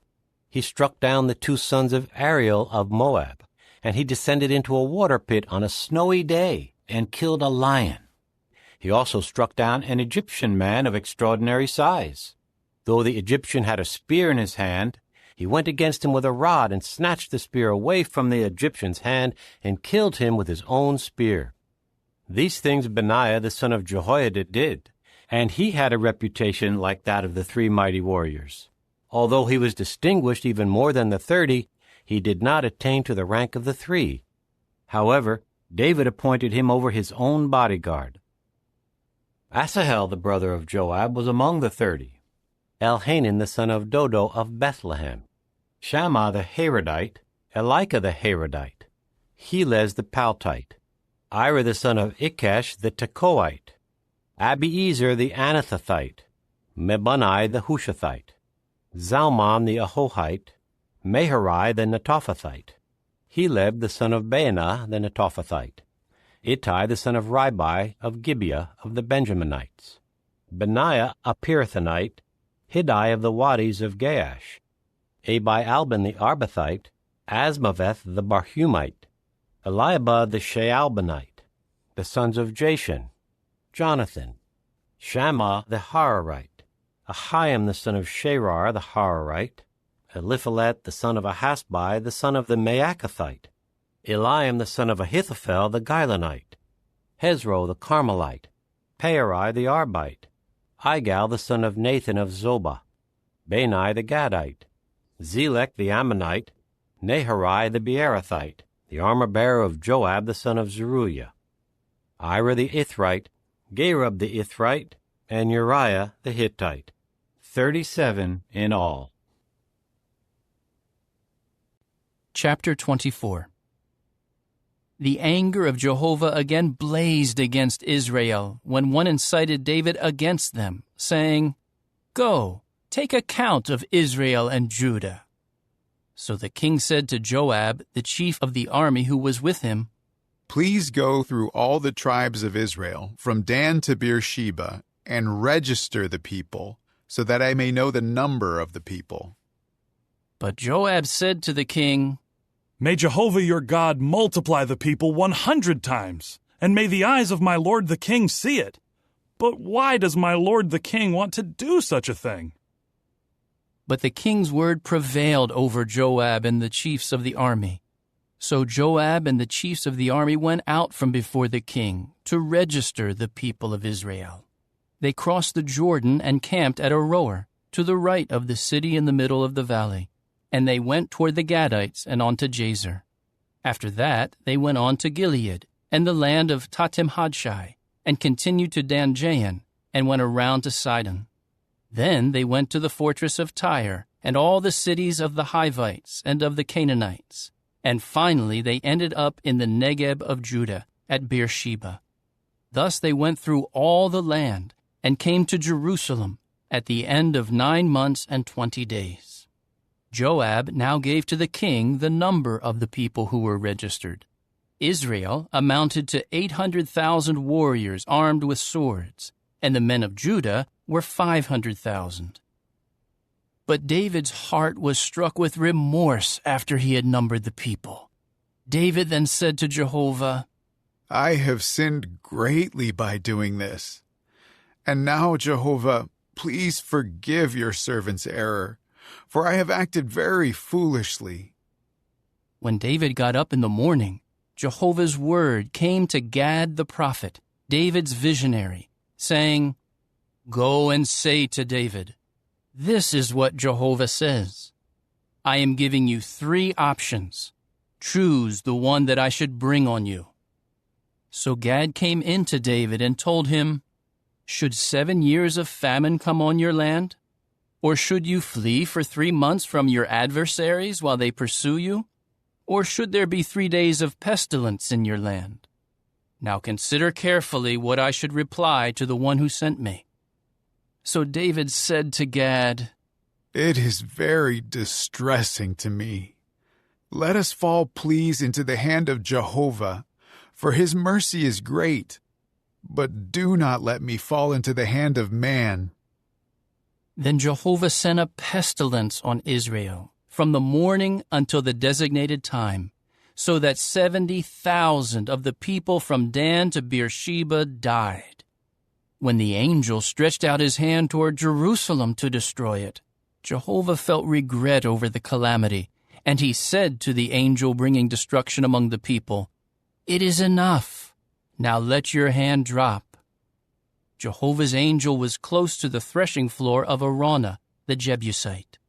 He struck down the 2 sons of Ariel of Moab, and he descended into a water pit on a snowy day and killed a lion. He also struck down an Egyptian man of extraordinary size. Though the Egyptian had a spear in his hand, he went against him with a rod and snatched the spear away from the Egyptian's hand and killed him with his own spear. These things Benaiah the son of Jehoiada did, and he had a reputation like that of the 3 mighty warriors. Although he was distinguished even more than the 30, he did not attain to the rank of the 3. However, David appointed him over his own bodyguard. Asahel the brother of Joab was among the 30. Elhanan the son of Dodo of Bethlehem, Shammah the Harodite, Elika the Harodite, Helez the Paltite, Ira the son of Ikesh the Tekoite, Abiezer the Anathothite, Mebunai the Hushathite, Zalmon the Ahohite, Meharai the Netophathite, Heleb the son of Baanah the Netophathite, Ittai the son of Ribai of Gibeah of the Benjaminites, Benaiah a Pirathonite, Hiddai of the Wadis of Gaash, Abi-Albin the Arbathite, Asmaveth the Barhumite, Eliabah the Shaalbanite, the sons of Jashan, Jonathan, Shammah the Hararite, Ahiam the son of Sherar the Hararite, Eliphalet the son of Ahasbai the son of the Maacathite, Eliam the son of Ahithophel the Gilonite, Hezro the Carmelite, Paarai the Arbite, Igal the son of Nathan of Zobah, Bani the Gadite, Zelek the Ammonite, Naharai the Beerothite, the armor-bearer of Joab the son of Zeruiah, Ira the Ithrite, Gareb the Ithrite, and Uriah the Hittite, 37 in all. Chapter 24. The anger of Jehovah again blazed against Israel when one incited David against them, saying, "Go, take account of Israel and Judah." So the king said to Joab, the chief of the army who was with him, "Please go through all the tribes of Israel, from Dan to Beersheba, and register the people, so that I may know the number of the people." But Joab said to the king, "May Jehovah your God multiply the people 100 times, and may the eyes of my lord the king see it. But why does my lord the king want to do such a thing?" But the king's word prevailed over Joab and the chiefs of the army. So Joab and the chiefs of the army went out from before the king to register the people of Israel. They crossed the Jordan and camped at Aroer, to the right of the city in the middle of the valley, and they went toward the Gadites and on to Jazer. After that they went on to Gilead and the land of Tatim-Hadshai, and continued to Dan-Jahan, and went around to Sidon. Then they went to the fortress of Tyre, and all the cities of the Hivites and of the Canaanites. And finally they ended up in the Negeb of Judah, at Beersheba. Thus they went through all the land, and came to Jerusalem, at the end of 9 months and 20 days. Joab now gave to the king the number of the people who were registered. Israel amounted to 800,000 warriors armed with swords, and the men of Judah were 500,000. But David's heart was struck with remorse after he had numbered the people. David then said to Jehovah, "I have sinned greatly by doing this. And now, Jehovah, please forgive your servant's error, for I have acted very foolishly." When David got up in the morning, Jehovah's word came to Gad the prophet, David's visionary, saying, "Go and say to David, 'This is what Jehovah says. I am giving you 3 options. Choose the one that I should bring on you.'" So Gad came in to David and told him, "Should 7 years of famine come on your land? Or should you flee for 3 months from your adversaries while they pursue you? Or should there be 3 days of pestilence in your land? Now consider carefully what I should reply to the one who sent me." So David said to Gad, It is very distressing to me. Let us fall, please, into the hand of Jehovah, for his mercy is great. But do not let me fall into the hand of man. Then Jehovah sent a pestilence on Israel from the morning until the designated time, so that 70,000 of the people from Dan to Beersheba died. When the angel stretched out his hand toward Jerusalem to destroy it, Jehovah felt regret over the calamity, and he said to the angel bringing destruction among the people, "It is enough. Now let your hand drop." Jehovah's angel was close to the threshing floor of Araunah the Jebusite.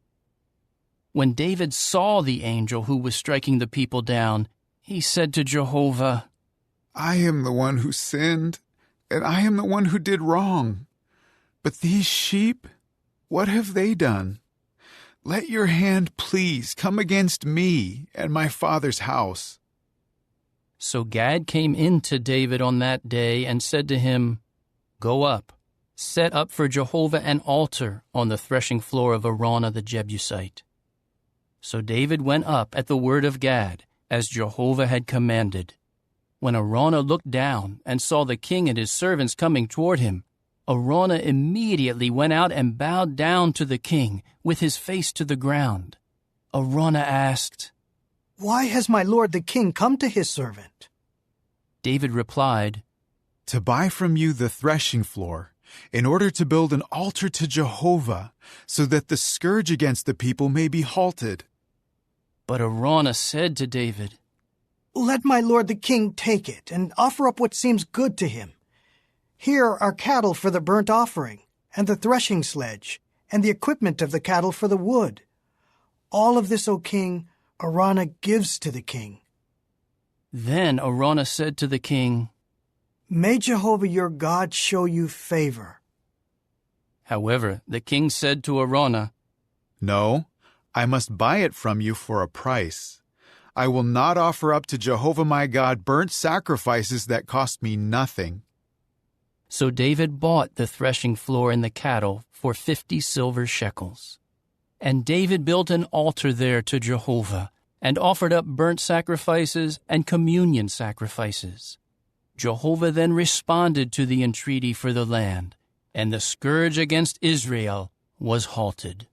When David saw the angel who was striking the people down, he said to Jehovah, I am the one who sinned, and I am the one who did wrong. But these sheep, what have they done? Let your hand please come against me and my father's house. So Gad came in to David on that day and said to him, "Go up, set up for Jehovah an altar on the threshing floor of Araunah the Jebusite." So David went up at the word of Gad, as Jehovah had commanded. When Araunah looked down and saw the king and his servants coming toward him, Araunah immediately went out and bowed down to the king with his face to the ground. Araunah asked, "Why has my lord the king come to his servant?" David replied, To buy from you the threshing floor, in order to build an altar to Jehovah, so that the scourge against the people may be halted. But Araunah said to David, "Let my lord the king take it and offer up what seems good to him. Here are cattle for the burnt offering, and the threshing sledge, and the equipment of the cattle for the wood. All of this, O king, Araunah gives to the king." Then Araunah said to the king, "May Jehovah your God show you favor." However, the king said to Araunah, No, I must buy it from you for a price. I will not offer up to Jehovah my God burnt sacrifices that cost me nothing. So David bought the threshing floor and the cattle for 50 silver shekels. And David built an altar there to Jehovah, and offered up burnt sacrifices and communion sacrifices. Jehovah then responded to the entreaty for the land, and the scourge against Israel was halted.